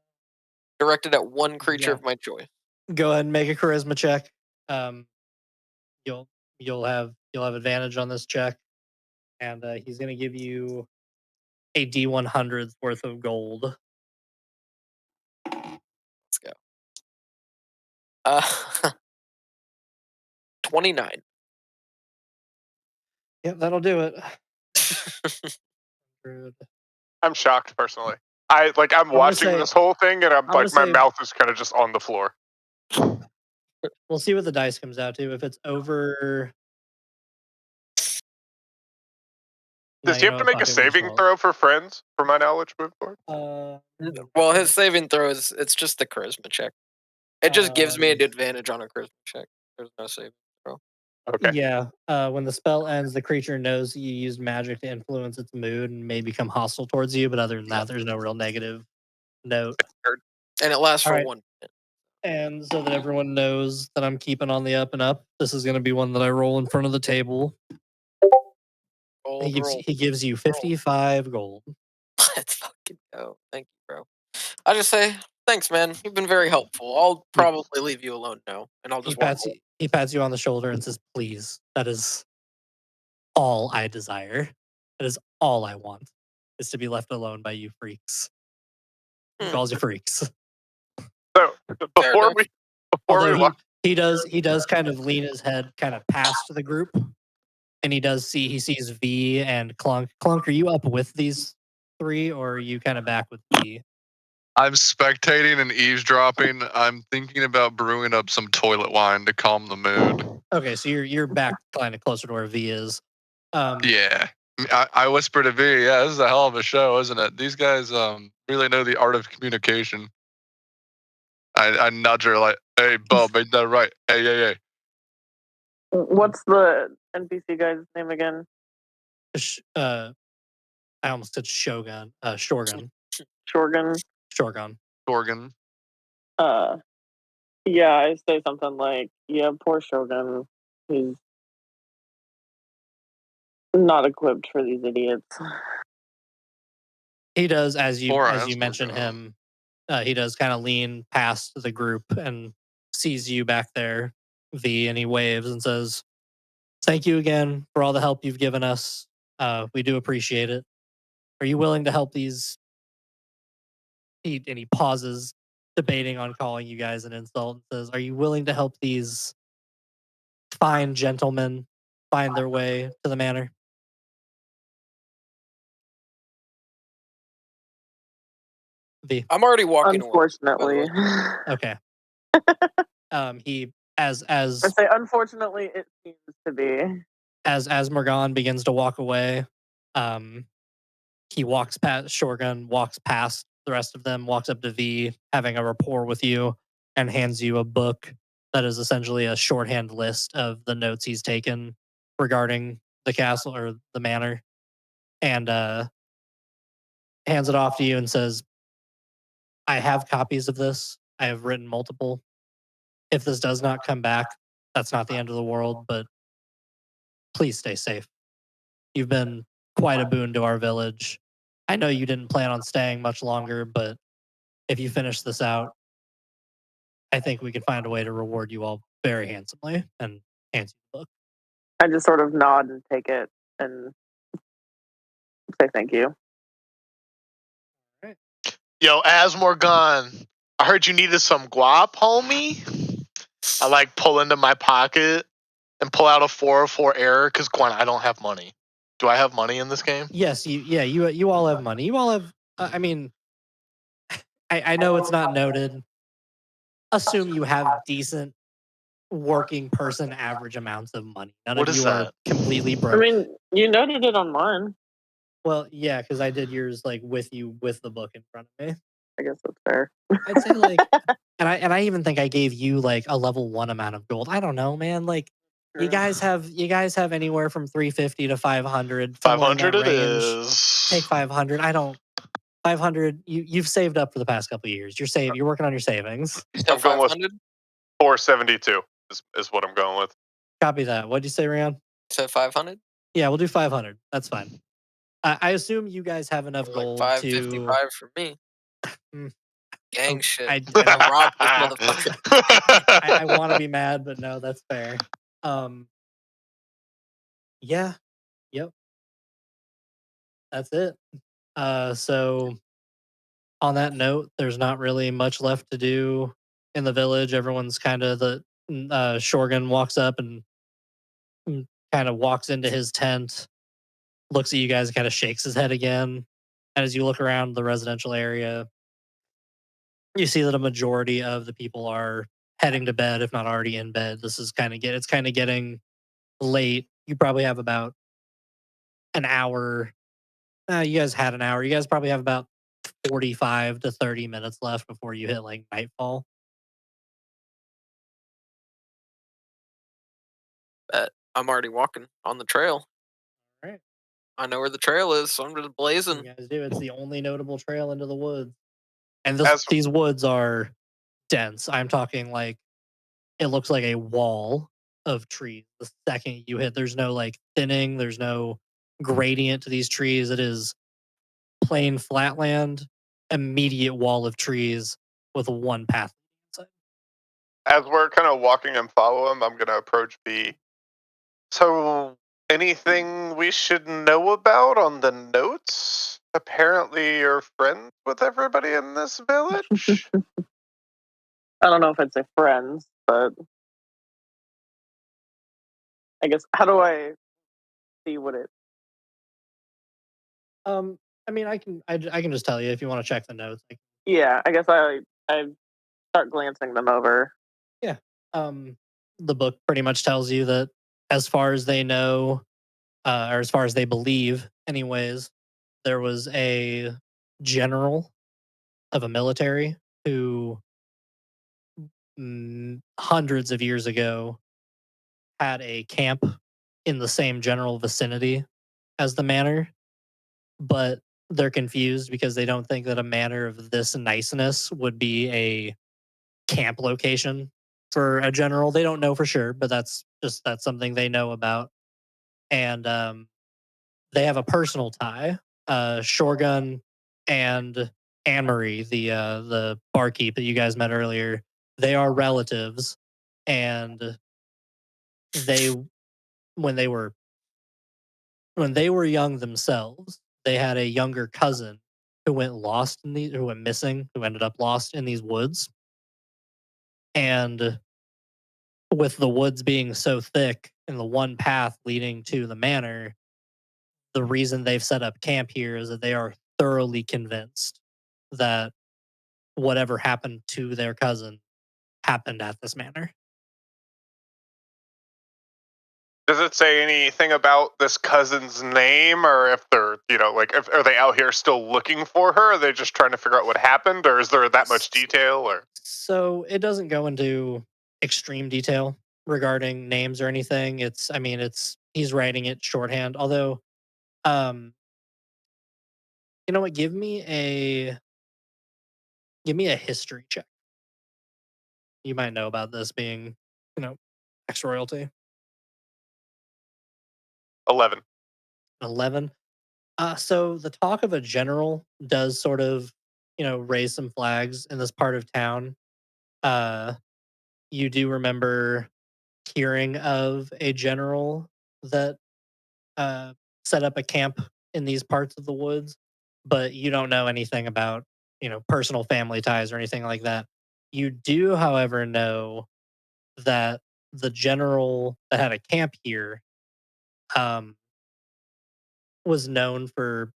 C: Directed at one creature
A: Yeah.
C: of my choice.
A: Go ahead and make a charisma check. You'll have advantage on this check, and he's gonna give you a D100's worth of gold.
C: Let's go. 29.
A: Yep, that'll do it. 100.
B: I'm shocked personally. I'm watching
A: say-
B: this whole thing and I'm
A: gonna
B: like my
A: say-
B: mouth is kind of just on the floor.
A: We'll see what the dice comes out to. If it's over,
B: Does he have to make a saving throw for friends? For my knowledge, moving forward.
C: Well, his saving throw it's just the charisma check. It just gives me an advantage on a charisma check. There's no saving throw.
B: Okay.
A: Yeah. When the spell ends, the creature knows you used magic to influence its mood and may become hostile towards you. But other than that, there's no real negative note.
C: And it lasts for
A: Alright.
C: 1 minute.
A: And so that everyone knows that I'm keeping on the up and up, this is going to be one that I roll in front of the table. He gives you 55 gold.
C: Let's fucking go. Thank you, bro. I just say thanks, man. You've been very helpful. I'll probably leave you alone now, and I'll just walk away.
A: He pats you on the shoulder and says, "Please, that is all I desire. That is all I want, is to be left alone by you freaks." He calls you freaks.
B: So before we
A: he does kind of lean his head kind of past the group, and he sees V and Clunk. Clunk, are you up with these three, or are you kind of back with V?
E: I'm spectating and eavesdropping. I'm thinking about brewing up some toilet wine to calm the mood.
A: Okay, so you're back kind of closer to where V is.
E: Yeah. I whispered to V, yeah, this is a hell of a show, isn't it? These guys really know the art of communication. I nudge her like, hey, bub, ain't that right? Hey.
F: What's the NPC guy's name again?
A: I almost said Shogun. Shorgun.
F: Shorgan.
E: Torgan.
F: Yeah, I say something like, yeah, poor Shogun. He's not equipped for these idiots.
A: He does, as you mention
E: Asmorgon.
A: him, he does kind of lean past the group and sees you back there, V, and he waves and says, "Thank you again for all the help you've given us. We do appreciate it. Are you willing to help these?" And he pauses, debating on calling you guys an insult, and says, "Are you willing to help these fine gentlemen find their way to the manor?" V.
C: I'm already walking
F: Unfortunately.
C: away.
A: Okay. He as
F: I say, unfortunately, it seems to be.
A: As Morgan begins to walk away, he walks past Shorgun, walks past the rest of them, walks up to V, having a rapport with you, and hands you a book that is essentially a shorthand list of the notes he's taken regarding the castle or the manor, and hands it off to you and says, "I have copies of this. I have written multiple. If this does not come back, that's not the end of the world, but please stay safe. You've been quite a boon to our village. I know you didn't plan on staying much longer, but if you finish this out, I think we can find a way to reward you all very handsomely." And hands you the book.
F: I just sort of nod and take it and say thank you.
D: Yo, Asmorgon, I heard you needed some guap, homie. I like pull into my pocket and pull out a 404 error because Gwen, I don't have money. Do I have money in this game?
A: Yes, you all have money. You all have. I mean, I know it's not noted. Assume you have decent working person average amounts of money. None
D: What
A: of
D: is
A: you are
D: that?
A: completely
F: I
A: broke.
F: mean, you noted it on mine.
A: Well, yeah, because I did yours like with you with the book in front of me.
F: I guess that's fair.
A: I'd say like, and I even think I gave you like a level 1 amount of gold. I don't know, man. Like you guys have anywhere from 350 to 500, somewhere in
D: 500
A: that
D: it
A: range.
D: is.
A: Take 500. I don't. 500. You've saved up for the past couple of years. You're working on your savings.
C: So
B: I'm going with
C: 500?
B: 472 is what I'm going with.
A: Copy that. What'd you say, Rian?
C: So 500?
A: Yeah, we'll do 500. That's fine. I assume you guys have enough
C: Like
A: gold to.
C: 555 for me.
A: Mm,
C: Gang
A: oh,
C: shit.
A: I
C: I robbed this motherfucker.
A: I want to be mad, but no, that's fair. Yeah, yep, that's it. So on that note, there's not really much left to do in the village. Everyone's kind of Shorgan walks up and kind of walks into his tent, looks at you guys, kind of shakes his head again. And as you look around the residential area, you see that a majority of the people are heading to bed, if not already in bed. This is it's kind of getting late. You probably have about an hour. You guys had an hour. You guys probably have about 45 to 30 minutes left before you hit like nightfall.
C: I'm already walking on the trail.
A: All right.
C: I know where the trail is, so I'm just
A: You
C: blazing.
A: guys do. It's the only notable trail into the woods. And
B: As-
A: these woods are dense. I'm talking like it looks like a wall of trees. The second you hit, there's no like thinning, there's no gradient to these trees. It is plain flatland, immediate wall of trees with one path.
B: As we're kind of walking and follow him, I'm going to approach B. So, anything we should know about on the notes? Apparently, you're friends with everybody in this village.
F: I don't know if I'd say friends, but I guess how do I see what it?
A: I mean, I can just tell you if you want to check the notes.
F: Yeah, I guess I start glancing them over.
A: Yeah. The book pretty much tells you that as far as they know, or as far as they believe, anyways, there was a general of a military who hundreds of years ago had a camp in the same general vicinity as the manor, but they're confused because they don't think that a manor of this niceness would be a camp location for a general. They don't know for sure, but that's something they know about. And they have a personal tie. Shorgun and Anne Marie, the barkeep that you guys met earlier, they are relatives, and they when they were young themselves, they had a younger cousin who went missing, who ended up lost in these woods. And with the woods being so thick and the one path leading to the manor, the reason they've set up camp here is that they are thoroughly convinced that whatever happened to their cousin happened at this manor.
B: Does it say anything about this cousin's name, or if they're, like, if are they out here still looking for her? Are they just trying to figure out what happened, or is there that much detail? Or
A: So it doesn't go into extreme detail regarding names or anything. He's writing it shorthand. Although, you know what? Give me a history check. You might know about this being, ex royalty.
B: 11?
A: 11. So the talk of a general does sort of, raise some flags in this part of town. You do remember hearing of a general that set up a camp in these parts of the woods, but you don't know anything about, personal family ties or anything like that. You do, however, know that the general that had a camp here um, was known for,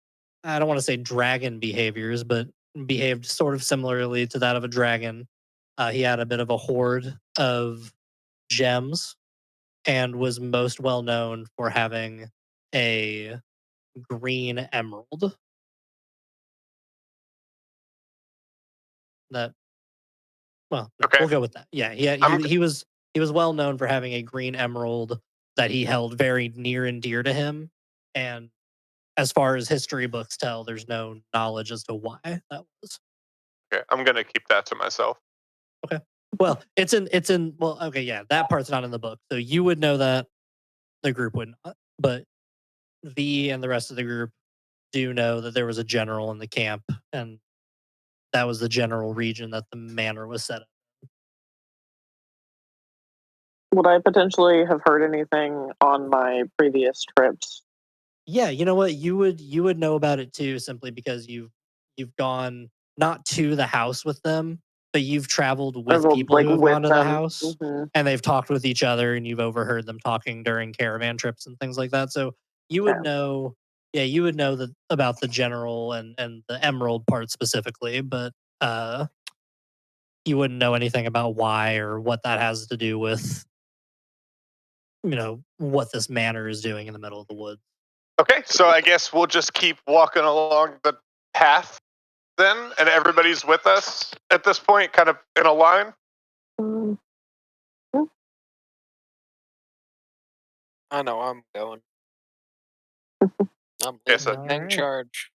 A: I don't want to say dragon behaviors, but behaved sort of similarly to that of a dragon. He had a bit of a hoard of gems and was most well known for having a green emerald. That well, no,
B: Okay.
A: we'll go with that. Yeah, he was well known for having a green emerald that he held very near and dear to him. And as far as history books tell, there's no knowledge as to why that was.
B: Okay, I'm gonna keep that to myself.
A: Well, it's in well, okay, yeah, that part's not in the book. So you would know that, the group would not. But V and the rest of the group do know that there was a general in the camp, and that was the general region that the manor was set up.
F: Would I potentially have heard anything on my previous trips?
A: Yeah, you know what? You would know about it too, simply because you've gone not to the house with them, but you've traveled with
F: Traveled,
A: people who have
F: with
A: gone to the
F: them.
A: house, and they've talked with each other, and you've overheard them talking during caravan trips and things like that. So you would
F: Okay.
A: know, yeah, you would know that about the general and the emerald part specifically, but you wouldn't know anything about why or what that has to do with, what this manor is doing in the middle of the woods.
B: Okay, so I guess we'll just keep walking along the path then, and everybody's with us at this point, kind of in a line.
F: Um,
C: I know I'm going. I'm
B: Yes,
C: leading the gang
A: Alright.
C: charge.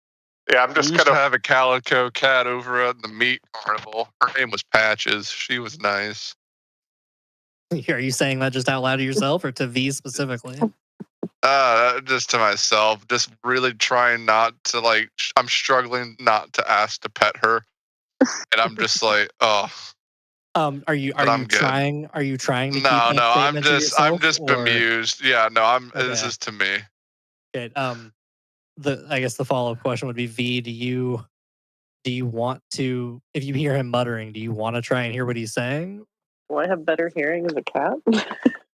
B: Yeah, I'm
E: We
B: just
E: used
B: kind
E: to
B: of.
E: have a calico cat over at the meat carnival. Her name was Patches. She was nice.
A: Are you saying that just out loud to yourself or to V specifically?
E: Just to myself. Just really trying not to I'm struggling not to ask to pet her, and I'm just like, oh.
A: Are you
E: But I'm good.
A: trying to keep
E: No,
A: that
E: I'm
A: statement to yourself?
E: just
A: Or
E: bemused. Yeah, no, this
A: okay,
E: is to me.
A: okay. I guess the follow up question would be V. Do you want to, if you hear him muttering, do you want to try and hear what he's saying?
F: do I have better hearing as a cat?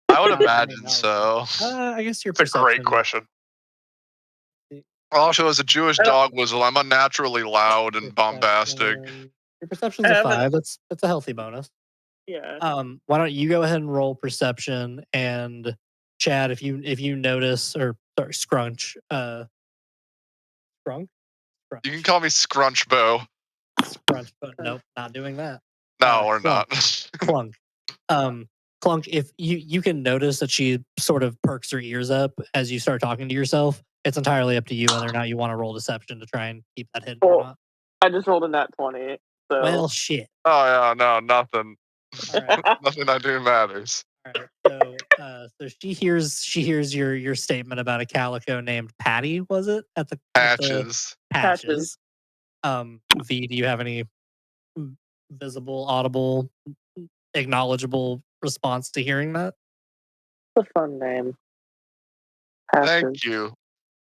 E: I would
A: I mean,
E: imagine
A: not
E: so.
A: I guess your
B: It's a
A: perception.
B: great question.
E: Also, as a Jewish dog whistle, I'm unnaturally loud and bombastic.
A: Your perception's
F: I
A: a
F: haven't-
A: 5. That's a healthy bonus.
F: Yeah.
A: Why don't you go ahead and roll perception, and Chad, if you notice, or sorry, Scrunch, Scrunk?
E: You can call me Scrunchbo.
A: Scrunch, but nope, not doing that.
E: No, we're
A: Clunk.
E: not.
A: Clunk. Clunk, if you can notice that she sort of perks her ears up as you start talking to yourself, it's entirely up to you whether or not you want to roll deception to try and keep that hidden or
F: Well,
A: not.
F: I just rolled a nat 20. So.
A: Well, shit.
E: Oh yeah, no, nothing.
A: All right.
E: Nothing I do matters.
A: All right. So she hears your statement about a calico named Patty, was it? At the
E: Patches.
A: Patches. V, do you have any visible, audible, acknowledgeable response to hearing that?
F: It's a fun name. Patches.
E: Thank you.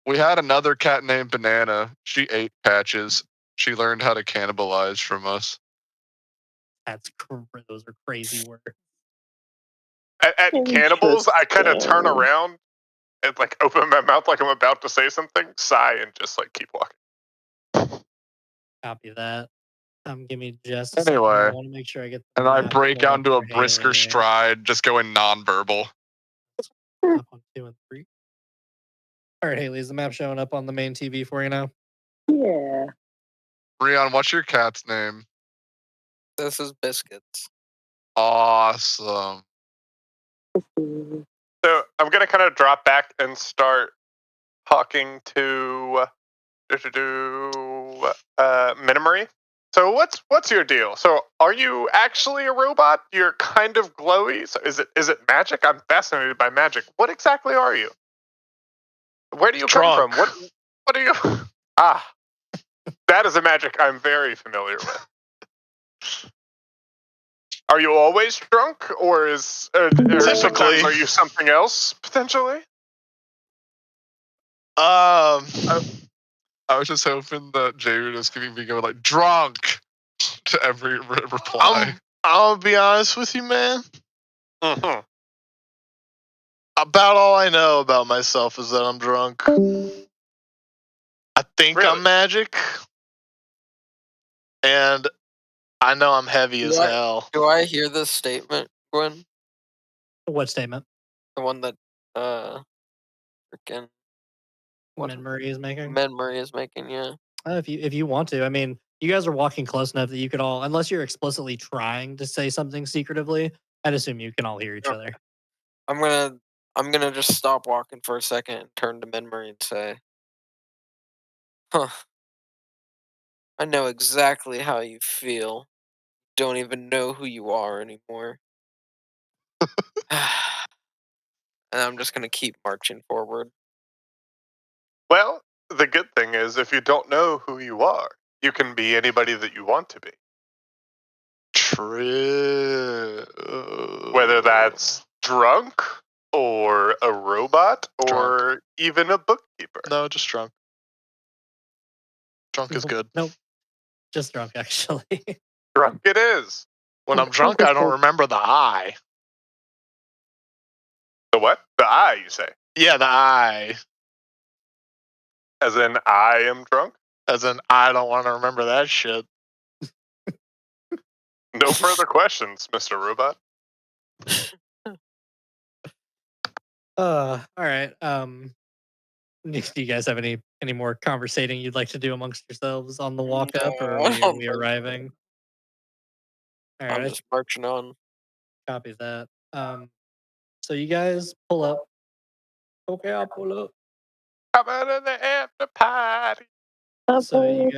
E: We had another cat named Banana. She ate Patches. She learned how to cannibalize from us.
A: Those are crazy words.
B: At cannibals, I kind of turn around and open my mouth like I'm about to say something, sigh, and just keep walking.
A: Copy that. Give me just a second.
E: Anyway,
A: I want to make sure I get.
E: And I break out into a brisker stride, just going nonverbal.
A: Up on 2 and 3. All right, Haley, is the map showing up on the main TV for you now?
F: Yeah.
E: Rion, what's your cat's name?
C: This is Biscuits.
E: Awesome.
B: So I'm gonna kind of drop back and start talking to Minimary. So what's your deal? So are you actually a robot? You're kind of glowy. So is it magic? I'm fascinated by magic. What exactly are you? Where do you come from? What are you? Ah, that is a magic I'm very familiar with. Are you always drunk, or sometimes are you something else potentially?
E: I was just hoping that Jay would just give me going drunk to every reply.
D: I'll be honest with you, man.
B: Mm-hmm.
D: About all I know about myself is that I'm drunk. I think
B: Really?
D: I'm magic. And I know I'm heavy as hell.
C: Do I hear this statement, Gwen?
A: What statement?
C: The one that freaking What
A: Memory is making.
C: memory is making, yeah.
A: If you want to, I mean, you guys are walking close enough that you could all, unless you're explicitly trying to say something secretively, I'd assume you can all hear each other.
C: I'm gonna just stop walking for a second and turn to memory and say, huh. I know exactly how you feel. Don't even know who you are anymore. And I'm just gonna keep marching forward.
B: Well, the good thing is, if you don't know who you are, you can be anybody that you want to be.
D: True.
B: Whether that's drunk, or a robot, or
D: Drunk.
B: even a bookkeeper.
D: No, just drunk. Drunk is good.
A: Nope. Just drunk, actually.
B: Drunk it is.
D: When I'm drunk, I don't remember the I.
B: The what? The I, you say?
D: Yeah, the I.
B: As in, I am drunk?
D: As in, I don't want to remember that shit.
B: No further questions, Mr. Robot.
A: All right. Do you guys have any more conversating you'd like to do amongst yourselves on the walk up, or
C: No, I
A: are
C: don't
A: we
C: think
A: arriving? All
C: I'm
A: right,
C: just marching on.
A: copy that. So you guys pull up. Okay, I'll pull up.
B: Coming in the after party.
A: So you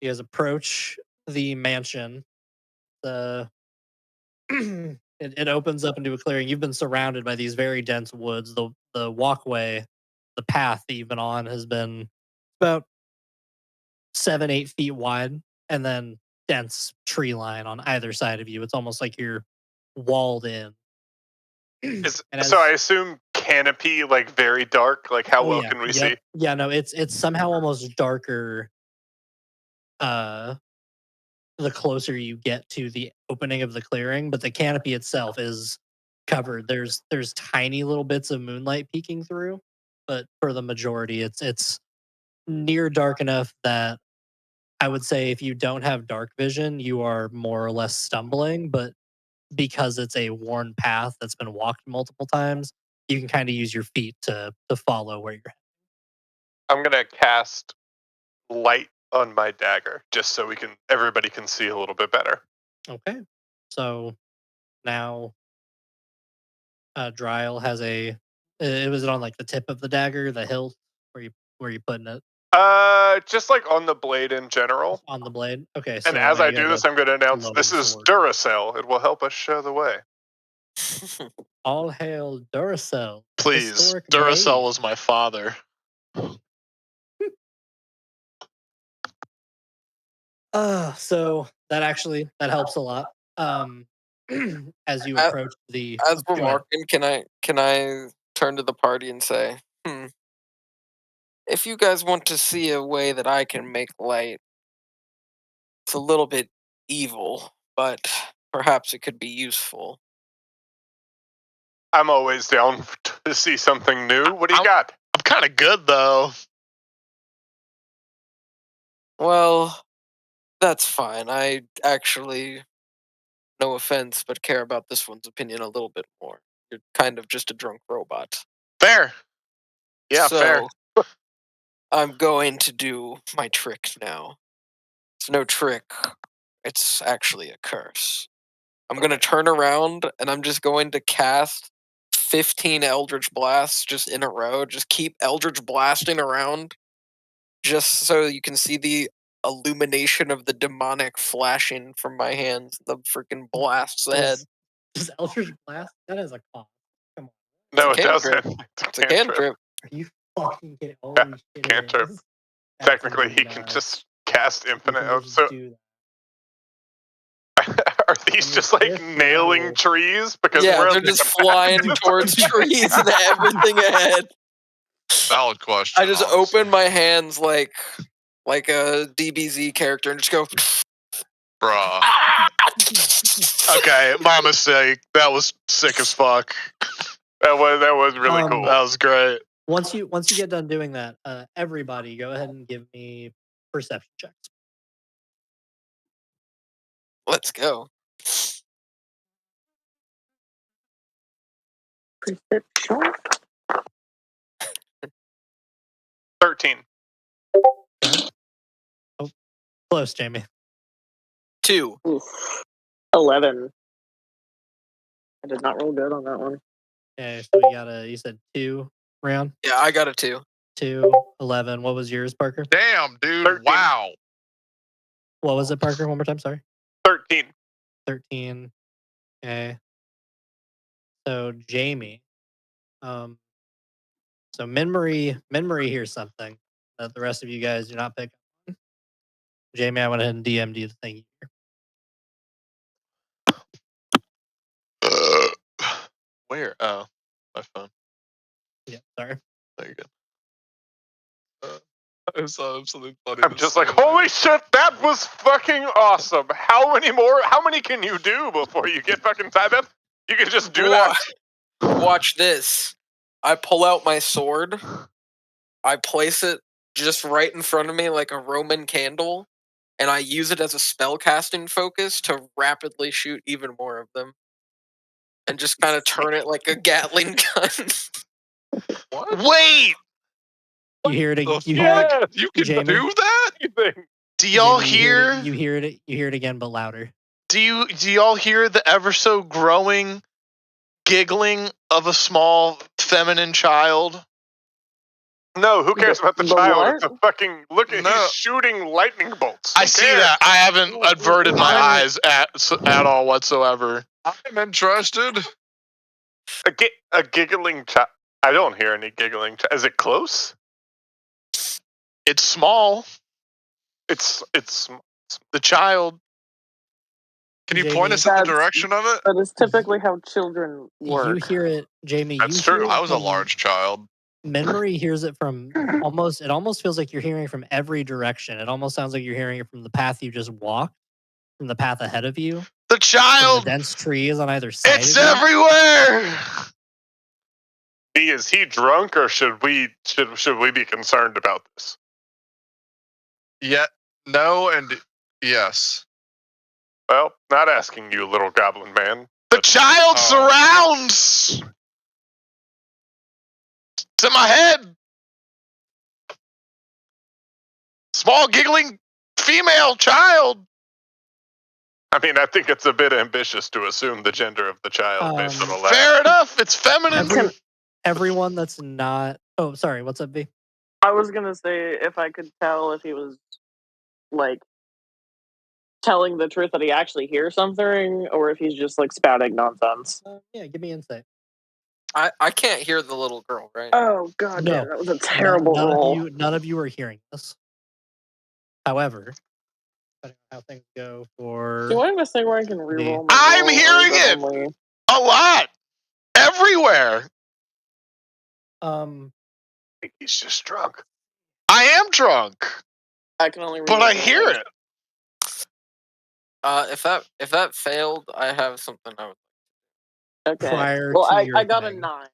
A: guys approach the mansion. The it opens up into a clearing. You've been surrounded by these very dense woods. The walkway, the path that you've been on has been about 7-8 feet wide, and then dense tree line on either side of you. It's almost like you're walled in.
B: So I assume canopy, like very dark. Like how well can we see?
A: Yeah, no, it's somehow almost darker the closer you get to the opening of the clearing, but the canopy itself is covered. There's tiny little bits of moonlight peeking through, but for the majority it's near dark enough that I would say if you don't have dark vision, you are more or less stumbling, but because it's a worn path that's been walked multiple times, you can kind of use your feet to follow where you're
B: I'm gonna cast light on my dagger just so everybody can see a little bit better.
A: Okay. So now Dryle has was it on like the tip of the dagger, the hilt, where you putting it?
B: Just like on the blade in general.
A: On the blade? Okay.
B: And
A: So
B: as
A: now
B: I
A: you
B: do
A: have
B: this, I'm going to announce
A: loaded
B: this is
A: sword.
B: Duracell. It will help us show the way.
A: All hail Duracell.
D: Please,
A: historic
D: Duracell
A: blade.
D: was my father.
A: So that helps a lot. As you approach the
C: As we're
A: go ahead.
C: walking, can I turn to the party and say, if you guys want to see a way that I can make light, it's a little bit evil, but perhaps it could be useful.
B: I'm always down to see something new. What do you got?
D: I'm kind of good though.
C: Well, that's fine. I actually, no offense, but care about this one's opinion a little bit more. You're kind of just a drunk robot.
D: Fair. Yeah, fair.
C: I'm going to do my trick now. It's no trick. It's actually a curse. I'm going to turn around and I'm just going to cast 15 Eldritch Blasts just in a row. Just keep Eldritch blasting around just so you can see the illumination of the demonic flashing from my hands. The freaking blasts ahead.
A: Does Eldritch Blast? That is a cost. Come on.
B: No,
C: It's a
B: it doesn't.
C: cantrip. It's a cantrip.
A: Are you fucking kidding?
B: Yeah,
A: Holy shit.
B: cantrip.
A: It is.
B: Technically, he can just cast
A: You
B: infinite.
A: can just
B: So
A: do that.
B: are these
A: And
B: just
A: with
B: like
A: this
B: nailing
A: level-
B: trees? Because
C: Yeah,
B: we're
C: they're just flying towards trees and everything ahead.
E: Valid question.
C: I just
E: honestly.
C: open my hands like a DBZ character and just go.
E: Bruh.
D: Okay, my mistake. That was sick as fuck.
B: That was really cool.
D: That was great.
A: Once you get done doing that, everybody go ahead and give me perception checks.
C: Let's go.
F: Perception.
B: 13.
A: Close, Jamie.
C: 2.
F: Oof. 11. I did not roll good on that one.
A: Okay, so we got you said 2 round?
C: Yeah, I got a 2.
A: 2, 11. What was yours, Parker?
E: Damn, dude.
B: 13.
E: Wow.
A: What was it, Parker? One more time, sorry.
B: 13.
A: 13. Okay. So Jamie. So Minmarie hears something that the rest of you guys do not pick up on. Jamie, I went ahead and DM'd you the thing you hear.
D: Where? Oh, my phone.
A: Yeah, sorry.
D: There you go.
E: I saw something funny.
B: I'm
E: this
B: just like,
E: morning.
B: holy shit, that was fucking awesome. How many more? How many can you do before you get fucking tied up? You can just do that.
C: Watch this. I pull out my sword. I place it just right in front of me like a Roman candle, and I use it as a spellcasting focus to rapidly shoot even more of them. And just kind of turn it like a Gatling gun.
E: What?
D: Wait!
A: You hear it.
E: The
A: You hear
E: fuck?
A: it.
E: You can
A: Jamie?
E: do that?
B: Anything.
D: Do y'all
A: Jamie,
D: hear?
A: You hear it. You hear it again, but louder.
D: Do y'all hear the ever so growing giggling of a small feminine child?
B: No, who cares about the child?
F: what?
B: It's a fucking look at
E: No.
B: he's shooting lightning bolts.
D: I
B: Who
D: see
B: cares?
D: that. I haven't averted my
E: I'm-
D: eyes at all whatsoever.
E: I'm interested.
B: A giggling child. I don't hear any giggling. Is it close?
D: It's small.
B: It's
D: The child.
E: Can you
A: Jamie,
E: point us in the
F: That's-
E: direction of it?
F: That is typically how children work.
A: You hear it, Jamie.
B: That's
A: you
B: true.
A: Hear it
E: I was a
A: from-
E: large child.
A: Minmarie hears it from almost. It almost feels like you're hearing from every direction. It almost sounds like you're hearing it from the path you just walked, from the path ahead of you,
D: The
A: from
D: child.
A: the dense trees on either side.
D: It's
A: of you.
D: everywhere.
B: Is he drunk or should we be concerned about this?
E: Yeah. No and yes.
B: Well, not asking you, little goblin man.
D: The child
E: Oh.
D: surrounds. It's in my head. Small giggling female child.
B: I mean, I think it's a bit ambitious to assume the gender of the child based on the last.
D: Fair enough. It's feminine.
A: Everyone that's not. Oh, sorry. What's up, B?
F: I was gonna say if I could tell if he was like telling the truth that he actually hears something, or if he's just like spouting nonsense.
A: Yeah, give me insight.
C: I can't hear the little girl, right?
F: Oh god,
A: No.
F: damn, that was a terrible roll.
A: None of you are hearing this. However, depending on how things go for.
F: Do I have a thing where I can reroll? my
D: I'm
F: roll, or is
D: hearing
F: that
D: it!
F: only-
D: A lot. Everywhere.
B: I think he's just drunk.
D: I am drunk,
F: I can only.
D: but
F: reroll
D: I
F: my
D: hear
F: rolls.
D: it.
C: If that failed, I have something I would.
F: Okay.
A: Prior
F: Well,
A: to
F: I
A: your
F: got a
A: thing.
F: 9.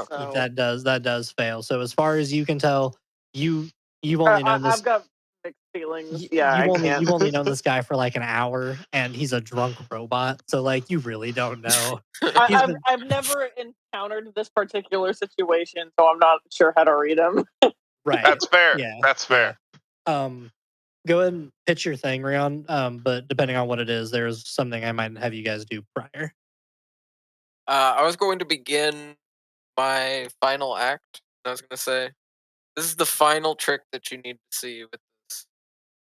F: So
A: That does fail. So as far as you can tell, you've only known this.
F: I've got mixed feelings.
A: y-
F: Yeah,
A: you've only known this guy for like an hour, and he's a drunk robot. So like you really don't know. He's been-
F: I've never encountered this particular situation, so I'm not sure how to read him.
A: right.
B: That's fair.
A: Yeah,
B: That's fair.
A: Go ahead and pitch your thing, Rion. But depending on what it is, there's something I might have you guys do prior.
C: I was going to begin my final act. I was going to say, this is the final trick that you need to see with this.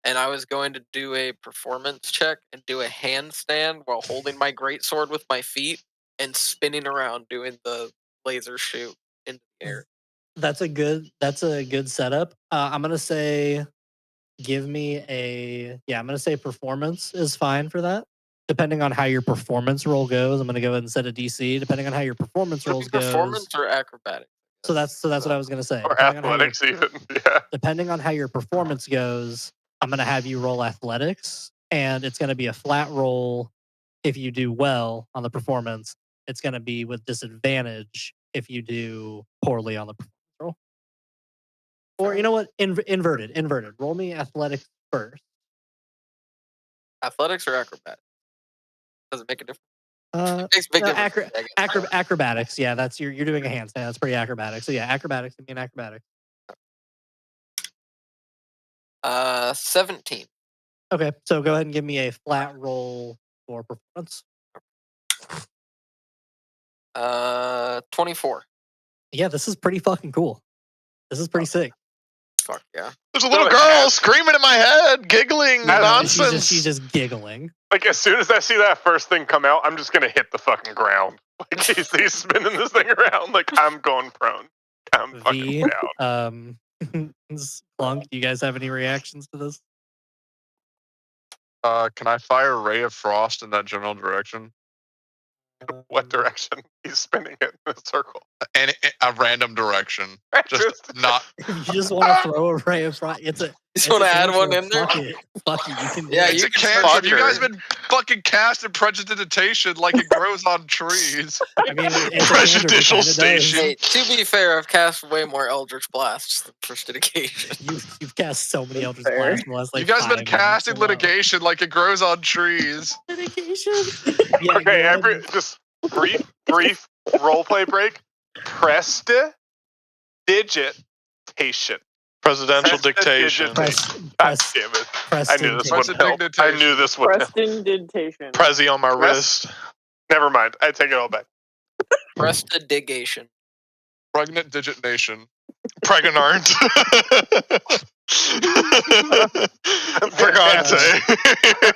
C: And I was going to do a performance check and do a handstand while holding my greatsword with my feet and spinning around doing the laser shoot in the air.
A: That's a good setup. I'm gonna say, give me I'm gonna say performance is fine for that. Depending on how your performance roll goes, I'm gonna go ahead and set a DC. Depending on how your performance rolls
C: Performance
A: goes,
C: or acrobatic?
A: so that's what I was gonna say.
B: Or
A: Depending on how your-
B: athletics, even. Yeah.
A: depending on how your performance goes, I'm going to have you roll athletics, and it's going to be a flat roll if you do well on the performance. It's going to be with disadvantage if you do poorly on the performance roll. Or you know what? Inverted. Roll me athletics first.
C: Athletics or acrobatic? Does it make a difference?
A: Uh,
C: It makes a big
A: no,
C: difference. I guess.
A: acrobatics. Yeah, that's you're doing a handstand. That's pretty acrobatic. So yeah, acrobatics. I mean acrobatics.
C: 17.
A: Okay, so go ahead and give me a flat roll for performance.
C: 24.
A: Yeah, this is pretty fucking cool. This is pretty sick.
C: Fuck yeah.
D: There's a little
B: a
D: girl
B: cat.
D: screaming in my head, giggling
B: I know,
D: nonsense.
A: She's just giggling.
B: Like, as soon as I see that first thing come out, I'm just gonna hit the fucking ground. Like, he's spinning this thing around. Like, I'm going prone. I'm fucking down.
A: Clunk, do you guys have any reactions to this?
E: Can I fire a ray of frost in that general direction?
B: What direction? He's spinning it in a circle.
E: And a random direction. Just not.
A: You just want to throw a ray of frost. It's a.
C: You
A: It's
C: just want to
A: a
C: add one
A: cantrip.
C: in there?
A: Fuck it. Fuck it. You can do
C: Yeah,
A: it.
E: It's
C: you
E: a
C: can
E: cantrip.
C: fuck
E: You guys
C: her.
E: been fucking casting prestidigitation like it grows on trees.
A: I mean, it's a cantrip. It
D: Prejudicial
A: kinda does.
D: station.
C: Hey, to be fair, I've cast way more Eldritch Blasts than Prestidigitation.
A: You've cast so many Eldritch
F: Fair.
A: Blasts in the last, like,
E: You guys
A: 5
E: been
A: minutes
E: casting
A: alone.
E: litigation like it grows on trees.
A: Litigation. Yeah,
B: Okay,
A: Gwen,
B: just brief roleplay break. Prestidigitation.
D: Presidential dictation.
B: God
A: press,
B: damn it.
A: press
B: I knew this would help. I knew this would help.
F: Prestidigitation.
D: Prezi on my
B: Press-
D: wrist.
B: Never mind. I take it all back.
C: Prestidigation.
E: Pregnant digit nation.
D: Pregnant. Pregante.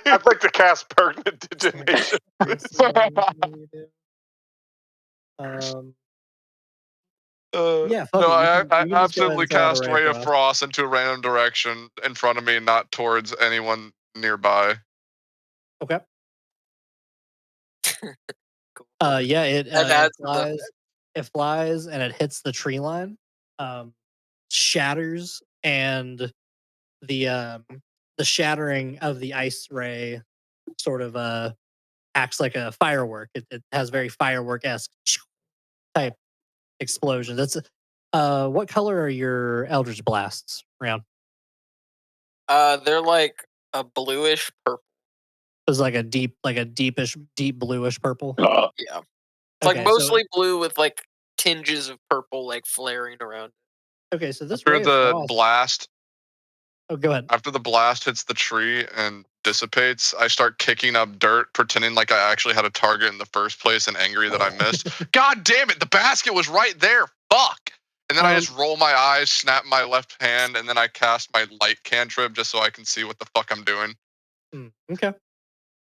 B: I'd like to cast pertinent digitation.
A: Yeah, fuck
E: No,
A: it.
E: I
A: You can just go ahead
E: absolutely
A: and throw out a
E: cast
A: ray
E: Ray
A: of
E: of Frost into a random direction in front of me, not towards anyone nearby.
A: Okay. Yeah, it
C: That adds to the
A: flies.
C: effect.
A: It flies and it hits the tree line, shatters, and the shattering of the ice ray sort of acts like a firework. It has very firework-esque type explosion. That's what color are your Eldritch Blasts, Round?
C: They're like a bluish purple.
A: It's like a deep bluish purple.
C: Yeah. It's like
A: Okay,
C: mostly blue with like tinges of purple like flaring around.
A: Okay, so this
E: After
A: ray of
E: the
A: frost.
E: blast,
A: Oh, go ahead.
E: after the blast hits the tree and dissipates, I start kicking up dirt, pretending like I actually had a target in the first place and angry that I missed. God damn it, the basket was right there. Fuck. And then I just roll my eyes, snap my left hand, and then I cast my light cantrip just so I can see what the fuck I'm doing.
A: Okay.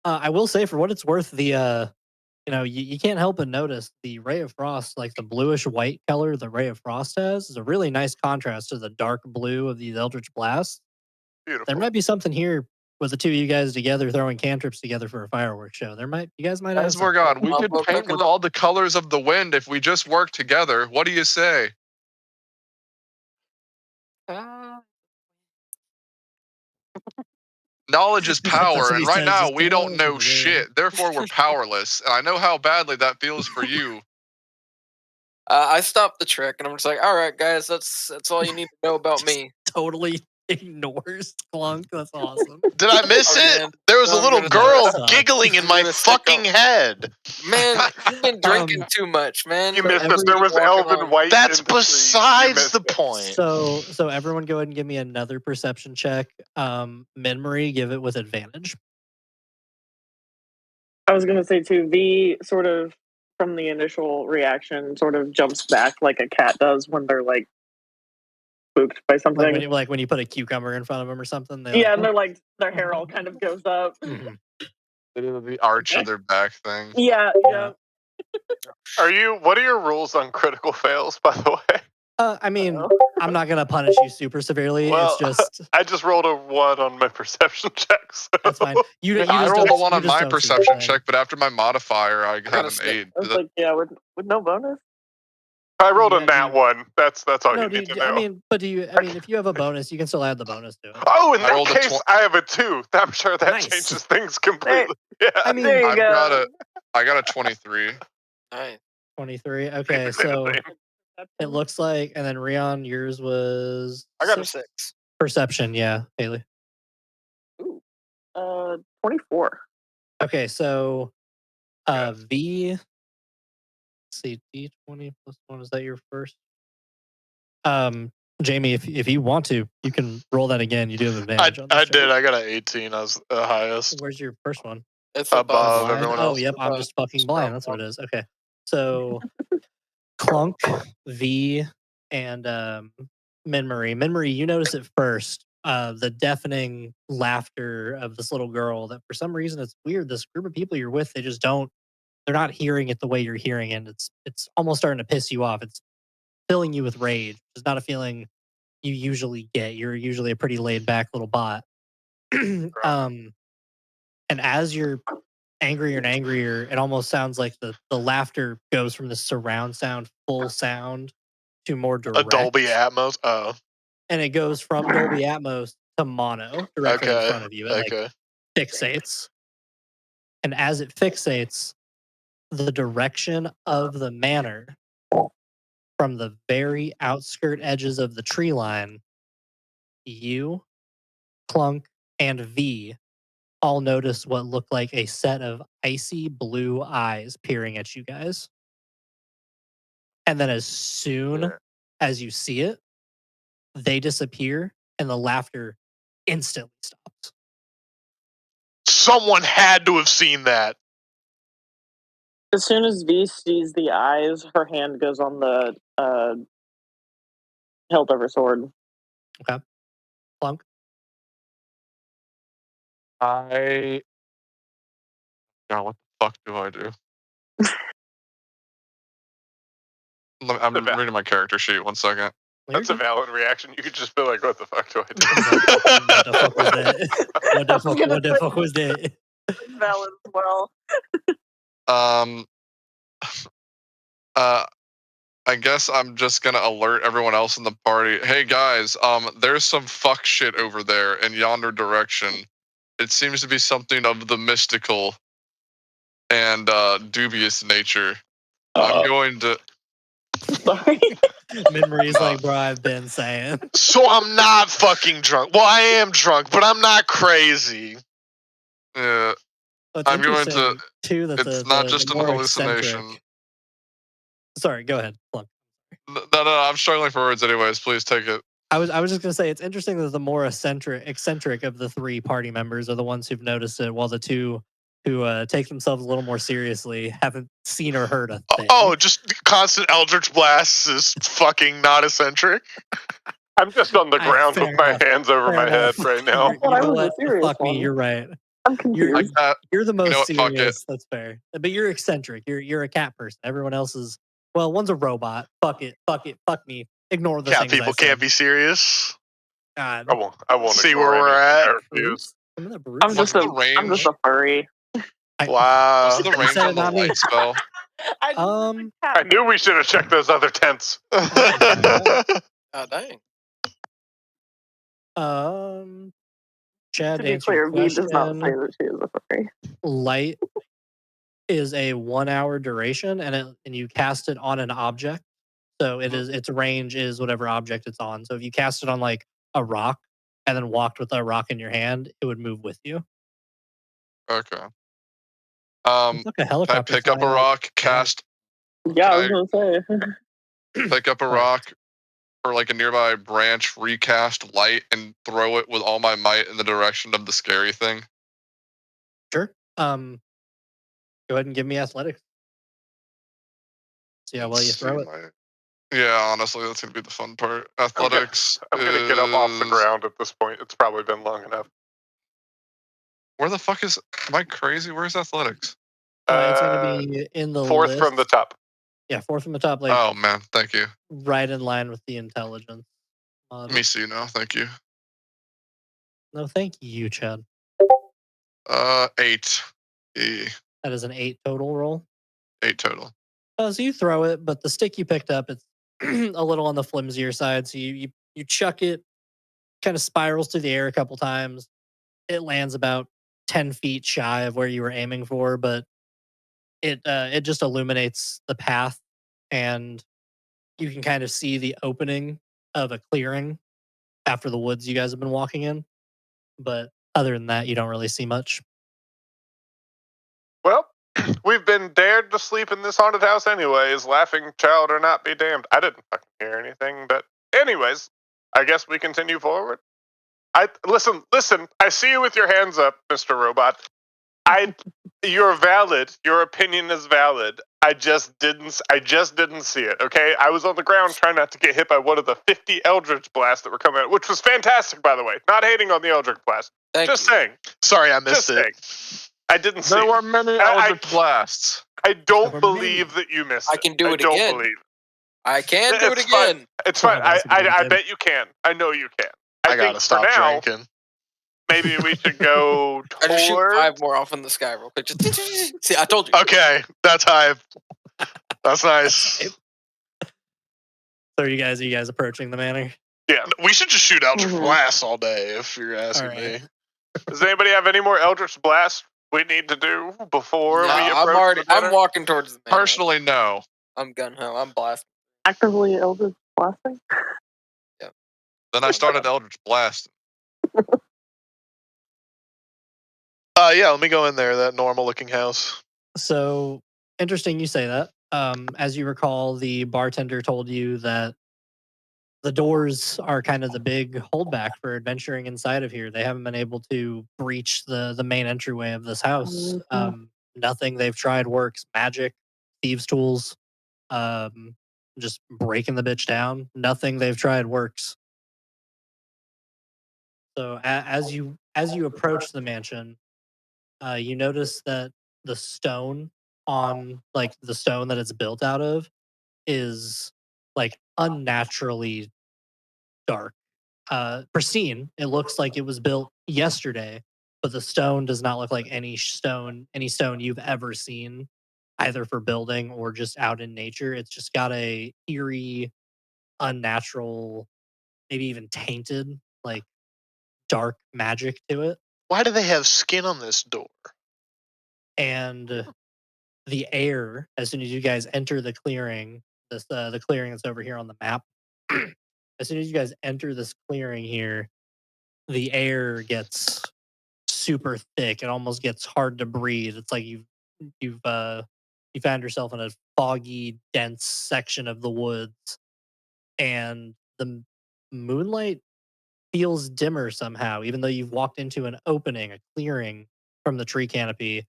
A: I will say, for what it's worth, the you can't help but notice the ray of frost, like the bluish white color the ray of frost has, is a really nice contrast to the dark blue of these Eldritch Blasts.
B: Beautiful.
A: There might be something here with the two of you guys together throwing cantrips together for a fireworks show. You guys might have
E: As
A: something.
E: we're gone, we
C: I'll
E: could
C: go
E: paint
C: cook 'em
E: with
C: up.
E: all the colors of the wind if we just work together. What do you say? Knowledge is
A: That's
E: power,
A: what
E: and
A: he
E: right
A: says,
E: now
A: just
E: we
A: go
E: don't
A: with
E: know
A: the
E: shit. Therefore, we're powerless, and I know how badly that feels for you.
C: I stopped the trick and I'm just like, all right, guys, that's all you need to know about me.
A: Totally ignores Clunk. That's awesome.
D: Did I miss
C: Oh,
D: it?
C: yeah.
D: There was a
C: I'm
D: little
C: gonna
D: girl
A: suck.
D: giggling in
C: I'm
D: my
C: gonna stick
D: fucking
C: up.
D: head.
C: Man, you've been drinking too much, man.
B: You missed it.
A: every-
B: There was
C: Walking
B: elven
C: on.
B: white.
D: That's
B: in the trees. You
D: besides
B: missed
D: the
B: it.
D: point.
A: So everyone go ahead and give me another perception check. Memory, give it with advantage.
F: I was gonna say too, V sort of from the initial reaction sort of jumps back like a cat does when they're like spooked by something.
A: Like when you put a cucumber in front of them or something.
F: Yeah, and they're like their hair all kind of goes up.
A: Mhm.
E: They do the arch of their back thing.
F: Yeah,
A: Yeah.
F: yeah.
B: What are your rules on critical fails, by the way?
A: I mean, I'm not gonna punish you super severely.
B: Well,
A: it's just
B: I just rolled a 1 on my perception check. So.
A: that's fine. You
E: I
A: just
E: rolled a
A: don't-
E: 1
A: you
E: on
A: just
E: my
A: don't see
E: perception
A: anything.
E: check, but after my modifier, I got
C: gotta
E: an
C: say,
E: 8.
F: I was like, yeah, with no bonus.
B: I rolled
A: Yeah,
B: a nat
A: dude.
B: 1. That's all
A: No,
B: you need
A: dude.
B: to know.
A: I mean, if you have a bonus, you can still add the bonus to it.
B: Oh, in
E: I
B: that
E: rolled a
B: case, I have a 2. I'm sure that
A: Nice.
B: changes things completely. Yeah.
A: I mean,
F: There you go.
E: I got a 23.
C: Nice.
A: 23. Okay, so it looks like, and then Rion, yours was
C: I got a 6.
A: perception. Yeah, Haley.
F: Ooh, 24.
A: Okay, so V. Let's see, D20 plus 1. Is that your first? Jamie, if you want to, you can roll that again. You do have advantage on this.
D: I did. I got an 18 as the highest.
A: Where's your first one?
C: It's
D: Above
A: Blind?
D: everyone
A: Oh,
D: else.
A: yep. I'm just fucking blind. That's what it is. Okay. So, Clunk, V, and Minmarie. Minmarie, you notice it first. The deafening laughter of this little girl that for some reason it's weird. This group of people you're with, they just don't, they're not hearing it the way you're hearing it. It's almost starting to piss you off. It's filling you with rage. It's not a feeling you usually get. You're usually a pretty laid back little bot. And as you're angrier and angrier, it almost sounds like the laughter goes from the surround sound, full sound, to more direct.
D: A Dolby Atmos. Oh,
A: and it goes from Dolby Atmos to mono directly in
D: okay.
A: front of you. It
D: Okay.
A: fixates. And as it fixates, the direction of the manor from the very outskirt edges of the tree line, you, Clunk, and V all notice what looked like a set of icy blue eyes peering at you guys. And then as soon as you see it, they disappear and the laughter instantly stops.
D: Someone had to have seen that.
F: As soon as V sees the eyes, her hand goes on the hilt of her sword.
A: Okay. Clunk.
E: God, what the fuck do I do? I'm reading my character sheet. 1 second.
B: That's a valid reaction. You could just be like, what the fuck do I do?
A: What the fuck was that? What the fuck was that?
F: Valid as well.
E: I guess I'm just gonna alert everyone else in the party. Hey guys, there's some fuck shit over there in yonder direction. It seems to be something of the mystical and dubious nature. I'm going to.
F: Sorry.
A: Minmarie's like, bro, I've been saying.
D: So I'm not fucking drunk. Well, I am drunk, but I'm not crazy.
E: Yeah,
A: Well,
E: I'm going to.
A: interesting, too, that
E: It's
A: the
E: not just an
A: more
E: hallucination.
A: eccentric- Sorry, go ahead. Look.
E: No, I'm struggling for words anyways. Please take it.
A: I was just gonna say it's interesting that the more eccentric of the three party members are the ones who've noticed it, while the two who take themselves a little more seriously haven't seen or heard a thing.
D: Oh, just constant Eldritch blasts is fucking not eccentric.
B: I'm just on the ground with my hands over my head right now.
A: You know what? Fuck me, you're right.
F: I'm confused.
A: You're the most
E: know what, fuck it.
A: serious. That's fair. But you're eccentric. You're a cat person. Everyone else is, well, one's a robot. Fuck it. Fuck me. Ignore the
D: Cat
A: things I
D: people
A: said.
D: can't be serious.
A: God.
B: I won't
D: See
B: ignore
D: where we're
B: any
D: at.
B: reviews.
A: Some of the brutes.
F: I'm just a furry.
D: Wow.
E: What's the
A: You
E: range
A: said
E: on
A: it,
E: the
A: not me.
E: light spell?
B: I knew we should have checked those other tents.
C: God dang.
A: Chad,
F: To
A: to
F: be
A: answer your
F: clear, V does not
A: question,
F: say that she is a furry.
A: light is a 1 hour duration, and you cast it on an object. So its range is whatever object it's on. So if you cast it on like a rock and then walked with a rock in your hand, it would move with you.
E: Okay.
A: It's like a
E: Can I
A: helicopter.
E: pick up a
A: flying, like,
E: rock, cast,
F: Yeah,
E: Can
F: I was gonna say.
E: pick up a rock or like a nearby branch, recast light, and throw it with all my might in the direction of the scary thing?
A: Sure. Go ahead and give me athletics. See how well you
E: Let's
A: throw
E: see
A: it.
E: Yeah, honestly, that's gonna be the fun part. Athletics.
B: I'm gonna get up off the
E: is-
B: ground at this point. It's probably been long enough.
E: Where the fuck is? Am I crazy? Where's athletics?
A: It's going to be in the
B: fourth
A: list.
B: from the top.
A: Yeah, fourth from the top, like
E: Oh man, thank you.
A: right in line with the intelligence.
E: Let me see now. Thank you.
A: No, thank you, Chad.
E: 8. E.
A: That is an 8 total roll.
E: 8 total.
A: So you throw it, but the stick you picked up, it's a little on the flimsier side. So you chuck it, kind of spirals through the air a couple times. It lands about 10 feet shy of where you were aiming for, but it just illuminates the path, and you can kind of see the opening of a clearing after the woods you guys have been walking in. But other than that, you don't really see much.
B: Well, we've been dared to sleep in this haunted house anyways. Laughing child or not be damned. I didn't fucking hear anything, but anyways, I guess we continue forward. Listen. I see you with your hands up, Mr. Robot. You're valid. Your opinion is valid. I just didn't see it. Okay, I was on the ground trying not to get hit by one of the 50 Eldritch blasts that were coming out, which was fantastic, by the way. Not hating on the Eldritch blast.
C: Thank
B: Just
C: you.
B: saying.
D: Sorry, I missed
B: Just
D: it.
B: saying. I didn't see
E: There
B: it.
E: were many Eldritch blasts.
B: I don't
A: There were
B: believe
A: many.
B: that you missed
C: I
B: it.
C: can do it
B: don't
C: again.
B: believe it.
C: I can do it
B: It's fine.
C: again.
B: It's
A: One
B: fine.
A: of us can do it
B: I
A: again.
B: bet you can. I know you can.
D: I
B: think
D: gotta
B: for
D: stop
B: now,
D: drinking.
B: maybe we should go
C: I just shoot
B: toward.
C: 5 more off in the sky real quick. Just see, I told you.
D: Okay, that's hype. That's nice.
A: So are you guys approaching the manor?
B: Yeah.
D: We should just shoot Eldritch
F: Mhm.
D: Blast all day, if you're asking
A: All right.
D: me.
B: Does anybody have any more Eldritch Blast we need to do before
C: No,
B: we approach the
C: I'm
B: manor?
C: walking towards the man.
E: Personally, no.
C: I'm gun ho. I'm blasting.
F: Actively Eldritch blasting?
E: Then I started Eldritch Blast.
D: Yeah, let me go in there, that normal looking house.
A: So interesting you say that. As you recall, the bartender told you that the doors are kind of the big holdback for adventuring inside of here. They haven't been able to breach the main entryway of this house.
F: Mhm.
A: Nothing they've tried works. Magic, thieves' tools, um, just breaking the bitch down. Nothing they've tried works. So as you approach the mansion, you notice that the stone on like the stone that it's built out of is like unnaturally dark. Pristine. It looks like it was built yesterday, but the stone does not look like any stone you've ever seen, either for building or just out in nature. It's just got a eerie, unnatural, maybe even tainted, like dark magic to it.
D: Why do they have skin on this door?
A: And the air, as soon as you guys enter the clearing, the clearing that's over here on the map, as soon as you guys enter this clearing here, the air gets super thick. It almost gets hard to breathe. It's like you found yourself in a foggy, dense section of the woods, and the moonlight feels dimmer somehow. Even though you've walked into an opening, a clearing from the tree canopy,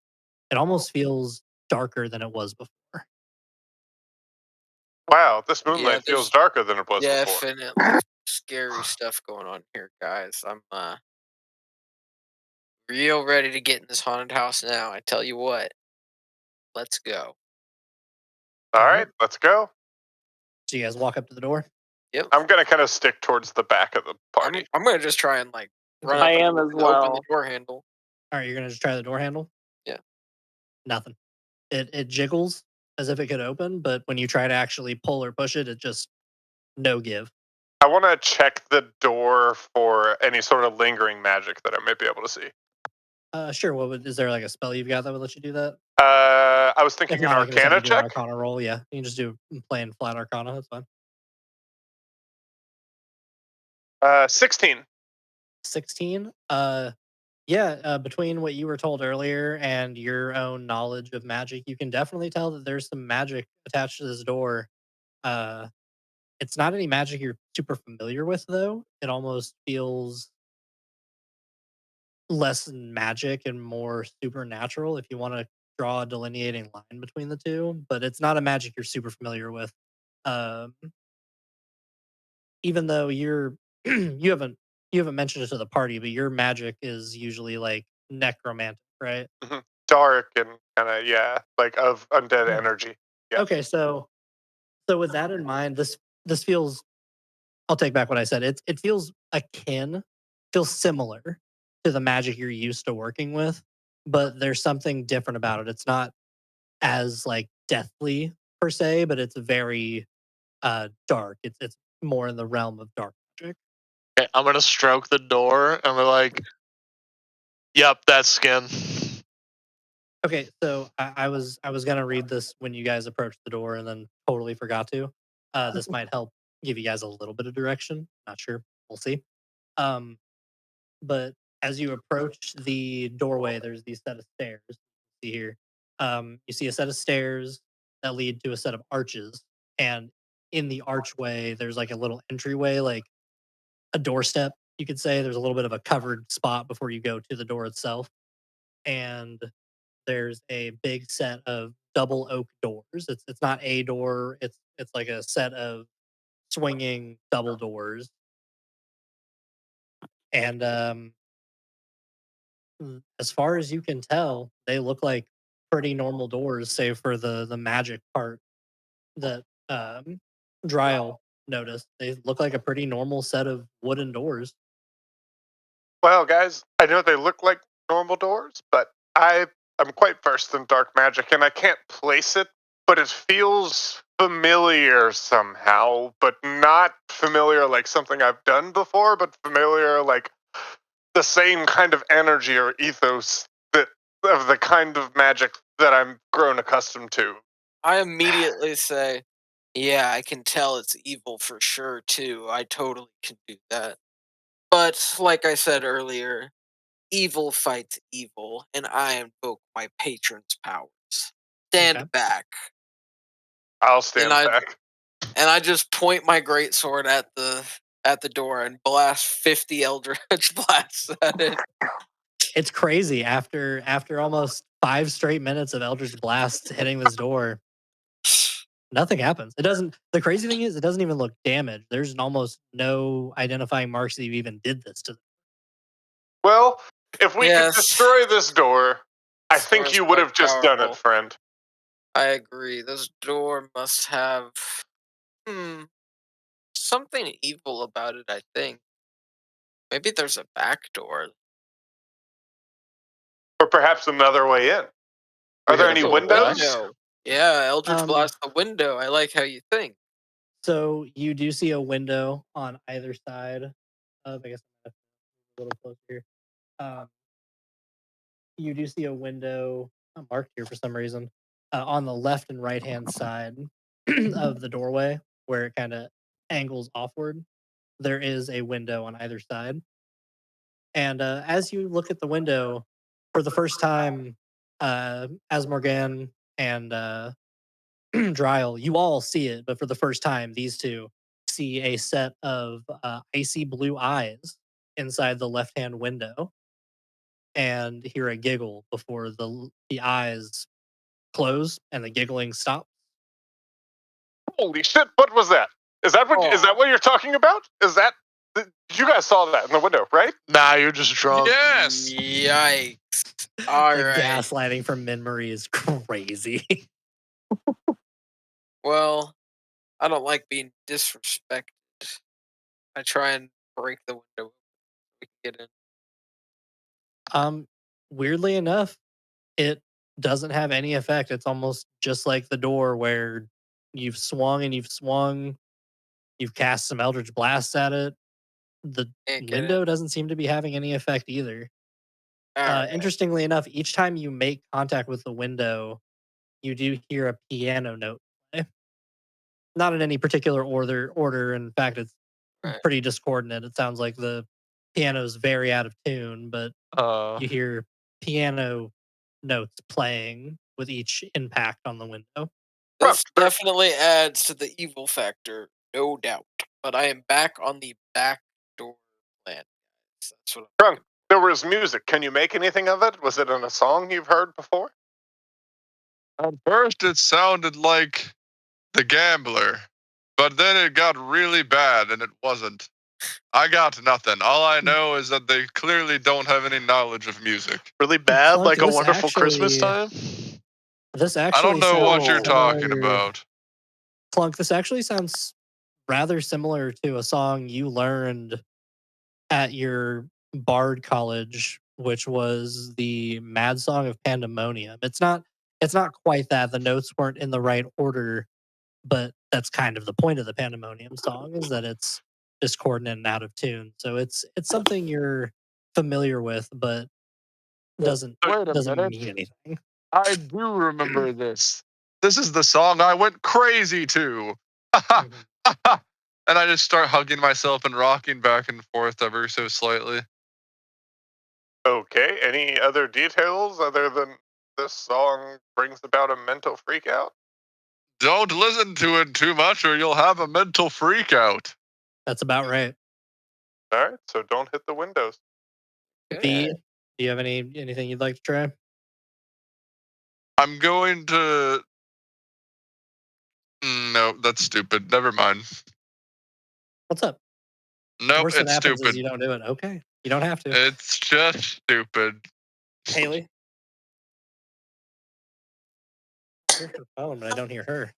A: it almost feels darker than it was before.
B: Wow, this
C: Yeah,
B: moonlight feels
C: there's
B: darker than it was before.
C: definitely scary stuff going on here, guys. I'm real ready to get in this haunted house now. I tell you what. Let's go.
B: All right, let's go.
A: So you guys walk up to the door.
C: Yep.
B: I'm gonna kind of stick towards the back of the party.
C: I'm gonna just try and like run
A: Okay.
C: up
F: I
C: and
F: am as
C: open
F: well.
C: the door handle.
A: All right, you're gonna just try the door handle.
C: Yeah.
A: Nothing. It jiggles as if it could open, but when you try to actually pull or push it, it just no give.
B: I want to check the door for any sort of lingering magic that I might be able to see.
A: Sure. Is there like a spell you've got that would let you do that?
B: I was
A: If
B: thinking an
A: not, I can just have
B: Arcana
A: you do an
B: check.
A: Arcana roll. Yeah, you can just do plain flat Arcana. That's fine.
B: 16.
A: 16. Yeah. Between what you were told earlier and your own knowledge of magic, you can definitely tell that there's some magic attached to this door. It's not any magic you're super familiar with, though. It almost feels less magic and more supernatural if you want to draw a delineating line between the two, but it's not a magic you're super familiar with. Um, even though you're you haven't mentioned it to the party, but your magic is usually like necromantic, right?
B: Dark and kind of, yeah, like of undead
A: Hmm.
B: energy. Yeah.
A: Okay, so with that in mind, this feels, I'll take back what I said. It feels feels similar to the magic you're used to working with, but there's something different about it. It's not as like deathly per se, but it's very dark. It's more in the realm of dark magic.
D: Okay, I'm gonna stroke the door and be like, "Yep, that's skin."
A: Okay, so I was gonna read this when you guys approached the door and then totally forgot to. This might help give you guys a little bit of direction. Not sure. We'll see. Um, but as you approach the doorway, there's these set of stairs. See here. You see a set of stairs that lead to a set of arches, and in the archway, there's like a little entryway, like a doorstep, you could say. There's a little bit of a covered spot before you go to the door itself. And there's a big set of double oak doors. It's not a door, it's like a set of swinging double doors. And as far as you can tell, they look like pretty normal doors, save for the magic part that Dryle noticed. They look like a pretty normal set of wooden doors.
B: Well, guys, I know they look like normal doors, but I'm quite versed in dark magic, and I can't place it, but it feels familiar somehow, but not familiar like something I've done before, but familiar like the same kind of energy or ethos that of the kind of magic that I'm grown accustomed to.
C: I immediately say, yeah, I can tell it's evil for sure, too. I totally can do that. But, like I said earlier, evil fights evil, and I invoke my patron's powers. Stand
A: Okay.
C: back.
B: I'll stand
C: I-
B: back.
C: And I just point my greatsword at the door and blast 50 Eldritch blasts at it.
A: It's crazy. After almost 5 straight minutes of Eldritch Blast hitting this door, nothing happens. It doesn't. The crazy thing is, it doesn't even look damaged. There's almost no identifying marks that you even did this to them.
B: Well, if we
C: Yes.
B: could destroy this door, I think
C: Door's
B: you would
C: quite
B: have just done
C: powerful.
B: it, friend.
C: I agree. This door must have something evil about it, I think. Maybe there's a back door.
B: Or perhaps another way in. Are
E: We
B: there
E: hit
B: any
E: a
B: windows?
C: Window. Yeah, Eldritch
A: Um,
C: Blast the window. I like how you think.
A: So you do see a window on either side of. I guess I'm a little closer here. You do see a window marked here for some reason on the left and right hand side of the doorway, where it kind of angles offward. There is a window on either side, and as you look at the window for the first time, as Morgan and Dryle, you all see it, but for the first time, these two see a set of icy blue eyes inside the left hand window, and hear a giggle before the eyes close and the giggling stops.
B: Holy shit! What was that? Is that what? Is that what you're talking about? Is that? You guys saw that in the window, right?
D: Nah, you're just drunk.
E: Yes.
C: Yikes. All
A: The
C: right.
A: gaslighting from Min Marie is crazy.
C: Well, I don't like being disrespected. I try and break the window so we can get in.
A: Weirdly enough, it doesn't have any effect. It's almost just like the door where you've swung and you've swung, you've cast some Eldritch Blasts at it. The
C: Can't get
A: window
C: in.
A: doesn't seem to be having any effect either.
C: All right.
A: Interestingly enough, each time you make contact with the window, you do hear a piano note play. Not in any particular order. In fact, it's
C: Right.
A: pretty discordant. It sounds like the piano's very out of tune, but you hear piano notes playing with each impact on the window.
C: This definitely adds to the evil factor, no doubt. But I am back on the back door plan. That's what I'm
B: Drunk. There was music. Can you make anything of it? Was it in a song you've heard before?
E: At first, it sounded like The Gambler, but then it got really bad, and it wasn't. I got nothing. All I know is that they clearly don't have any knowledge of music.
D: Really bad,
A: Clunk,
D: like A
A: this
D: Wonderful Christmas
A: actually-
D: Time?
A: This
E: I
A: actually
E: don't know what
A: sounds
E: you're talking
A: similar-
E: about.
A: Clunk, this actually sounds rather similar to a song you learned at your Bard college, which was the Mad Song of Pandemonium. It's not quite that. The notes weren't in the right order, but that's kind of the point of the Pandemonium song, is that it's discordant and out of tune. So it's something you're familiar with, but doesn't
E: Wait a minute.
A: mean anything.
E: I do remember this. This is the song I went crazy to. And I just start hugging myself and rocking back and forth ever so slightly.
B: Okay. Any other details other than this song brings about a mental freak out?
E: Don't listen to it too much or you'll have a mental freak out.
A: That's about right.
B: All right, so don't hit the windows.
A: V,
C: Good.
A: do you have anything you'd like to try?
E: I'm going to. No, that's stupid. Never mind.
A: What's up? The
E: Nope,
A: worst that
E: it's
A: happens is
E: stupid.
A: you don't do it. Okay, you don't have to.
E: It's just stupid.
A: Haley, I hear her phone, but I don't hear her.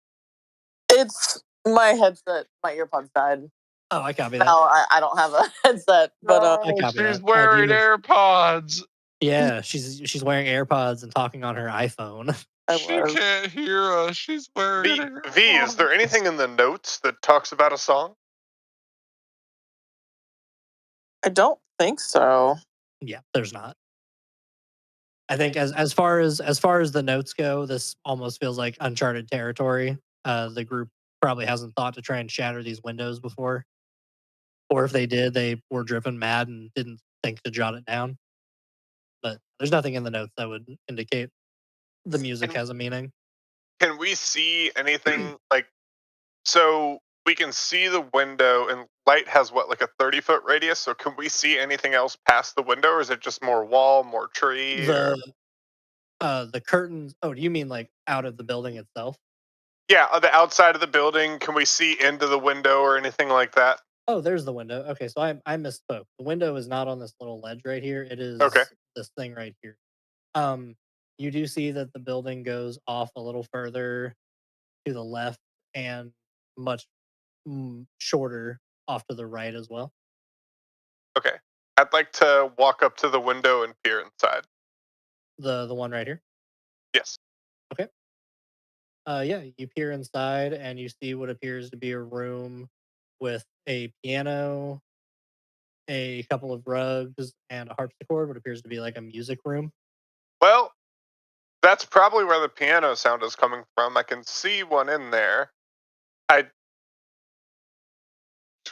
F: It's my headset. My earpods died.
A: Oh, I copy that.
F: Now I don't have a headset, but
A: I copy
E: she's
A: that.
E: wearing AirPods.
A: Yeah, she's wearing AirPods and talking on her iPhone.
F: I
E: She
F: was.
E: can't hear us. She's wearing
B: V, is there anything in the notes that talks about a song?
F: I don't think so.
A: Yeah, there's not. I think as far as the notes go, this almost feels like uncharted territory. The group probably hasn't thought to try and shatter these windows before, or if they did, they were driven mad and didn't think to jot it down. But there's nothing in the notes that would indicate the music has a meaning.
B: Can we see anything like? So we can see the window, and light has what, like a 30-foot radius. So can we see anything else past the window, or is it just more wall, more tree?
A: The curtains. Oh, do you mean like out of the building itself?
B: Yeah, on the outside of the building, can we see into the window or anything like that?
A: Oh, there's the window. Okay, so I misspoke. The window is not on this little ledge right here. It is
B: Okay.
A: this thing right here. You do see that the building goes off a little further to the left and much shorter off to the right as well.
B: Okay. I'd like to walk up to the window and peer inside.
A: The one right here.
B: Yes.
A: Okay. Yeah, you peer inside and you see what appears to be a room with a piano, a couple of rugs, and a harpsichord. What appears to be like a music room.
B: Well, that's probably where the piano sound is coming from. I can see one in there.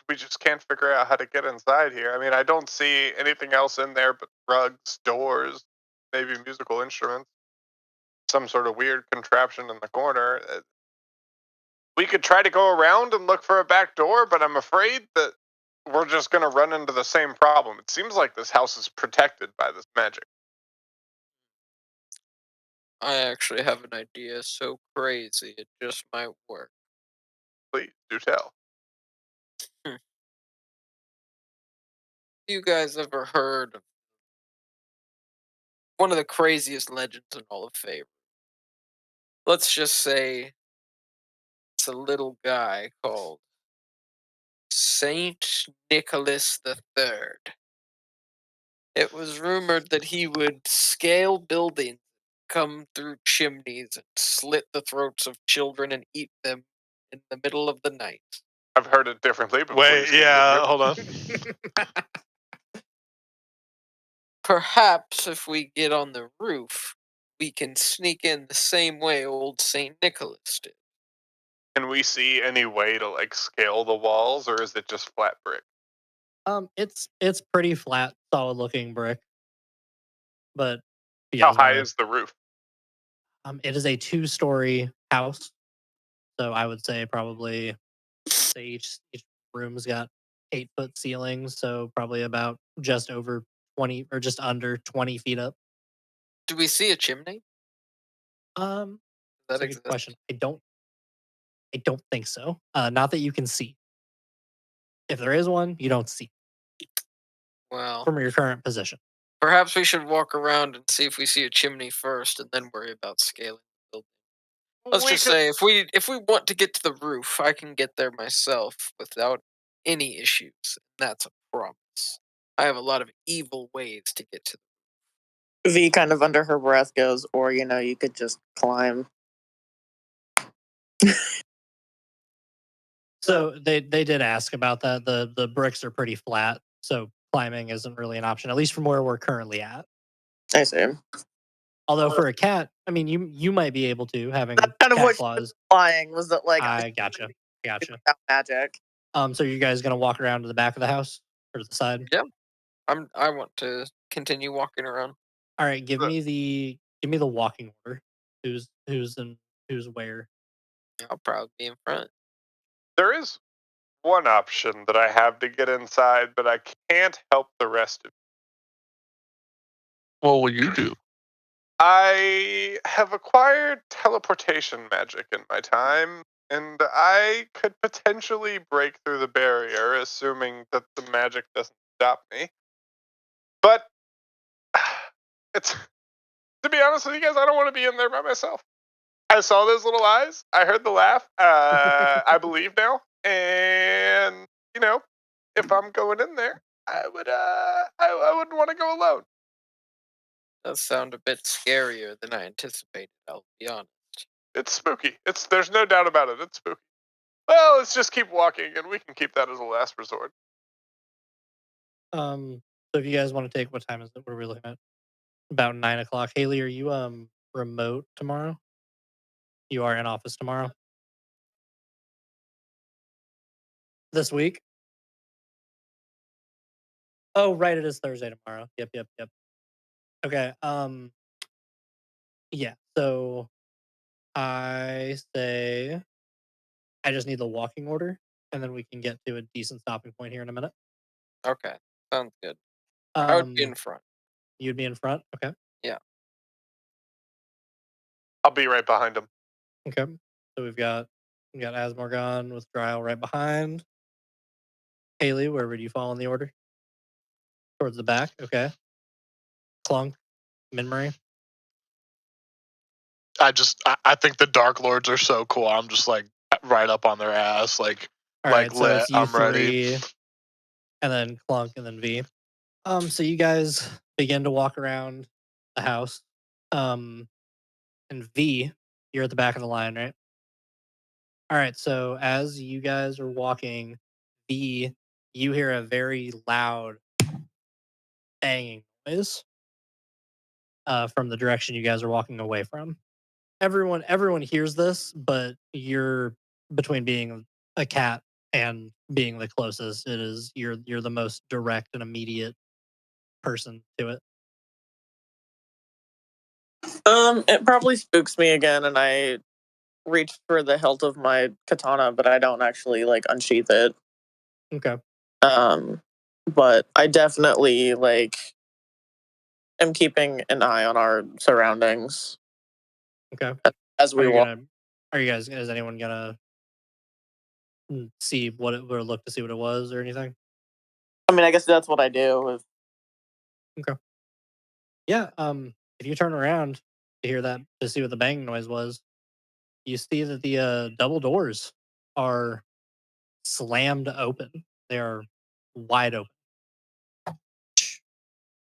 B: We just can't figure out how to get inside here. I mean, I don't see anything else in there but rugs, doors, maybe musical instruments, some sort of weird contraption in the corner. We could try to go around and look for a back door, but I'm afraid that we're just going to run into the same problem. It seems like this house is protected by this magic.
C: I actually have an idea so crazy it just might work.
B: Please do tell.
C: You guys ever heard of one of the craziest legends in all of Favor? Let's just say it's a little guy called Saint Nicholas III. It was rumored that he would scale buildings, come through chimneys, and slit the throats of children and eat them in the middle of the night.
B: I've heard it differently, but
D: Wait,
B: please
D: yeah,
B: continue.
D: hold on.
C: Perhaps if we get on the roof, we can sneak in the same way old St. Nicholas did.
B: Can we see any way to like scale the walls, or is it just flat brick?
A: It's pretty flat, solid looking brick. But you
B: How
A: guys
B: high
A: wanna,
B: is the roof?
A: it is a 2-story house. So I would say probably say each room's got 8-foot ceilings, so probably about just over 20 or just under 20 feet up.
C: Do we see a chimney?
A: That's
C: That
A: a good
C: exists?
A: question. I don't think so. Not that you can see. If there is one, you don't see
C: Well,
A: from your current position.
C: perhaps we should walk around and see if we see a chimney first, and then worry about scaling the building. Let's
B: We
C: just
B: could-
C: say if we want to get to the roof, I can get there myself without any issues. That's a promise. I have a lot of evil ways to get to.
F: V kind of under her breath goes, or you could just climb.
A: So they did ask about that. The bricks are pretty flat, so climbing isn't really an option, at least from where we're currently at.
F: I see.
A: Although for a cat, I mean, you might be able to, having
F: That's kind of
A: cat
F: what she was
A: claws.
F: implying, was that like
A: I gotcha.
F: without magic.
A: So you guys gonna walk around to the back of the house or to the side?
C: Yeah. I want to continue walking around.
A: All right, give
B: Uh,
A: me the walking order. Who's where?
C: I'll probably be in front.
B: There is one option that I have to get inside, but I can't help the rest of you.
E: What will you do?
B: I have acquired teleportation magic in my time, and I could potentially break through the barrier, assuming that the magic doesn't stop me. But it's to be honest with you guys, I don't want to be in there by myself. I saw those little eyes. I heard the laugh. I believe now, and if I'm going in there, I wouldn't want to go alone.
C: Does sound a bit scarier than I anticipated, I'll be honest.
B: It's spooky. There's no doubt about it. It's spooky. Well, let's just keep walking, and we can keep that as a last resort.
A: So if you guys want to take, what time is it? What are we looking at? About 9 o'clock. Haley, are you remote tomorrow? You are in office tomorrow? This week? Oh, right, it is Thursday tomorrow. Yep. Okay. Yeah. So I say I just need the walking order, and then we can get to a decent stopping point here in a minute.
C: Okay, sounds good. I would be in
A: Um,
C: front.
A: You'd be in front. Okay.
C: Yeah.
B: I'll be right behind him.
A: Okay. So we got Asmorgon with Dryle right behind. Haley, where would you fall in the order? Towards the back. Okay. Clunk, Minmarie.
D: I think the Dark Lords are so cool. I'm just like right up on their ass, like
A: All right, so
D: lit.
A: it's you
D: I'm
A: three,
D: ready.
A: and then Clunk, and then V. So you guys begin to walk around the house. And V, you're at the back of the line, right? All right, so as you guys are walking, V, you hear a very loud banging noise from the direction you guys are walking away from. Everyone hears this, but you're between being a cat and being the closest. You're the most direct and immediate person to it.
F: It probably spooks me again, and I reach for the hilt of my katana, but I don't actually unsheath it.
A: Okay.
F: But I definitely am keeping an eye on our surroundings.
A: Okay.
F: As we walk.
A: Are you guys? Is anyone gonna see what it or look to see what it was or anything?
F: I mean, I guess that's what I do.
A: Okay. Yeah. If you turn around to hear that, to see what the banging noise was, you see that the double doors are slammed open. They are wide open.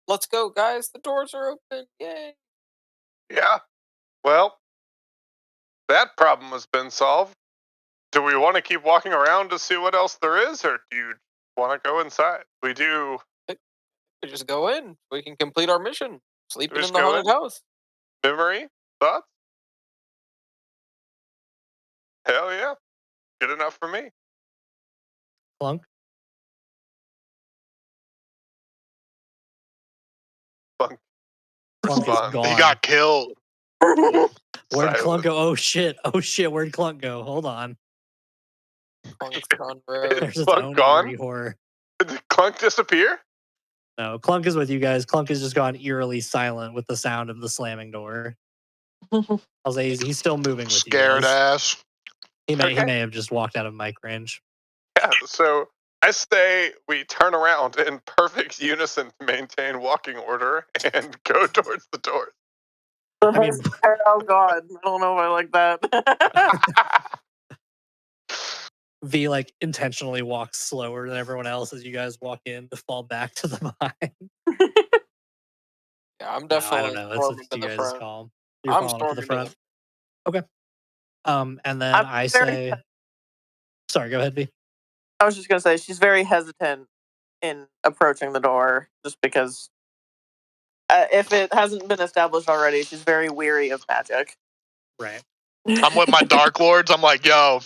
C: Let's go, guys. The doors are open. Yay.
B: Yeah. Well, that problem has been solved. Do we want to keep walking around to see what else there is, or do you want to go inside? We do.
C: We just go in. We can complete our mission. Sleeping
B: Just
C: in the
B: go
C: haunted
B: in?
C: house.
B: Memory? Thoughts? Hell yeah. Good enough for me.
A: Clunk.
B: Clunk.
A: Clunk is
B: Respond.
A: gone.
D: He got killed.
A: Where'd Clunk
B: Silence.
A: go? Oh shit! Oh shit! Where'd Clunk go? Hold on.
C: Clunk's gone rogue.
A: There's its
B: Clunk
A: own
B: gone?
A: eerie horror.
B: Did Clunk disappear?
A: No, Clunk is with you guys. Clunk has just gone eerily silent with the sound of the slamming door. I'll say he's still moving with you
D: Scared
A: guys.
D: ass.
A: He
B: Okay.
A: may have just walked out of mic range.
B: Yeah, so I say we turn around in perfect unison to maintain walking order and go towards the doors.
A: I mean,
F: oh god, I don't know if I like that.
A: V intentionally walks slower than everyone else as you guys walk in to fall back to the mine.
C: Yeah, I'm
A: No, I
C: definitely
A: don't know. It's
C: storming
A: up
C: to
A: to
C: the
A: you guys'
C: front.
A: call. You're
C: I'm
A: falling up to the
C: storming to
A: front. Okay. And then I say, sorry, go ahead, V.
F: I was just gonna say she's very hesitant in approaching the door, just because if it hasn't been established already, she's very weary of magic.
A: Right.
D: I'm with my Dark Lords. I'm like, yo,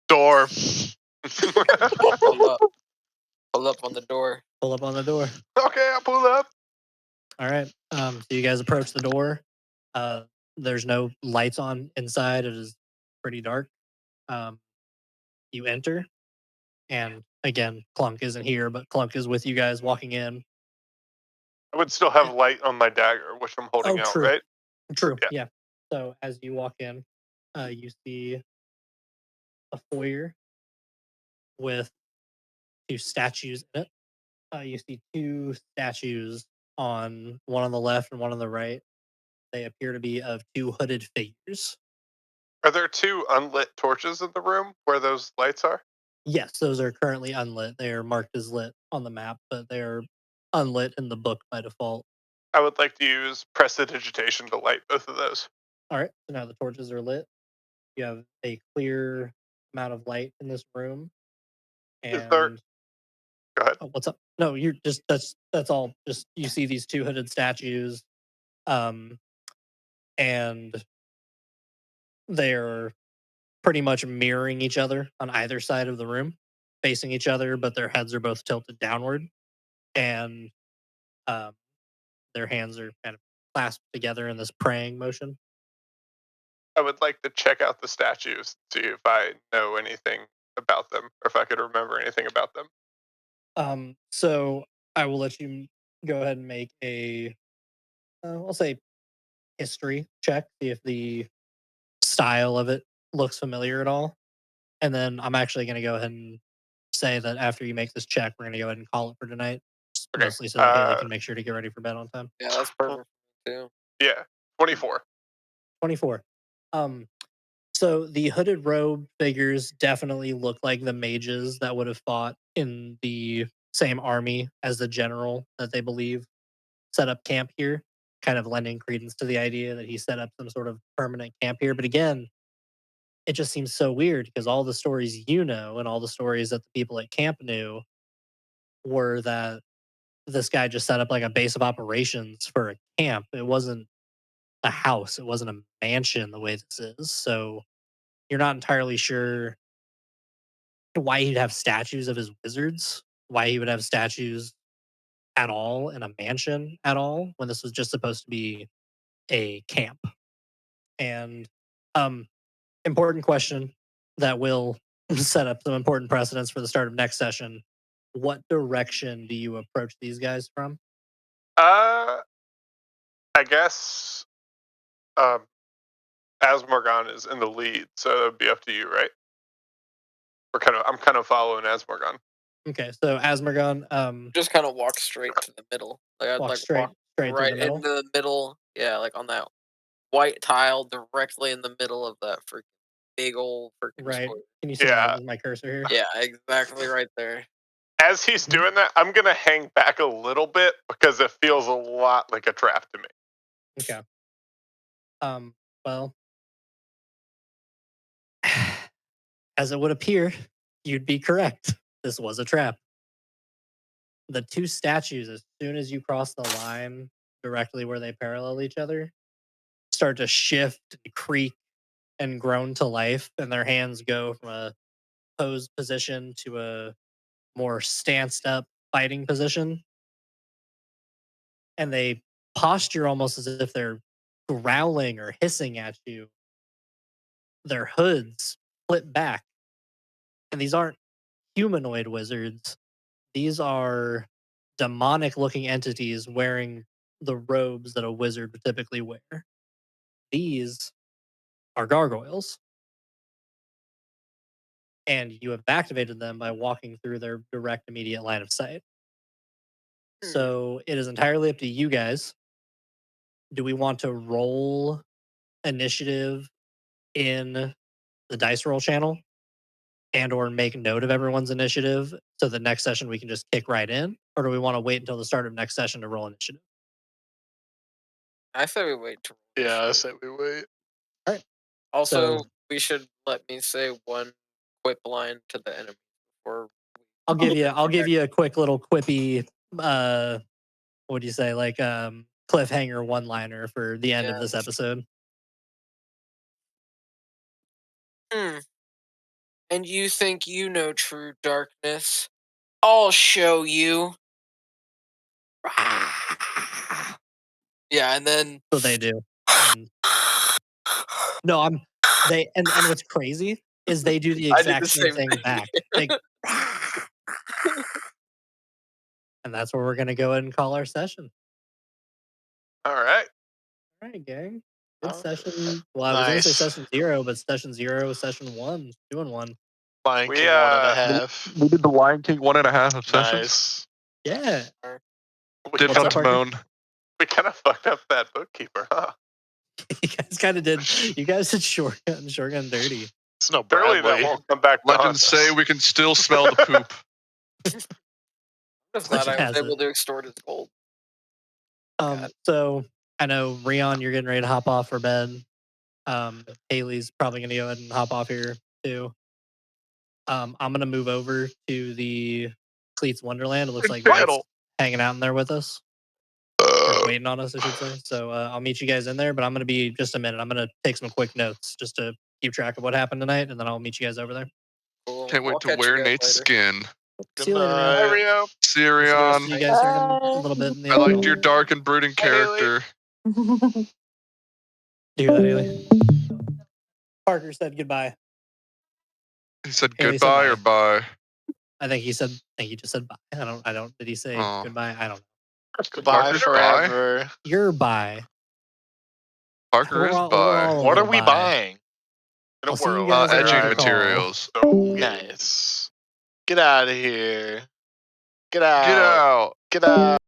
D: door.
C: Pull up. Pull up on the door.
A: Pull up on the door.
B: Okay, I'll pull up.
A: All right. So you guys approach the door. There's no lights on inside. It is pretty dark. You enter. And again, Clunk isn't here, but Clunk is with you guys walking in.
B: I would still have light on my dagger, which I'm holding out,
A: true.
B: right?
A: True.
B: Yeah.
A: Yeah. So as you walk in, you see a foyer with 2 statues in it. You see 2 statues on one on the left and one on the right. They appear to be of 2 hooded figures.
B: Are there 2 unlit torches in the room where those lights are?
A: Yes, those are currently unlit. They are marked as lit on the map, but they're unlit in the book by default.
B: I would like to use prestidigitation to light both of those.
A: All right, so now the torches are lit. You have a clear amount of light in this room.
B: Is there?
A: And
B: Go ahead.
A: oh, what's up? No, you're just that's all. Just you see these 2 hooded statues, and they're pretty much mirroring each other on either side of the room, facing each other, but their heads are both tilted downward, and um, their hands are kind of clasped together in this praying motion.
B: I would like to check out the statues, see if I know anything about them, or if I could remember anything about them.
A: So I will let you go ahead and make a, I'll say, history check, see if the style of it looks familiar at all. And then I'm actually going to go ahead and say that after you make this check, we're going to go ahead and call it for tonight.
B: Okay.
A: Mostly so that Haley can make sure to get ready for bed on time.
C: Yeah, that's perfect too.
B: Yeah, 24.
A: 24. So the hooded robe figures definitely look like the mages that would have fought in the same army as the general that they believe set up camp here, kind of lending credence to the idea that he set up some sort of permanent camp here. But again, it just seems so weird because all the stories you know and all the stories that the people at camp knew were that this guy just set up like a base of operations for a camp. It wasn't a house, it wasn't a mansion the way this is. So you're not entirely sure why he'd have statues of his wizards, why he would have statues at all in a mansion at all when this was just supposed to be a camp. And important question that will set up some important precedents for the start of next session. What direction do you approach these guys from?
B: I guess Asmorgon is in the lead, so it'd be up to you, right? I'm kind of following Asmorgon.
A: Okay, so Asmorgon,
C: Just kind of walk straight to the middle. Like I'd
A: walk
C: like
A: straight
C: walk
A: to
C: right
A: the middle.
C: into the middle. Yeah, like on that white tile directly in the middle of that freaking big old freaking
A: Right.
C: square.
A: Can you see
B: Yeah.
A: my cursor here?
C: Yeah, exactly right there.
B: As he's doing that, I'm gonna hang back a little bit because it feels a lot like a trap to me.
A: Okay. Well, as it would appear, you'd be correct. This was a trap. The 2 statues, as soon as you cross the line directly where they parallel each other, start to shift and creak and groan to life, and their hands go from a posed position to a more stanced up fighting position. And they posture almost as if they're growling or hissing at you. Their hoods flip back. And these aren't humanoid wizards. These are demonic looking entities wearing the robes that a wizard would typically wear. These are gargoyles. And you have activated them by walking through their direct immediate line of sight. So it is entirely up to you guys. Do we want to roll initiative in the dice roll channel and or make note of everyone's initiative so the next session we can just kick right in? Or do we want to wait until the start of next session to roll initiative?
C: I say we wait.
D: Yeah, I say we wait.
C: Also,
A: So-
C: we should let me say one quip line to the enemy before.
A: I'll give you a quick little quippy what do you say, like cliffhanger one liner for the end of this episode.
C: And you think you know true darkness? I'll show you. Yeah, and then
A: So they do. And no, and what's crazy is they do the
C: I did
A: exact
C: the
A: same
C: same
A: thing back. They, and that's where we're gonna go ahead and call our session.
B: All right.
A: All right, gang. Good
C: Oh,
A: session. Well, I was gonna say
D: Nice.
A: session 0, but session 0 is session 1, 2 and 1.
D: Lion
B: We,
D: King 1.5.
E: We did the Lion King 1.5 sessions.
D: Nice.
A: Yeah.
B: We
E: Did
A: What's
E: not
A: up,
E: to
A: Parker?
E: moan.
B: We kind of fucked up that bookkeeper, huh?
A: You guys kind of did. You guys did shotgun dirty.
D: It's no
B: Surely that
D: Bradley.
B: won't come back to haunt
E: Legends say
B: us.
E: we can still smell the poop.
C: I'm just glad I
A: Legend
C: was
A: has
C: able
A: it.
C: to extort his gold. God.
A: So I know Rion, you're getting ready to hop off for bed. Haley's probably gonna go ahead and hop off here too. I'm gonna move over to the Cleats Wonderland. It looks like Greg's
E: Title.
A: hanging out in there with us. Or waiting on us, I should say. So I'll meet you guys in there, but I'm gonna be just a minute. I'm gonna take some quick notes just to keep track of what happened tonight, and then I'll meet you guys over there.
C: Cool.
E: Can't
C: I'll
E: wait to
C: catch you
E: wear
C: guys
E: Nate's
C: later.
E: skin.
A: See you later, Rion.
D: night.
B: Rio.
E: Sirion.
A: See you guys here in a little bit. In the
E: I
A: other
E: liked
A: call.
E: your dark and brooding
B: Hi, Haley.
E: character.
A: Do you hear that, Haley? Parker said goodbye.
E: He said
A: Haley said
E: goodbye or
A: bye.
E: bye.
A: I think he just said bye. I don't. Did he say
E: Oh.
A: goodbye? I don't know.
D: Goodbye
E: Parker's
D: forever.
A: You're bye.
E: Parker is
A: We're
E: bye.
A: all a
D: What are
A: little
D: we
A: bye.
D: buying?
B: In a
A: I'll see you
B: world
A: guys in
B: where
E: Edging
A: another
B: I'm
A: call.
E: materials.
B: so gay.
D: Nice. Get out of here. Get
E: Get
D: out.
E: out.
D: Get out.